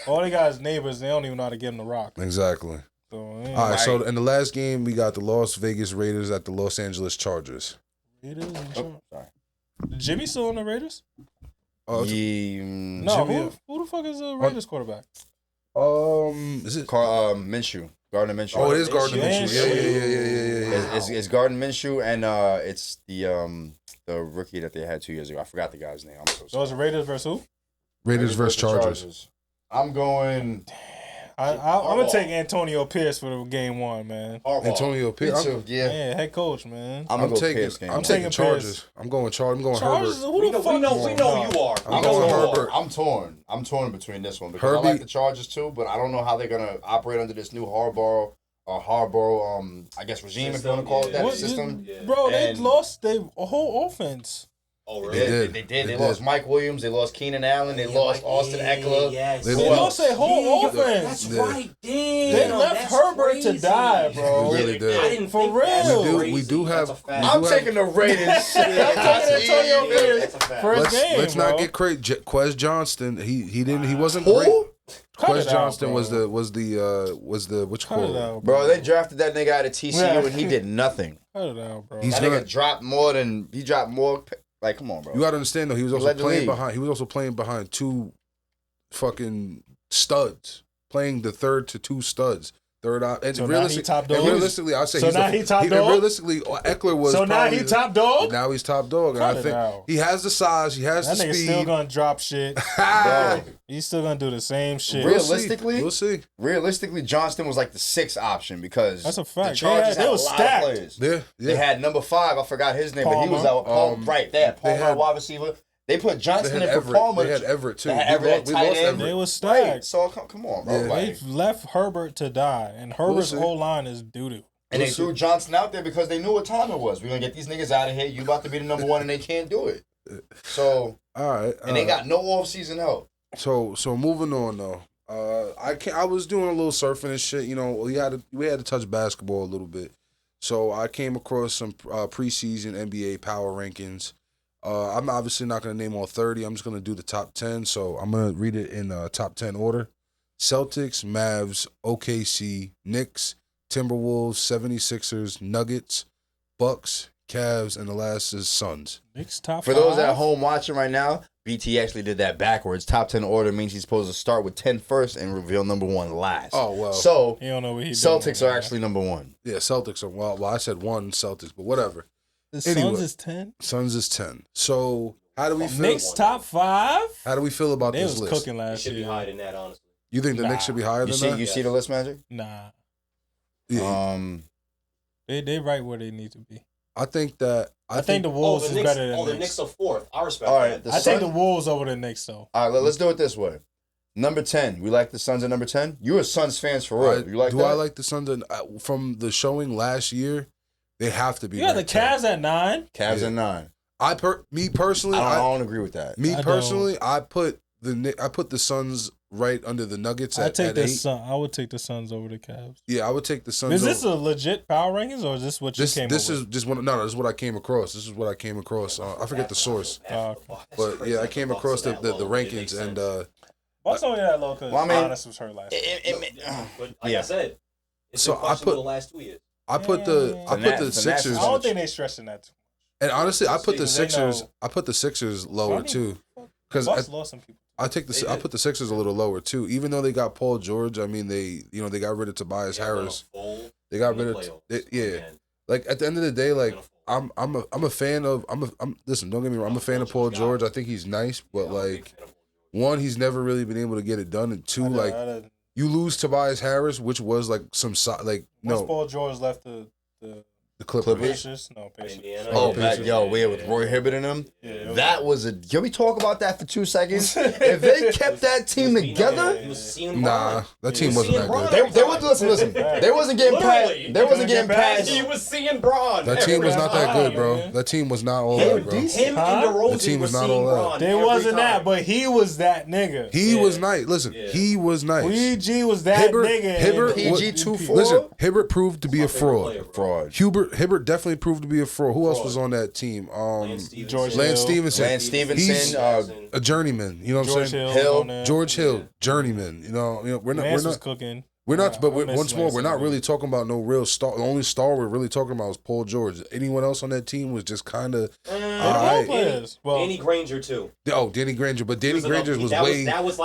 [SPEAKER 3] All they got is neighbors. They don't even know how to give them the rock.
[SPEAKER 2] Exactly.
[SPEAKER 3] So, yeah.
[SPEAKER 2] All right, so in the last game, we got the Las Vegas Raiders at the Los Angeles Chargers.
[SPEAKER 3] Raiders and
[SPEAKER 1] Oh, sorry.
[SPEAKER 3] Jimmy still on the Raiders?
[SPEAKER 2] Oh,
[SPEAKER 3] No,
[SPEAKER 2] Jimmy-
[SPEAKER 3] who the fuck is the Raiders quarterback?
[SPEAKER 2] is it?
[SPEAKER 1] Minshew. Gardner Minshew.
[SPEAKER 2] Oh, it is Gardner
[SPEAKER 3] Minshew.
[SPEAKER 2] Minshew. Yeah.
[SPEAKER 1] It's Gardner Minshew and it's the rookie that they had 2 years ago. I forgot the guy's name. I'm so
[SPEAKER 3] So
[SPEAKER 1] sorry.
[SPEAKER 3] it's the Raiders versus who?
[SPEAKER 2] Raiders versus Chargers.
[SPEAKER 1] I'm going
[SPEAKER 3] I'm gonna take Antonio Pierce for the game one, man.
[SPEAKER 1] Harbaugh.
[SPEAKER 2] Antonio Pierce.
[SPEAKER 1] Me too, yeah.
[SPEAKER 3] Yeah, head coach, man.
[SPEAKER 1] I'm
[SPEAKER 2] I'm
[SPEAKER 1] gonna go
[SPEAKER 2] taking.
[SPEAKER 1] Pierce game.
[SPEAKER 2] I'm
[SPEAKER 3] I'm
[SPEAKER 2] taking
[SPEAKER 3] taking
[SPEAKER 2] Chargers.
[SPEAKER 3] Pierce.
[SPEAKER 2] I'm going Chargers. I'm going
[SPEAKER 3] Chargers,
[SPEAKER 2] Herbert.
[SPEAKER 3] who the fuck?
[SPEAKER 5] we know you are.
[SPEAKER 2] I'm going Herbert.
[SPEAKER 1] I'm torn. I'm torn between this one because I
[SPEAKER 2] Herbie.
[SPEAKER 1] like the Chargers too, but I don't know how they're gonna operate under this new Harbaugh I guess regime, if you want to call it that
[SPEAKER 3] What-
[SPEAKER 1] system.
[SPEAKER 5] Yeah.
[SPEAKER 3] Bro, they
[SPEAKER 1] And-
[SPEAKER 3] lost their whole offense.
[SPEAKER 5] Oh,
[SPEAKER 1] They
[SPEAKER 5] really?
[SPEAKER 1] did.
[SPEAKER 2] They
[SPEAKER 1] They
[SPEAKER 2] did.
[SPEAKER 1] lost Mike Williams. They lost Keenan Allen. They
[SPEAKER 5] Yeah,
[SPEAKER 1] lost Austin Eckler.
[SPEAKER 5] Yes.
[SPEAKER 2] They
[SPEAKER 3] They lost their whole offense.
[SPEAKER 5] That's
[SPEAKER 2] Yeah.
[SPEAKER 5] right. Damn.
[SPEAKER 3] They left
[SPEAKER 5] that's
[SPEAKER 3] Herbert
[SPEAKER 5] crazy.
[SPEAKER 3] to die, bro.
[SPEAKER 2] They really did.
[SPEAKER 5] I didn't
[SPEAKER 3] For
[SPEAKER 5] think that's
[SPEAKER 3] real.
[SPEAKER 5] crazy.
[SPEAKER 2] We do have-
[SPEAKER 5] That's a fact.
[SPEAKER 2] we
[SPEAKER 1] I'm
[SPEAKER 2] do have-
[SPEAKER 1] taking the Raiders.
[SPEAKER 3] I'm taking Antonio Pierce
[SPEAKER 5] That's a fact.
[SPEAKER 3] for his game,
[SPEAKER 2] Let's
[SPEAKER 3] bro.
[SPEAKER 2] not get crazy. Quez Johnston. He wasn't
[SPEAKER 1] Who?
[SPEAKER 2] great.
[SPEAKER 3] Cut
[SPEAKER 2] Quez
[SPEAKER 3] it out,
[SPEAKER 2] Johnston
[SPEAKER 3] bro.
[SPEAKER 2] was the what you
[SPEAKER 3] Cut it
[SPEAKER 2] call it?
[SPEAKER 3] out,
[SPEAKER 1] Bro, they drafted that nigga out of TCU
[SPEAKER 3] Yeah.
[SPEAKER 1] and he did nothing.
[SPEAKER 3] Cut it out, bro.
[SPEAKER 2] He's
[SPEAKER 1] That
[SPEAKER 2] gonna-
[SPEAKER 1] nigga dropped more. Like, come on, bro.
[SPEAKER 2] You got to understand though. He was also
[SPEAKER 1] led the
[SPEAKER 2] playing
[SPEAKER 1] league.
[SPEAKER 2] behind. He was also playing behind two fucking studs. Playing the third to two studs. Third out. And
[SPEAKER 3] So now he top dog?
[SPEAKER 2] realistically, I'd say
[SPEAKER 3] So
[SPEAKER 2] he's
[SPEAKER 3] now he top dog?
[SPEAKER 2] Realistically, Eckler was.
[SPEAKER 3] So now
[SPEAKER 2] probably
[SPEAKER 3] he
[SPEAKER 2] the-
[SPEAKER 3] top dog?
[SPEAKER 2] Now he's top dog, and
[SPEAKER 3] Cut
[SPEAKER 2] I
[SPEAKER 3] it
[SPEAKER 2] think
[SPEAKER 3] out.
[SPEAKER 2] he has the size. He has
[SPEAKER 3] That
[SPEAKER 2] the
[SPEAKER 3] nigga's
[SPEAKER 2] speed.
[SPEAKER 3] still gonna drop shit.
[SPEAKER 1] Bro,
[SPEAKER 3] He's still gonna do the same shit.
[SPEAKER 1] Real-
[SPEAKER 2] We'll see.
[SPEAKER 1] realistically, Johnston was like the 6th option because
[SPEAKER 3] That's a fact.
[SPEAKER 1] the Chargers
[SPEAKER 3] They
[SPEAKER 1] had a
[SPEAKER 3] was
[SPEAKER 1] lot
[SPEAKER 3] stacked.
[SPEAKER 1] of players.
[SPEAKER 2] Yeah,
[SPEAKER 1] They
[SPEAKER 2] yeah.
[SPEAKER 1] had number 5. I forgot his name, but he was
[SPEAKER 3] Palmer.
[SPEAKER 1] out. Right there,
[SPEAKER 2] they
[SPEAKER 1] Palmer,
[SPEAKER 2] had-
[SPEAKER 1] wide receiver. They put
[SPEAKER 2] They
[SPEAKER 1] Johnston
[SPEAKER 2] had
[SPEAKER 1] in for
[SPEAKER 2] Everett.
[SPEAKER 1] Palmer.
[SPEAKER 2] They had Everett too.
[SPEAKER 1] They had Everett,
[SPEAKER 2] we
[SPEAKER 1] tight
[SPEAKER 2] lost
[SPEAKER 1] end.
[SPEAKER 2] Everett.
[SPEAKER 3] They was
[SPEAKER 1] Right.
[SPEAKER 3] stacked.
[SPEAKER 1] So come on, bro.
[SPEAKER 2] Yeah.
[SPEAKER 1] Like,
[SPEAKER 3] They left Herbert to die, and Herbert's
[SPEAKER 2] see.
[SPEAKER 3] whole line is doo doo.
[SPEAKER 1] and they threw Johnston out there because they knew what time it was. We're gonna get these niggas out of here. You about to be the number 1, and they can't do it. So
[SPEAKER 2] All right,
[SPEAKER 1] and they got no off-season help.
[SPEAKER 2] So moving on though. I was doing a little surfing and shit. You know, we had to touch basketball a little bit. So I came across some preseason NBA power rankings. I'm obviously not going to name all 30. I'm just going to do the top 10. So I'm going to read it in top 10 order. Celtics, Mavs, OKC, Knicks, Timberwolves, 76ers, Nuggets, Bucks, Cavs, and the last is Suns.
[SPEAKER 3] Knicks top
[SPEAKER 1] For those
[SPEAKER 3] 5?
[SPEAKER 1] at home watching right now, BT actually did that backwards. Top 10 order means he's supposed to start with 10 first and reveal number 1 last.
[SPEAKER 2] Oh, well.
[SPEAKER 1] So
[SPEAKER 3] He don't know what he
[SPEAKER 1] Celtics
[SPEAKER 3] doing,
[SPEAKER 1] are
[SPEAKER 3] man.
[SPEAKER 1] actually number 1.
[SPEAKER 2] Yeah, Celtics are, well, I said one Celtics, but whatever.
[SPEAKER 3] The
[SPEAKER 2] anyway.
[SPEAKER 3] Suns is 10.
[SPEAKER 2] Suns is 10. So how do we feel?
[SPEAKER 3] Knicks top 5.
[SPEAKER 2] How do we feel about
[SPEAKER 3] They
[SPEAKER 2] this
[SPEAKER 3] was
[SPEAKER 2] list?
[SPEAKER 3] cooking
[SPEAKER 5] It
[SPEAKER 3] last
[SPEAKER 5] should be
[SPEAKER 3] year.
[SPEAKER 5] higher than that, honestly.
[SPEAKER 2] You think the
[SPEAKER 3] Nah.
[SPEAKER 2] Knicks should be higher
[SPEAKER 1] You
[SPEAKER 2] than that?
[SPEAKER 1] see the list, Magic?
[SPEAKER 3] Nah,
[SPEAKER 2] Yeah.
[SPEAKER 3] they right where they need to be.
[SPEAKER 2] I think that
[SPEAKER 3] I think the Wolves is better than
[SPEAKER 5] the Knicks are fourth. I respect
[SPEAKER 1] All right,
[SPEAKER 5] that.
[SPEAKER 3] I take the Wolves over the Knicks, though.
[SPEAKER 1] All right, let's do it this way. Number 10. We like the Suns at number 10? You are Suns fans for real. You like that?
[SPEAKER 2] I like the Suns? From the showing last year, they have to be.
[SPEAKER 3] You got the Cavs at 9.
[SPEAKER 1] Cavs at 9.
[SPEAKER 2] Me personally,
[SPEAKER 1] I don't agree with that.
[SPEAKER 2] Me personally, I put the Suns right under the Nuggets at 8.
[SPEAKER 3] I would take the Suns over the Cavs.
[SPEAKER 2] Yeah, I would take the Suns.
[SPEAKER 3] Is this a legit power rankings or is this what you came up with?
[SPEAKER 2] This is just one. No, this is what I came across. I forget the source, but yeah, I came across the rankings and.
[SPEAKER 3] Bucks only that low because Giannis was hurt last year.
[SPEAKER 5] But like I said, it's
[SPEAKER 2] so
[SPEAKER 5] been questionable the last 2 years.
[SPEAKER 2] I put the Sixers.
[SPEAKER 3] I don't think they stressing that too much.
[SPEAKER 2] And honestly, I put the Sixers lower too, because
[SPEAKER 3] Bucks lost some people.
[SPEAKER 2] I put the Sixers a little lower too, even though they got Paul George. I mean, they got rid of Tobias Harris. They got rid of Like at the end of the day, like I'm a fan of listen. Don't get me wrong. I'm a fan of Paul George. I think he's nice, but like. One, he's never really been able to get it done, and two, you lose Tobias Harris, which was like some
[SPEAKER 3] Once Paul George left the
[SPEAKER 2] Clippers.
[SPEAKER 3] Pacers.
[SPEAKER 1] With Roy Hibbert in them.
[SPEAKER 3] Yeah,
[SPEAKER 1] that was a. Can we talk about that for 2 seconds? If they kept that team together,
[SPEAKER 2] that team wasn't that good.
[SPEAKER 1] They wasn't. Listen, they wasn't getting past. They wasn't getting past.
[SPEAKER 5] He was seeing Braun.
[SPEAKER 2] That team was not that good, bro. That team was not all that, bro.
[SPEAKER 5] Him and DeRozan
[SPEAKER 2] The team was not
[SPEAKER 5] seeing
[SPEAKER 2] all that.
[SPEAKER 5] Braun.
[SPEAKER 3] There wasn't that, but he was that nigga.
[SPEAKER 2] He was nice. Listen, he was nice.
[SPEAKER 3] PG was that nigga.
[SPEAKER 2] Hibbert,
[SPEAKER 1] PG 2-4.
[SPEAKER 2] Listen, Hibbert proved to be a fraud.
[SPEAKER 1] Hibbert
[SPEAKER 2] Definitely proved to be a fraud. Who else was on that team?
[SPEAKER 3] Lance
[SPEAKER 2] Stevenson. He's a journeyman. You know what I'm saying? George Hill, journeyman. You know, we're not
[SPEAKER 3] cooking.
[SPEAKER 2] We're not, but once more, we're not really talking about no real star. The only star we're really talking about is Paul George. Anyone else on that team was just kind of
[SPEAKER 5] Danny Granger too.
[SPEAKER 2] Danny Granger, but Danny Granger was way.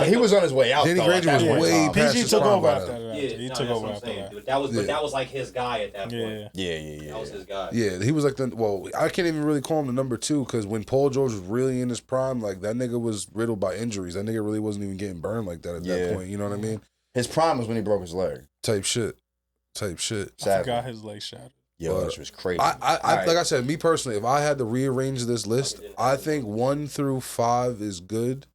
[SPEAKER 1] He was on his way out.
[SPEAKER 2] Danny Granger was way past
[SPEAKER 3] PG
[SPEAKER 2] his
[SPEAKER 3] took
[SPEAKER 2] prime
[SPEAKER 3] over
[SPEAKER 2] by
[SPEAKER 3] after
[SPEAKER 2] then.
[SPEAKER 3] that. He took over after that.
[SPEAKER 5] That was like his guy at that point.
[SPEAKER 1] Yeah.
[SPEAKER 5] That was his guy.
[SPEAKER 2] Yeah, he was like I can't even really call him the number 2 because when Paul George was really in his prime, like that nigga was riddled by injuries. That nigga really wasn't even getting burned like that at that point. You know what I mean?
[SPEAKER 1] His prime was when he broke his leg.
[SPEAKER 2] Type shit.
[SPEAKER 3] I forgot his leg shattered.
[SPEAKER 1] Yo, which was crazy.
[SPEAKER 2] Like I said, me personally, if I had to rearrange this list, I think 1 through 5 is good.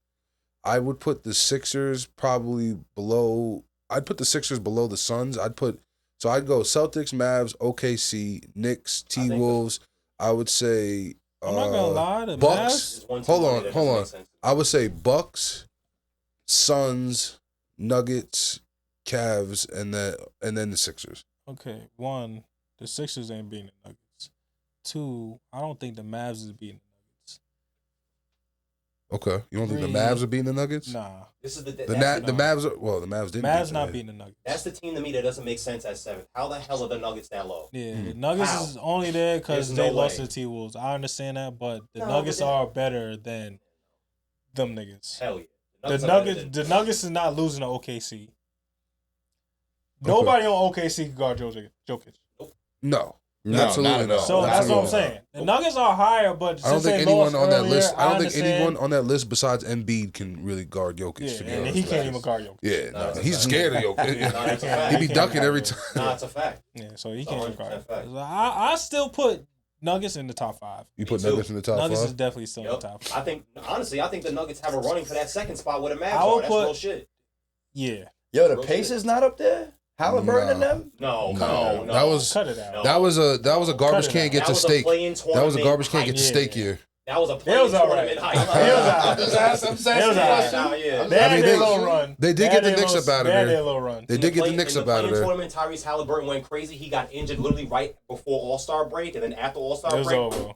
[SPEAKER 2] I would put the Sixers probably below. I'd put the Sixers below the Suns. I'd go Celtics, Mavs, OKC, Knicks, T-Wolves. I would say
[SPEAKER 3] I'm not gonna lie, the
[SPEAKER 2] Bucks.
[SPEAKER 3] Mavs.
[SPEAKER 2] Hold on. I would say Bucks, Suns, Nuggets, Cavs, and then the Sixers.
[SPEAKER 3] Okay, 1, the Sixers ain't beating the Nuggets. 2, I don't think the Mavs is beating the Nuggets.
[SPEAKER 2] Okay, you don't think the Mavs are beating the Nuggets?
[SPEAKER 5] Nah. This is the
[SPEAKER 2] Mavs are the Mavs didn't.
[SPEAKER 3] Mavs not beating the Nuggets.
[SPEAKER 5] That's the team to me that doesn't make sense at 7th. How the hell are the Nuggets that low?
[SPEAKER 3] Yeah, the Nuggets is only there because they lost to the T-Wolves. I understand that, but the Nuggets are better than them niggas.
[SPEAKER 5] Hell yeah.
[SPEAKER 3] The Nuggets is not losing to OKC. Nobody on OKC can guard Jokic.
[SPEAKER 2] No, absolutely not.
[SPEAKER 3] So that's what I'm saying. The Nuggets are higher, but
[SPEAKER 2] I don't think anyone on that list. I don't think anyone on that list besides Embiid can really guard Jokic.
[SPEAKER 3] Yeah, and he can't even guard Jokic.
[SPEAKER 2] Yeah, he's scared of Jokic. He be ducking every time.
[SPEAKER 5] Nah, it's a fact.
[SPEAKER 3] Yeah, so he can't even guard. I still put Nuggets in the top 5.
[SPEAKER 2] You put Nuggets in the top 5?
[SPEAKER 3] Nuggets is definitely still in the top 5.
[SPEAKER 5] I think the Nuggets have a running for that second spot with the Mavs are. That's real shit.
[SPEAKER 3] Yeah.
[SPEAKER 1] Yo, the Pacers not up there? Halliburton and them?
[SPEAKER 5] No.
[SPEAKER 2] That was
[SPEAKER 3] cut it out.
[SPEAKER 2] That was a garbage can get to steak. That was a garbage can get to steak year.
[SPEAKER 5] That was a play-in tournament highlight.
[SPEAKER 1] I'm saying.
[SPEAKER 3] They had their little run.
[SPEAKER 2] They did get the Knicks up out of there.
[SPEAKER 3] They had their little run.
[SPEAKER 2] They did get the Knicks up out of there.
[SPEAKER 5] In the tournament, Tyrese Halliburton went crazy. He got injured literally right before All-Star break, and then after All-Star break.
[SPEAKER 3] It was over.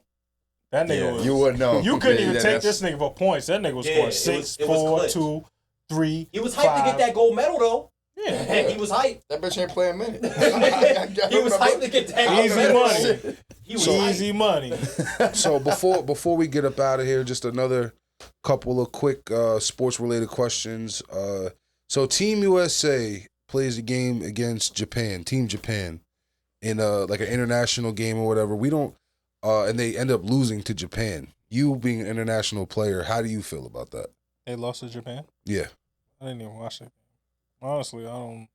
[SPEAKER 3] That nigga was.
[SPEAKER 1] You wouldn't know.
[SPEAKER 3] You couldn't even take this nigga for points. That nigga was scoring 6, 4, 2, 3.
[SPEAKER 5] He was hyped to get that gold medal, though.
[SPEAKER 3] Yeah,
[SPEAKER 5] he was hyped.
[SPEAKER 1] That bitch ain't playing minute.
[SPEAKER 5] He was hyped to get that
[SPEAKER 3] easy money.
[SPEAKER 5] He was
[SPEAKER 3] easy money.
[SPEAKER 2] So before we get up out of here, just another couple of quick sports related questions. So Team USA plays a game against Japan, Team Japan, in like an international game or whatever. We don't, and they end up losing to Japan. You being an international player, how do you feel about that?
[SPEAKER 3] They lost to Japan?
[SPEAKER 2] Yeah.
[SPEAKER 3] I didn't even watch it. Honestly, I don't.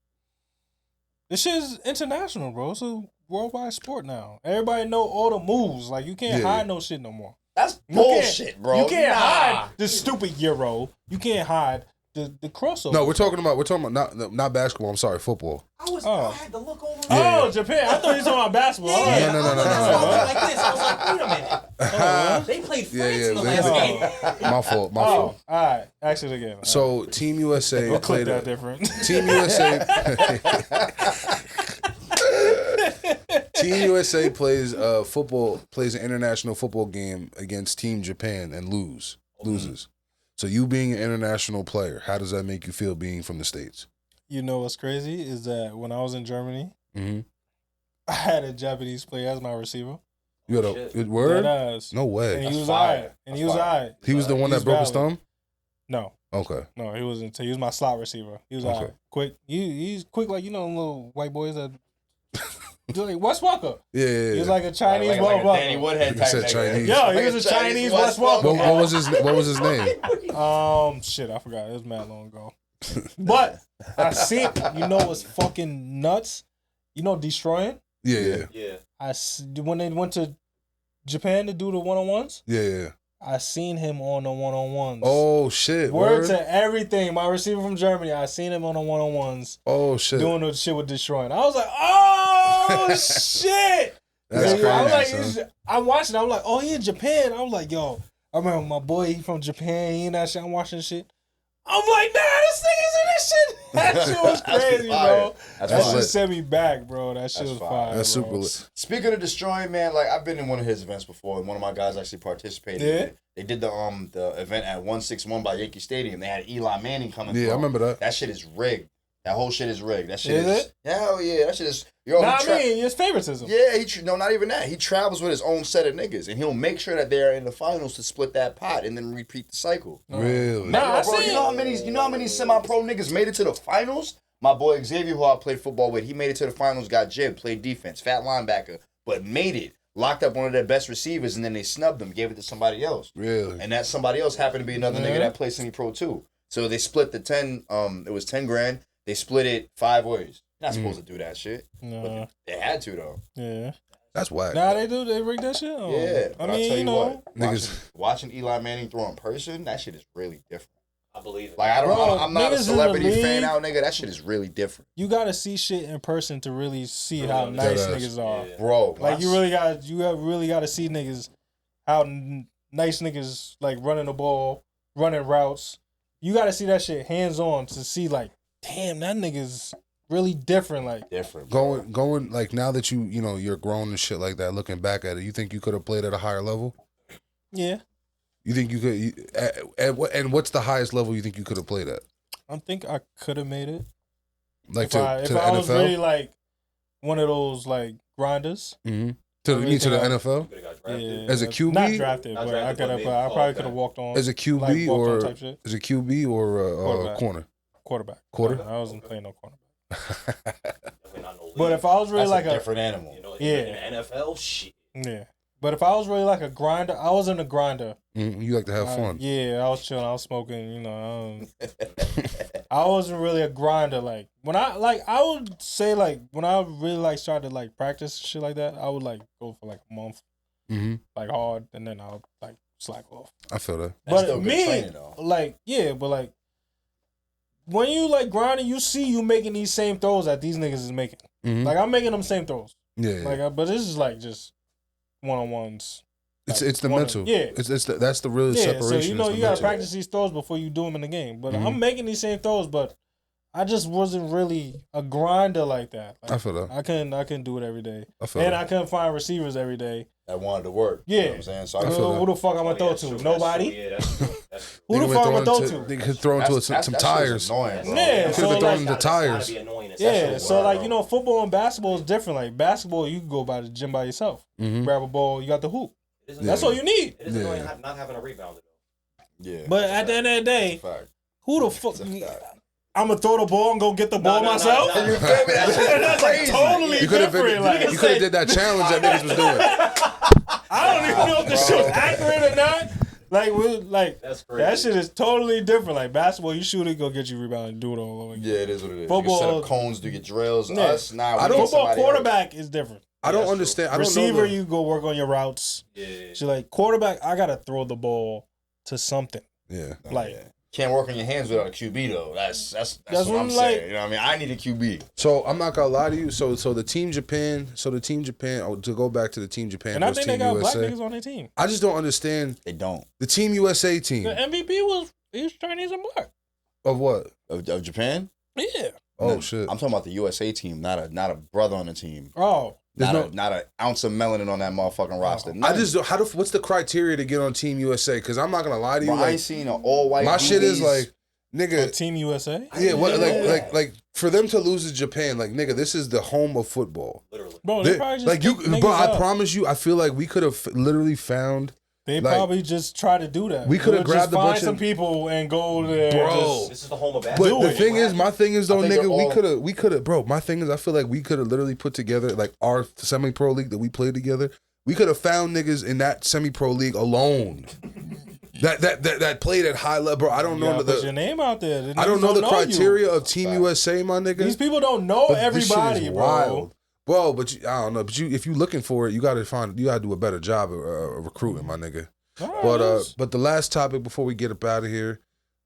[SPEAKER 3] This shit is international, bro. So worldwide sport now. Everybody know all the moves. Like you can't hide no shit no more.
[SPEAKER 1] That's bullshit, bro.
[SPEAKER 3] You can't hide the stupid Euro. You can't hide the crossover.
[SPEAKER 2] No, we're talking about not basketball. I'm sorry, football.
[SPEAKER 5] I had to look over.
[SPEAKER 3] Oh, Japan. I thought you were talking about basketball.
[SPEAKER 5] Yeah,
[SPEAKER 2] No.
[SPEAKER 5] I was like this. I was like, wait a minute. They played France in the last game.
[SPEAKER 2] My fault.
[SPEAKER 3] All right. Ask it again.
[SPEAKER 2] So Team USA
[SPEAKER 3] We'll
[SPEAKER 2] played
[SPEAKER 3] clip that different.
[SPEAKER 2] Team USA. Team USA plays an international football game against Team Japan and loses. So you being an international player, how does that make you feel being from the States?
[SPEAKER 3] You know what's crazy is that when I was in Germany,
[SPEAKER 2] Mm-hmm.
[SPEAKER 3] I had a Japanese player as my receiver.
[SPEAKER 2] You had a word? No way.
[SPEAKER 3] And he was alright.
[SPEAKER 2] He was the one that broke his thumb?
[SPEAKER 3] No.
[SPEAKER 2] Okay.
[SPEAKER 3] No, he wasn't. He was my slot receiver. He was alright. Quick. He's quick like little white boys that like Wes Walker.
[SPEAKER 2] Yeah.
[SPEAKER 3] He was like a Chinese
[SPEAKER 5] like
[SPEAKER 3] Wes
[SPEAKER 5] a
[SPEAKER 3] Walker.
[SPEAKER 5] Danny Woodhead type
[SPEAKER 2] said Chinese.
[SPEAKER 3] Yo, he was a Chinese Wes Walker.
[SPEAKER 2] What was his name?
[SPEAKER 3] Shit, I forgot. It was mad long ago. But I see. You know what's fucking nuts? You know Destroying?
[SPEAKER 2] Yeah.
[SPEAKER 3] When they went to Japan to do the one-on-ones?
[SPEAKER 2] Yeah.
[SPEAKER 3] I seen him on the one-on-ones.
[SPEAKER 2] Oh, shit.
[SPEAKER 3] Word to everything. My receiver from Germany, I seen him on the one-on-ones.
[SPEAKER 2] Oh, shit.
[SPEAKER 3] Doing the shit with Destroying. I was like, oh, shit.
[SPEAKER 2] That's crazy,
[SPEAKER 3] I was
[SPEAKER 2] son.
[SPEAKER 3] like, I'm watching. I'm like, oh, he in Japan. I was like, yo, I remember my boy, he from Japan. He in that shit. I'm watching the shit. I'm like, nah, this nigga's in this shit. That shit was crazy, bro. That shit sent me back, bro. That shit was fire.
[SPEAKER 2] That's
[SPEAKER 3] bro.
[SPEAKER 2] super lit.
[SPEAKER 1] Speaking of Destroying, man, like I've been in one of his events before, and one of my guys actually participated.
[SPEAKER 3] Yeah?
[SPEAKER 1] In it. They did the event at 161 by Yankee Stadium. They had Eli Manning coming.
[SPEAKER 2] Yeah, I remember that.
[SPEAKER 1] That shit is rigged. That whole shit is rigged. That shit
[SPEAKER 3] Is
[SPEAKER 1] is.
[SPEAKER 3] it?
[SPEAKER 1] Hell yeah, that shit is. Yo,
[SPEAKER 3] Nah, I mean, it's favoritism.
[SPEAKER 1] Yeah, no, not even that. He travels with his own set of niggas, and he'll make sure that they're in the finals to split that pot and then repeat the cycle.
[SPEAKER 2] Really?
[SPEAKER 3] Nah,
[SPEAKER 1] Bro, you know how many semi-pro niggas made it to the finals? My boy Xavier, who I played football with, he made it to the finals, got jibbed, played defense, fat linebacker, but made it. Locked up one of their best receivers, and then they snubbed him, gave it to somebody else.
[SPEAKER 2] Really?
[SPEAKER 1] And that somebody else happened to be another nigga that played semi-pro too. So they split the 10, it was 10 grand. They split it 5 ways. You're not supposed to do that shit.
[SPEAKER 3] Nah.
[SPEAKER 1] But they had to, though.
[SPEAKER 3] Yeah.
[SPEAKER 2] That's whack.
[SPEAKER 3] Nah, they do. They rig that shit. Oh.
[SPEAKER 1] Yeah.
[SPEAKER 3] I
[SPEAKER 1] But
[SPEAKER 3] mean,
[SPEAKER 1] I'll tell you
[SPEAKER 3] know.
[SPEAKER 1] what.
[SPEAKER 2] Niggas-
[SPEAKER 1] Watching Eli Manning throw in person, that shit is really different.
[SPEAKER 5] I believe it.
[SPEAKER 1] Like, I'm not a
[SPEAKER 3] niggas in the
[SPEAKER 1] celebrity
[SPEAKER 3] league-
[SPEAKER 1] fan out, nigga. That shit is really different.
[SPEAKER 3] You gotta see shit in person to really see
[SPEAKER 5] Really
[SPEAKER 3] how nice
[SPEAKER 2] understand.
[SPEAKER 3] niggas are.
[SPEAKER 5] Yeah.
[SPEAKER 1] Bro.
[SPEAKER 3] Like you really gotta see niggas how nice niggas like running the ball, running routes. You gotta see that shit hands on to see like, damn, that nigga's really different. Like
[SPEAKER 1] different.
[SPEAKER 2] Going like now that you're grown and shit like that. Looking back at it, you think you could have played at a higher level?
[SPEAKER 3] yeah,
[SPEAKER 2] You think you could? And what's the highest level you think you could have played at?
[SPEAKER 3] I think I could have made it
[SPEAKER 2] Like
[SPEAKER 3] if
[SPEAKER 2] to
[SPEAKER 3] I
[SPEAKER 2] the
[SPEAKER 3] was
[SPEAKER 2] NFL?
[SPEAKER 3] really like one of those like grinders.
[SPEAKER 2] Mm-hmm. To
[SPEAKER 3] really
[SPEAKER 2] the
[SPEAKER 3] think I-
[SPEAKER 2] NFL?
[SPEAKER 5] Could've got drafted.
[SPEAKER 3] Yeah,
[SPEAKER 2] As a QB?
[SPEAKER 3] not drafted,
[SPEAKER 5] Not
[SPEAKER 3] but
[SPEAKER 5] drafted,
[SPEAKER 3] I could
[SPEAKER 5] but
[SPEAKER 3] have.
[SPEAKER 5] maybe
[SPEAKER 3] I probably
[SPEAKER 5] called
[SPEAKER 3] could have
[SPEAKER 5] back.
[SPEAKER 3] walked on
[SPEAKER 2] As a QB
[SPEAKER 3] like, walked on
[SPEAKER 2] or
[SPEAKER 3] type shit.
[SPEAKER 2] as a QB or
[SPEAKER 3] Quarterback.
[SPEAKER 2] corner?
[SPEAKER 3] Quarterback.
[SPEAKER 2] Quarter?
[SPEAKER 3] I wasn't playing no quarterback.
[SPEAKER 5] Definitely not no league.
[SPEAKER 3] But if I was really
[SPEAKER 1] That's
[SPEAKER 3] like
[SPEAKER 1] a
[SPEAKER 3] a
[SPEAKER 1] different animal.
[SPEAKER 5] You know,
[SPEAKER 3] Yeah.
[SPEAKER 5] in the NFL, shit.
[SPEAKER 3] yeah, but if I was really like a grinder, I wasn't a grinder.
[SPEAKER 2] You like to have fun.
[SPEAKER 3] Yeah, I was chilling. I was smoking. You know, I wasn't really a grinder. Like when I would say like when I really like started to like practice shit like that, I would like go for like a month,
[SPEAKER 2] Mm-hmm.
[SPEAKER 3] like hard, and then I'll like slack off.
[SPEAKER 2] I feel that.
[SPEAKER 1] That's
[SPEAKER 3] but
[SPEAKER 1] still good
[SPEAKER 3] me,
[SPEAKER 1] training, though.
[SPEAKER 3] like yeah, but like when you like grinding, you see you making these same throws that these niggas is making.
[SPEAKER 2] Mm-hmm.
[SPEAKER 3] Like I'm making them same throws.
[SPEAKER 2] Yeah.
[SPEAKER 3] Like, but this is like just one-on-ones.
[SPEAKER 2] It's the
[SPEAKER 3] one-
[SPEAKER 2] mental.
[SPEAKER 3] yeah.
[SPEAKER 2] That's the real
[SPEAKER 3] Yeah,
[SPEAKER 2] separation.
[SPEAKER 3] so
[SPEAKER 2] is
[SPEAKER 3] you
[SPEAKER 2] the
[SPEAKER 3] know you gotta
[SPEAKER 2] mental.
[SPEAKER 3] practice these throws before you do them in the game. But
[SPEAKER 2] Mhm.
[SPEAKER 3] I'm making these same throws, but I just wasn't really a grinder like that. Like,
[SPEAKER 2] I feel that.
[SPEAKER 3] I couldn't do it every day,
[SPEAKER 2] I feel
[SPEAKER 3] and
[SPEAKER 2] that.
[SPEAKER 3] I couldn't find receivers every day.
[SPEAKER 1] That wanted to work.
[SPEAKER 3] Yeah.
[SPEAKER 1] You know what I'm saying? So
[SPEAKER 2] I
[SPEAKER 1] I
[SPEAKER 2] feel
[SPEAKER 3] Who the fuck I'm gonna throw
[SPEAKER 5] that's
[SPEAKER 3] to?
[SPEAKER 5] true.
[SPEAKER 3] Nobody.
[SPEAKER 5] Yeah, that's true. That's
[SPEAKER 3] Who the
[SPEAKER 2] Nigga
[SPEAKER 3] fuck I'm
[SPEAKER 2] been
[SPEAKER 3] gonna
[SPEAKER 2] throwing
[SPEAKER 3] throw
[SPEAKER 2] to-
[SPEAKER 3] to?
[SPEAKER 2] Nigga could throw into some
[SPEAKER 1] that shit is
[SPEAKER 2] tires.
[SPEAKER 1] annoying, bro.
[SPEAKER 3] Yeah,
[SPEAKER 2] You
[SPEAKER 3] so
[SPEAKER 2] could have thrown
[SPEAKER 3] like-
[SPEAKER 2] into
[SPEAKER 5] That's gotta
[SPEAKER 2] tires.
[SPEAKER 5] be annoying. That's
[SPEAKER 3] Yeah,
[SPEAKER 5] actually
[SPEAKER 3] so
[SPEAKER 5] wild,
[SPEAKER 3] like
[SPEAKER 5] bro.
[SPEAKER 3] you know, football and basketball is different. Like basketball, you can go by the gym by yourself,
[SPEAKER 2] Mm-hmm.
[SPEAKER 3] grab a ball, you got the hoop.
[SPEAKER 5] It is
[SPEAKER 3] That's
[SPEAKER 5] annoying.
[SPEAKER 3] all you need.
[SPEAKER 5] It is
[SPEAKER 2] Yeah.
[SPEAKER 5] annoying not having a rebounder though.
[SPEAKER 1] Yeah.
[SPEAKER 3] But at the end of the day,
[SPEAKER 1] Fact.
[SPEAKER 3] who the fuck?
[SPEAKER 1] That's a fact.
[SPEAKER 3] I'm gonna throw the ball and go get the ball
[SPEAKER 5] no,
[SPEAKER 3] myself.
[SPEAKER 5] no.
[SPEAKER 1] You feel me? That shit is
[SPEAKER 3] That's like
[SPEAKER 1] crazy.
[SPEAKER 3] totally
[SPEAKER 2] You could have
[SPEAKER 3] different. Like,
[SPEAKER 2] you could have did that challenge that niggas was doing.
[SPEAKER 3] I don't even know if the shit's accurate or not.
[SPEAKER 5] That's crazy.
[SPEAKER 3] That shit is totally different. Like basketball, you shoot it, go get you rebound and do it all over again.
[SPEAKER 1] Yeah, it is what it is.
[SPEAKER 3] Football-
[SPEAKER 1] you can set up cones, do your drills.
[SPEAKER 3] Yeah.
[SPEAKER 1] Us, now
[SPEAKER 2] I don't-
[SPEAKER 3] Football quarterback is different.
[SPEAKER 2] I don't understand. I don't
[SPEAKER 3] Receiver,
[SPEAKER 2] know
[SPEAKER 3] you go work on your routes.
[SPEAKER 5] Yeah.
[SPEAKER 3] She's like, quarterback, I gotta throw the ball to something.
[SPEAKER 2] Yeah.
[SPEAKER 3] Like,
[SPEAKER 1] can't work on your hands without a QB though. That's what
[SPEAKER 3] what
[SPEAKER 1] I'm
[SPEAKER 3] I'm
[SPEAKER 1] saying.
[SPEAKER 3] like-
[SPEAKER 1] You know what I mean? I need a QB.
[SPEAKER 2] So I'm not gonna lie to you. So the Team Japan. To go back to the Team Japan
[SPEAKER 3] and I
[SPEAKER 2] versus
[SPEAKER 3] think they
[SPEAKER 2] Team
[SPEAKER 3] got black
[SPEAKER 2] USA.
[SPEAKER 3] niggas on their team.
[SPEAKER 2] I just don't understand
[SPEAKER 1] They don't.
[SPEAKER 2] the Team USA team
[SPEAKER 3] The MVP was Chinese and black.
[SPEAKER 2] of what?
[SPEAKER 1] Of Japan?
[SPEAKER 3] Yeah.
[SPEAKER 2] Oh
[SPEAKER 1] No,
[SPEAKER 2] shit.
[SPEAKER 1] I'm talking about the USA team, not a brother on the team.
[SPEAKER 3] Oh,
[SPEAKER 2] There's
[SPEAKER 1] Not an ounce of melanin on that motherfucking roster.
[SPEAKER 2] I
[SPEAKER 1] None.
[SPEAKER 2] just what's the criteria to get on Team USA? Because I'm not gonna lie to you.
[SPEAKER 1] Bro, I
[SPEAKER 2] Like,
[SPEAKER 1] ain't seen an all white.
[SPEAKER 2] my shit is
[SPEAKER 1] DBs.
[SPEAKER 2] like, nigga.
[SPEAKER 3] Team USA.
[SPEAKER 2] Yeah, what like for them to lose to Japan, like nigga, this is the home of football.
[SPEAKER 5] Literally.
[SPEAKER 3] Bro, they
[SPEAKER 2] They-
[SPEAKER 3] probably just
[SPEAKER 2] like you,
[SPEAKER 3] picked niggas
[SPEAKER 2] bro. I
[SPEAKER 3] up.
[SPEAKER 2] promise you, I feel like we could have literally found,
[SPEAKER 3] They
[SPEAKER 2] like,
[SPEAKER 3] probably just try to do that.
[SPEAKER 2] we coulda
[SPEAKER 3] We'll
[SPEAKER 2] grabbed
[SPEAKER 3] just
[SPEAKER 2] a
[SPEAKER 3] find
[SPEAKER 2] bunch
[SPEAKER 3] some
[SPEAKER 2] of-
[SPEAKER 3] people and go there.
[SPEAKER 2] Bro.
[SPEAKER 5] This is the home of
[SPEAKER 2] But
[SPEAKER 5] basketball.
[SPEAKER 2] the thing is, my thing is though,
[SPEAKER 1] I think
[SPEAKER 2] nigga,
[SPEAKER 1] they're
[SPEAKER 2] we could have, bro. My thing is, I feel like we could have literally put together like our semi-pro league that we played together. We could have found niggas in that semi-pro league alone that played at high level, bro. I don't
[SPEAKER 3] You
[SPEAKER 2] know
[SPEAKER 3] gotta put your name out there. The
[SPEAKER 2] I don't
[SPEAKER 3] niggas
[SPEAKER 2] know the
[SPEAKER 3] you.
[SPEAKER 2] criteria of Team USA, my nigga.
[SPEAKER 3] These people don't know
[SPEAKER 2] But this shit is
[SPEAKER 3] everybody, bro.
[SPEAKER 2] wild. Bro, but I don't know. But if you looking for it, you gotta do a better job of recruiting, my nigga. But the last topic before we get up out of here,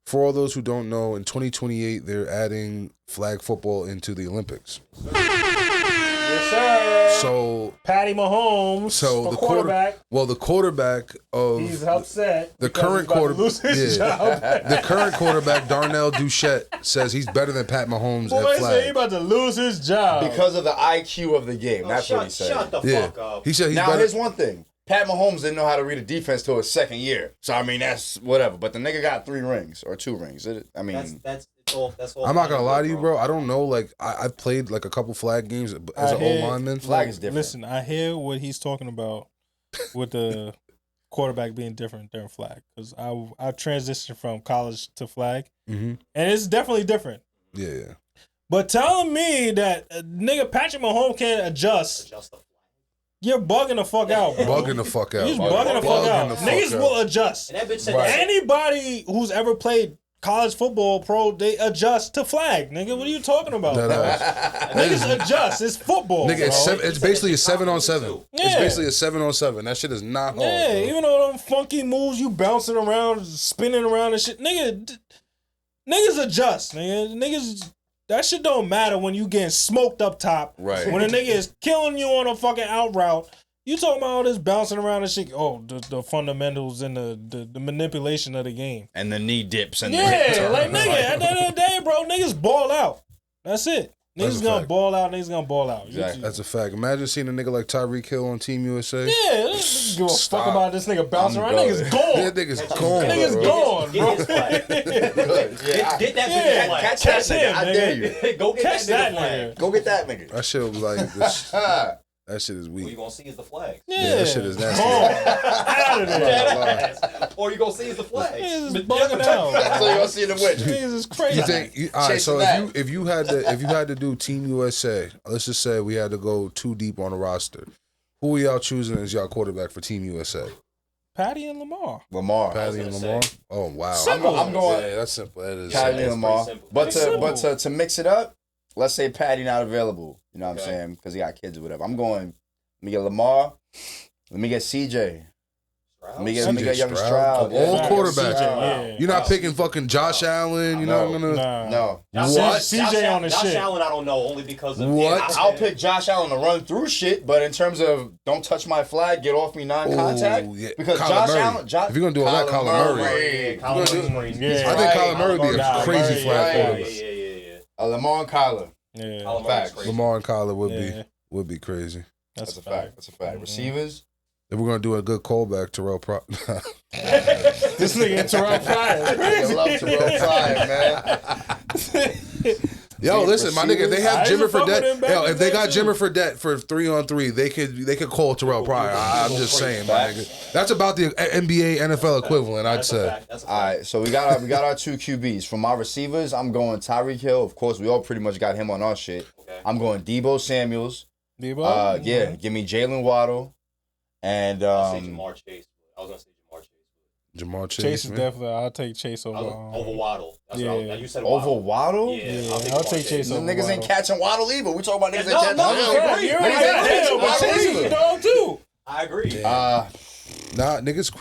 [SPEAKER 2] for all those who don't know, in 2028 they're adding flag football into the Olympics.
[SPEAKER 3] Yes, sir.
[SPEAKER 2] So
[SPEAKER 3] Patty Mahomes,
[SPEAKER 2] the
[SPEAKER 3] quarterback,
[SPEAKER 2] the quarterback of
[SPEAKER 3] he's upset.
[SPEAKER 2] the
[SPEAKER 3] because
[SPEAKER 2] current
[SPEAKER 3] he's about to lose his job.
[SPEAKER 2] the current quarterback Darnell Duchette says he's better than Pat Mahomes
[SPEAKER 3] Boy,
[SPEAKER 2] at
[SPEAKER 3] he said he
[SPEAKER 2] flag.
[SPEAKER 3] about to lose his job
[SPEAKER 1] because of the IQ of the game. That's what he said.
[SPEAKER 5] Shut the
[SPEAKER 2] Yeah,
[SPEAKER 5] fuck up.
[SPEAKER 2] he said he's
[SPEAKER 1] Now
[SPEAKER 2] better.
[SPEAKER 1] here's one thing. Pat Mahomes didn't know how to read a defense till his second year. So I mean that's whatever. But the nigga got 3 rings or 2 rings. I mean
[SPEAKER 5] That's all.
[SPEAKER 2] I'm not gonna lie to you, bro. I don't know. Like I played like a couple flag games as an old lineman.
[SPEAKER 1] flag is different.
[SPEAKER 3] Listen, I hear what he's talking about with the quarterback being different than flag because I transitioned from college to flag,
[SPEAKER 2] Mhm.
[SPEAKER 3] and it's definitely different.
[SPEAKER 2] Yeah.
[SPEAKER 3] But telling me that nigga Patrick Mahomes can't adjust, you're bugging the fuck out, bro.
[SPEAKER 2] Bugging the fuck out.
[SPEAKER 3] He's bugging the fuck out.
[SPEAKER 2] the fuck
[SPEAKER 3] Niggas
[SPEAKER 2] out.
[SPEAKER 3] will adjust.
[SPEAKER 5] And that bitch said
[SPEAKER 2] Right.
[SPEAKER 3] Anybody who's ever played college football pro, they adjust to flag, nigga. What are you talking about?
[SPEAKER 2] That
[SPEAKER 3] bro?
[SPEAKER 2] ass.
[SPEAKER 3] Niggas adjust. It's football.
[SPEAKER 2] Nigga,
[SPEAKER 3] bro.
[SPEAKER 2] it's basically a 7-on-7. It's
[SPEAKER 3] Yeah.
[SPEAKER 2] basically a 7-on-7. That shit is not hard.
[SPEAKER 3] Yeah,
[SPEAKER 2] bro.
[SPEAKER 3] even though them funky moves, you bouncing around, spinning around and shit, niggas adjust, niggas. That shit don't matter when you getting smoked up top.
[SPEAKER 1] Right.
[SPEAKER 3] When a nigga is killing you on a fucking out route, you talking about all this bouncing around and shit. Oh, the fundamentals and the manipulation of the game.
[SPEAKER 1] and the knee dips and
[SPEAKER 3] Yeah, like nigga, at the end of the day, bro, niggas ball out. That's it.
[SPEAKER 2] That's
[SPEAKER 3] Niggas
[SPEAKER 2] a
[SPEAKER 3] gonna
[SPEAKER 2] fact.
[SPEAKER 3] ball out. Niggas gonna ball out.
[SPEAKER 1] Exactly.
[SPEAKER 2] That's a fact. Imagine seeing a nigga like Tyreek Hill on Team USA.
[SPEAKER 3] Yeah, niggas give a
[SPEAKER 2] Stop.
[SPEAKER 3] fuck about this nigga bouncing
[SPEAKER 1] I'm
[SPEAKER 3] around.
[SPEAKER 1] going.
[SPEAKER 3] Niggas gone.
[SPEAKER 2] That nigga's gone.
[SPEAKER 3] Niggas
[SPEAKER 2] bro.
[SPEAKER 3] gone,
[SPEAKER 5] Get
[SPEAKER 3] bro.
[SPEAKER 5] his flag.
[SPEAKER 1] Yeah,
[SPEAKER 5] Get that
[SPEAKER 3] Yeah,
[SPEAKER 5] bitch flag.
[SPEAKER 1] catch
[SPEAKER 3] Catch
[SPEAKER 1] that nigga.
[SPEAKER 3] him,
[SPEAKER 1] I
[SPEAKER 3] nigga.
[SPEAKER 1] dare you.
[SPEAKER 5] Go get
[SPEAKER 3] Catch
[SPEAKER 5] that
[SPEAKER 3] that
[SPEAKER 5] flag.
[SPEAKER 3] nigga.
[SPEAKER 1] Go get that nigga.
[SPEAKER 2] That shit was like this. That shit is
[SPEAKER 5] What you
[SPEAKER 2] weak.
[SPEAKER 5] gonna see is the flag.
[SPEAKER 3] Yeah,
[SPEAKER 2] that shit is nasty.
[SPEAKER 3] Gone. Out of there.
[SPEAKER 5] Or you gonna see is the flag.
[SPEAKER 3] Niggas is bugging out.
[SPEAKER 1] So you gonna see the win.
[SPEAKER 3] Niggas is crazy.
[SPEAKER 2] You think? All right. So
[SPEAKER 1] Chasing
[SPEAKER 2] if you had to do Team USA, let's just say we had to go too deep on the roster. Who are y'all choosing as y'all quarterback for Team USA?
[SPEAKER 3] Patty and Lamar.
[SPEAKER 1] Lamar.
[SPEAKER 2] Patty and Lamar. Oh wow.
[SPEAKER 3] Simple.
[SPEAKER 1] I'm going
[SPEAKER 2] Yeah, that's simple. That is.
[SPEAKER 1] Patty
[SPEAKER 5] That's
[SPEAKER 1] and Lamar.
[SPEAKER 5] pretty simple.
[SPEAKER 1] But
[SPEAKER 3] Pretty simple.
[SPEAKER 1] to mix it up, let's say Patty not available. You know what
[SPEAKER 5] Okay.
[SPEAKER 1] I'm saying? Because he got kids or whatever. I'm going. Let me get Lamar. Let me get CJ. Let me
[SPEAKER 2] CJ
[SPEAKER 1] get young
[SPEAKER 2] Stroud.
[SPEAKER 1] Stroud.
[SPEAKER 2] Of all
[SPEAKER 1] Yeah.
[SPEAKER 2] quarterbacks.
[SPEAKER 3] Yeah.
[SPEAKER 2] You're not picking fucking Josh Allen. You're not
[SPEAKER 1] No.
[SPEAKER 2] gonna.
[SPEAKER 3] Nah.
[SPEAKER 1] No.
[SPEAKER 2] What?
[SPEAKER 3] CJ on the
[SPEAKER 5] Josh
[SPEAKER 3] shit.
[SPEAKER 5] Allen, I don't know, only because of
[SPEAKER 2] What?
[SPEAKER 1] I'll pick Josh Allen to run through shit, but in terms of don't touch my flag, get off me non-contact.
[SPEAKER 2] Ooh, yeah.
[SPEAKER 1] Because
[SPEAKER 2] Kyler
[SPEAKER 1] Josh
[SPEAKER 2] Murray.
[SPEAKER 1] Allen,
[SPEAKER 2] If you're gonna do all that, Kyler Murray.
[SPEAKER 5] Yeah, Kyler
[SPEAKER 2] do-
[SPEAKER 5] Murray's crazy.
[SPEAKER 3] Yeah.
[SPEAKER 2] I think Kyler Murray would be
[SPEAKER 3] Nah,
[SPEAKER 2] a crazy
[SPEAKER 3] Murray,
[SPEAKER 2] flag
[SPEAKER 3] yeah.
[SPEAKER 2] quarterback.
[SPEAKER 5] Yeah.
[SPEAKER 1] Lamar and Kyler.
[SPEAKER 3] Yeah.
[SPEAKER 5] Kyler Murray's
[SPEAKER 1] Facts.
[SPEAKER 5] crazy.
[SPEAKER 2] Lamar and Kyler
[SPEAKER 3] Yeah.
[SPEAKER 2] would be crazy.
[SPEAKER 1] That's a fact. That's a fact. Receivers.
[SPEAKER 2] If we're gonna do a good callback, Terrell Pryor.
[SPEAKER 3] This nigga Terrell Pryor.
[SPEAKER 1] I love Terrell Pryor, man.
[SPEAKER 2] Yo, listen, my nigga, if they have
[SPEAKER 3] I used
[SPEAKER 2] Jimmy
[SPEAKER 3] to fuck with him
[SPEAKER 2] Fredette.
[SPEAKER 3] back
[SPEAKER 2] Yo,
[SPEAKER 3] in
[SPEAKER 2] if they
[SPEAKER 3] the
[SPEAKER 2] got
[SPEAKER 3] day,
[SPEAKER 2] Jimmy
[SPEAKER 3] too.
[SPEAKER 2] Fredette for 3-on-3, they could call Terrell Pryor. I'm just saying, my nigga. That's about the NBA, NFL equivalent, I'd
[SPEAKER 5] That's a
[SPEAKER 2] say.
[SPEAKER 5] fact. That's a
[SPEAKER 1] All
[SPEAKER 5] fact.
[SPEAKER 1] right, so we got our 2 QBs. For my receivers, I'm going Tyreek Hill. Of course, we all pretty much got him on our shit.
[SPEAKER 5] Okay.
[SPEAKER 1] I'm going Debo Samuels.
[SPEAKER 3] Debo?
[SPEAKER 1] Yeah, give me Jalen Waddle. And
[SPEAKER 5] I'll say Jamar Chase. I was gonna say Jamar Chase.
[SPEAKER 2] Jamar
[SPEAKER 3] Chase is
[SPEAKER 2] man.
[SPEAKER 3] definitely. I'll take Chase over.
[SPEAKER 5] Over Waddle. That's
[SPEAKER 3] yeah.
[SPEAKER 5] what you said.
[SPEAKER 1] Over Waddle?
[SPEAKER 5] Yeah,
[SPEAKER 3] I'll take Chase
[SPEAKER 1] The
[SPEAKER 3] over
[SPEAKER 1] niggas
[SPEAKER 3] Waddle.
[SPEAKER 1] ain't catching Waddle either. We talking about niggas
[SPEAKER 5] No,
[SPEAKER 1] ain't
[SPEAKER 5] no,
[SPEAKER 1] catching
[SPEAKER 5] I
[SPEAKER 1] Waddle.
[SPEAKER 5] agree.
[SPEAKER 3] But Chase is a dog too.
[SPEAKER 5] I agree.
[SPEAKER 2] Nah, niggas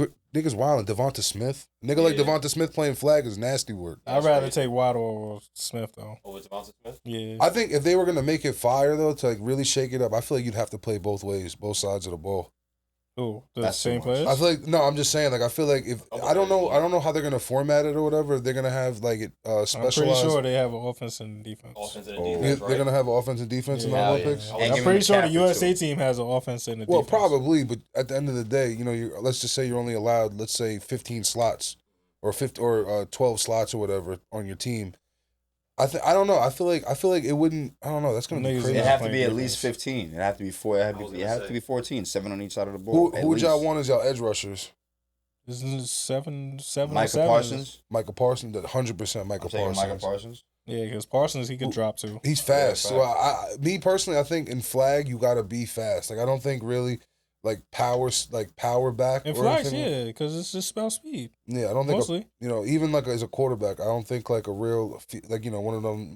[SPEAKER 2] wildin'. Devonta Smith. Nigga like Devonta Smith playing flag is nasty work.
[SPEAKER 3] I'd rather take Waddle over Smith though.
[SPEAKER 5] Over Devonta Smith?
[SPEAKER 3] Yeah.
[SPEAKER 2] I think if they were gonna make it fire though, to like really shake it up, I feel like you'd have to play both ways, both sides of the ball.
[SPEAKER 3] Ooh, the
[SPEAKER 1] That's
[SPEAKER 3] same
[SPEAKER 1] too much.
[SPEAKER 3] players.
[SPEAKER 2] I feel like no, I'm just saying like I feel like if I don't know how they're gonna format it or whatever. If they're gonna have like it specialized.
[SPEAKER 3] I'm pretty sure they have an offense and defense.
[SPEAKER 5] Offense and
[SPEAKER 2] Yeah,
[SPEAKER 5] defense, right?
[SPEAKER 2] they're gonna have an offense and defense in the Olympics.
[SPEAKER 5] yeah.
[SPEAKER 1] And
[SPEAKER 3] I'm
[SPEAKER 1] give
[SPEAKER 3] pretty
[SPEAKER 1] me
[SPEAKER 3] sure the
[SPEAKER 1] McCaffrey,
[SPEAKER 3] USA
[SPEAKER 1] too.
[SPEAKER 3] team has an offense and a
[SPEAKER 2] Well,
[SPEAKER 3] defense.
[SPEAKER 2] probably, but at the end of the day, you know, let's just say you're only allowed, let's say, 15 slots or 12 slots or whatever on your team. I don't know. I feel like it wouldn't. I don't know. That's gonna be
[SPEAKER 3] Niggas
[SPEAKER 2] crazy.
[SPEAKER 1] It'd have to
[SPEAKER 3] playing
[SPEAKER 1] be at
[SPEAKER 3] defense.
[SPEAKER 1] least 15. It'd have to be 4. It'd have to be 14. 7 on each side of the ball.
[SPEAKER 2] Who would y'all want as y'all edge rushers?
[SPEAKER 3] Isn't it seven
[SPEAKER 1] Micah
[SPEAKER 3] or seven?
[SPEAKER 1] Parsons.
[SPEAKER 2] Michael Parsons, 100% Michael
[SPEAKER 1] I'm taking
[SPEAKER 2] Parsons.
[SPEAKER 1] Micah Parsons.
[SPEAKER 3] Yeah, because Parsons he could drop too.
[SPEAKER 2] He's fast.
[SPEAKER 1] Yeah,
[SPEAKER 2] So me personally, I think in flag you gotta be fast. Like I don't think really like power back.
[SPEAKER 3] In
[SPEAKER 2] or
[SPEAKER 3] flags,
[SPEAKER 2] anything.
[SPEAKER 3] yeah, because it's just about speed.
[SPEAKER 2] Yeah, I don't think
[SPEAKER 3] Mostly.
[SPEAKER 2] even like as a quarterback, I don't think like a real like one of them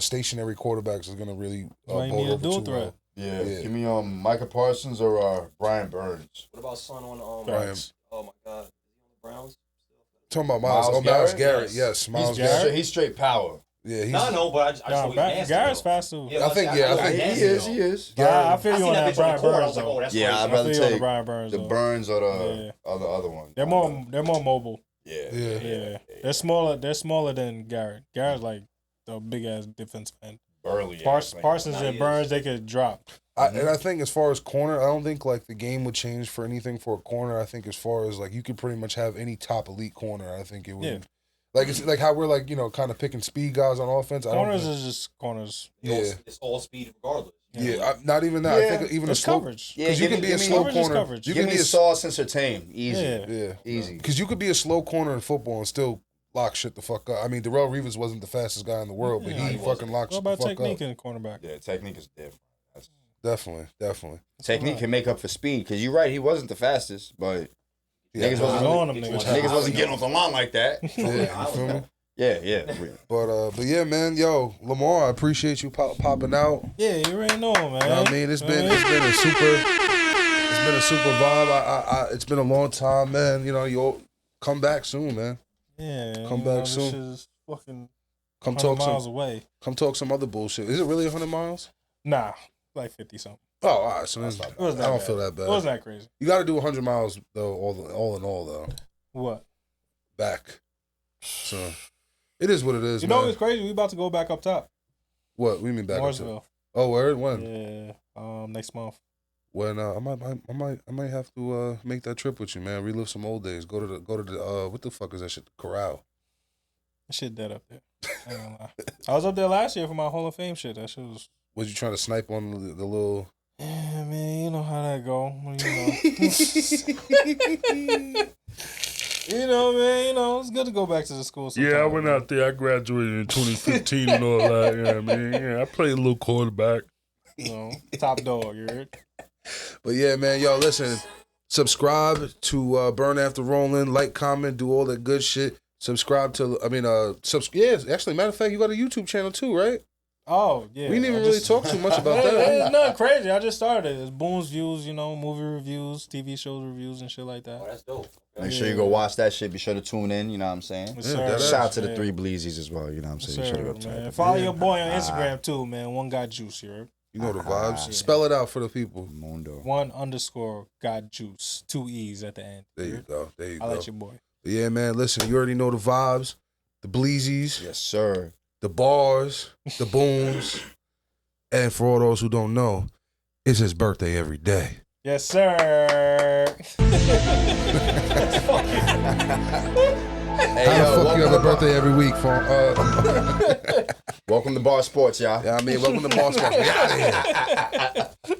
[SPEAKER 2] stationary quarterbacks is gonna really
[SPEAKER 3] Why you
[SPEAKER 2] bowl
[SPEAKER 3] need a
[SPEAKER 2] over
[SPEAKER 3] dual
[SPEAKER 2] too
[SPEAKER 3] threat?
[SPEAKER 2] well.
[SPEAKER 1] Yeah.
[SPEAKER 2] Yeah.
[SPEAKER 1] Give me Micah Parsons or Brian Burns.
[SPEAKER 5] What about Son on
[SPEAKER 2] Brian.
[SPEAKER 5] Oh my God, is he on the Browns?
[SPEAKER 2] Talking about Miles
[SPEAKER 1] Myles
[SPEAKER 2] Garrett.
[SPEAKER 1] Garrett?
[SPEAKER 2] Yes, Miles
[SPEAKER 3] Garrett?
[SPEAKER 2] Garrett.
[SPEAKER 1] He's straight power.
[SPEAKER 2] Yeah, he's.
[SPEAKER 5] No, I know, but I just know he's nasty.
[SPEAKER 3] Garrett's
[SPEAKER 5] though.
[SPEAKER 3] fast too.
[SPEAKER 5] Yeah,
[SPEAKER 2] I think
[SPEAKER 5] I
[SPEAKER 2] he
[SPEAKER 5] nasty,
[SPEAKER 2] is.
[SPEAKER 5] though.
[SPEAKER 1] He is.
[SPEAKER 3] I feel
[SPEAKER 5] I
[SPEAKER 3] you
[SPEAKER 5] seen
[SPEAKER 3] on
[SPEAKER 5] that
[SPEAKER 3] that
[SPEAKER 5] bitch on
[SPEAKER 3] Brian
[SPEAKER 5] the court. I
[SPEAKER 3] Burns
[SPEAKER 5] was like, oh,
[SPEAKER 3] though.
[SPEAKER 5] that's
[SPEAKER 1] Yeah,
[SPEAKER 5] crazy.
[SPEAKER 1] I'd
[SPEAKER 3] I
[SPEAKER 1] rather
[SPEAKER 3] feel you on the
[SPEAKER 1] take
[SPEAKER 3] Brian Burns
[SPEAKER 1] the
[SPEAKER 3] though.
[SPEAKER 1] Burns or
[SPEAKER 3] Yeah.
[SPEAKER 1] the other one.
[SPEAKER 3] They're more mobile.
[SPEAKER 1] Yeah.
[SPEAKER 3] Yeah. They're smaller than Garrett. Garrett's like the big ass defensive end.
[SPEAKER 1] Burley.
[SPEAKER 3] Parsons
[SPEAKER 5] Nah,
[SPEAKER 3] and
[SPEAKER 5] he
[SPEAKER 3] Burns
[SPEAKER 5] is.
[SPEAKER 3] they could drop.
[SPEAKER 2] And I think as far as corner, I don't think like the game would change for anything for a corner. I think as far as like you could pretty much have any top elite corner. I think it would.
[SPEAKER 3] Yeah.
[SPEAKER 2] Like it's like how we're like kind of picking speed guys on offense.
[SPEAKER 3] Corners is just corners.
[SPEAKER 2] Yeah.
[SPEAKER 5] It's all speed regardless.
[SPEAKER 2] Not even that.
[SPEAKER 1] Yeah.
[SPEAKER 2] I think even a
[SPEAKER 3] It's
[SPEAKER 2] slow
[SPEAKER 3] coverage.
[SPEAKER 1] Yeah,
[SPEAKER 2] because you
[SPEAKER 1] give
[SPEAKER 2] can
[SPEAKER 1] me-
[SPEAKER 2] be a
[SPEAKER 1] give me-
[SPEAKER 2] slow
[SPEAKER 3] coverage is
[SPEAKER 2] corner.
[SPEAKER 3] coverage.
[SPEAKER 2] You
[SPEAKER 1] Give
[SPEAKER 2] can
[SPEAKER 1] me
[SPEAKER 2] be a
[SPEAKER 1] Sauce and Surtain. Easy.
[SPEAKER 3] Yeah.
[SPEAKER 1] Easy.
[SPEAKER 2] because you could be a slow corner in football and still lock shit the fuck up. I mean, Darrell Reeves wasn't the fastest guy in the world, but
[SPEAKER 3] Yeah,
[SPEAKER 2] he
[SPEAKER 5] he
[SPEAKER 2] fucking locked
[SPEAKER 3] What
[SPEAKER 2] shit the
[SPEAKER 3] about
[SPEAKER 2] fuck
[SPEAKER 3] technique
[SPEAKER 2] up.
[SPEAKER 3] in cornerback?
[SPEAKER 1] Yeah, technique is different.
[SPEAKER 2] Definitely.
[SPEAKER 1] Technique can make up for speed because you're right. He wasn't the fastest, but
[SPEAKER 2] Yeah,
[SPEAKER 1] niggas
[SPEAKER 2] but-
[SPEAKER 1] wasn't
[SPEAKER 3] on them niggas.
[SPEAKER 1] niggas wasn't getting off the line like that.
[SPEAKER 2] Yeah, you feel me?
[SPEAKER 1] Yeah.
[SPEAKER 2] But yeah, man, yo, Lamar, I appreciate you popping out.
[SPEAKER 3] Yeah, you already know, man.
[SPEAKER 2] You know what I mean? It's been a super vibe. It's been a long time, man. You know, you'll come back soon, man.
[SPEAKER 3] Yeah,
[SPEAKER 2] Come
[SPEAKER 3] you
[SPEAKER 2] back
[SPEAKER 3] know,
[SPEAKER 2] soon.
[SPEAKER 3] This shit is fucking
[SPEAKER 2] Come
[SPEAKER 3] 100
[SPEAKER 2] talk
[SPEAKER 3] miles
[SPEAKER 2] some.
[SPEAKER 3] away.
[SPEAKER 2] Come talk some other bullshit. Is it really 100 miles?
[SPEAKER 3] Nah, like 50 something.
[SPEAKER 2] Oh, all right. So then,
[SPEAKER 3] It wasn't
[SPEAKER 2] I
[SPEAKER 3] that
[SPEAKER 2] don't
[SPEAKER 3] bad.
[SPEAKER 2] feel that
[SPEAKER 3] It
[SPEAKER 2] bad.
[SPEAKER 3] wasn't that crazy.
[SPEAKER 2] You got to do 100 miles though. All in all, though,
[SPEAKER 3] What?
[SPEAKER 2] back. So it is what it is.
[SPEAKER 3] You
[SPEAKER 2] man.
[SPEAKER 3] know what's crazy? We about to go back up top.
[SPEAKER 2] What? We mean back up to?
[SPEAKER 3] Mooresville.
[SPEAKER 2] Oh, word? When?
[SPEAKER 3] Yeah. Next month.
[SPEAKER 2] When I might have to make that trip with you, man. Relive some old days. Go to the what the fuck is that shit? The Corral.
[SPEAKER 3] That shit dead up there. I ain't gonna lie. I was up there last year for my Hall of Fame shit. That shit was.
[SPEAKER 2] Was you trying to snipe on the little?
[SPEAKER 3] Yeah, man. You know how that go. You know, man. You know, it's good to go back to the school. Sometime.
[SPEAKER 6] Yeah, I went out there. I graduated in 2015 and all that. Yeah, man. Yeah, I played a little quarterback.
[SPEAKER 3] You know, top dog. You heard?
[SPEAKER 2] But yeah, man, yo, listen. Subscribe to Burn After Rolling. Like, comment, do all that good shit. Subscribe to. Yeah. Actually, matter of fact, you got a YouTube channel too, right?
[SPEAKER 3] Oh, yeah.
[SPEAKER 2] We didn't even really talk too much about that.
[SPEAKER 3] It's nothing crazy. I just started. It's Boone's Views, you know, movie reviews, TV shows reviews, and shit like that.
[SPEAKER 5] Oh, that's dope.
[SPEAKER 1] Make sure you go watch that shit. Be sure to tune in. You know what I'm saying?
[SPEAKER 3] Yes,
[SPEAKER 2] Yeah,
[SPEAKER 3] sir.
[SPEAKER 2] that is.
[SPEAKER 1] Shout out to the
[SPEAKER 3] Yeah.
[SPEAKER 1] 3 Bleezies as well. You know what I'm saying?
[SPEAKER 3] Yes,
[SPEAKER 1] You should
[SPEAKER 3] sir,
[SPEAKER 1] go check
[SPEAKER 3] man.
[SPEAKER 1] it.
[SPEAKER 3] Follow your boy on Instagram too, man. One got juice, you heard?
[SPEAKER 2] You know the vibes.
[SPEAKER 3] Yeah.
[SPEAKER 2] Spell it out for the people.
[SPEAKER 1] Mondo.
[SPEAKER 3] 1_ got juice. 2 E's at the end.
[SPEAKER 2] There you go. There you
[SPEAKER 3] I'll
[SPEAKER 2] go.
[SPEAKER 3] let your boy.
[SPEAKER 2] But yeah, man. Listen, you already know the vibes. The Bleezies,
[SPEAKER 1] Yes, sir.
[SPEAKER 2] the bars, the booms, and for all those who don't know, it's his birthday every day.
[SPEAKER 3] Yes, sir.
[SPEAKER 1] Hey,
[SPEAKER 2] How the fuck
[SPEAKER 1] welcome
[SPEAKER 2] you have a
[SPEAKER 1] to
[SPEAKER 2] birthday every week?
[SPEAKER 1] Welcome to Bar Sports, y'all.
[SPEAKER 2] Yeah, I mean, welcome to Boss Sports. We out of here.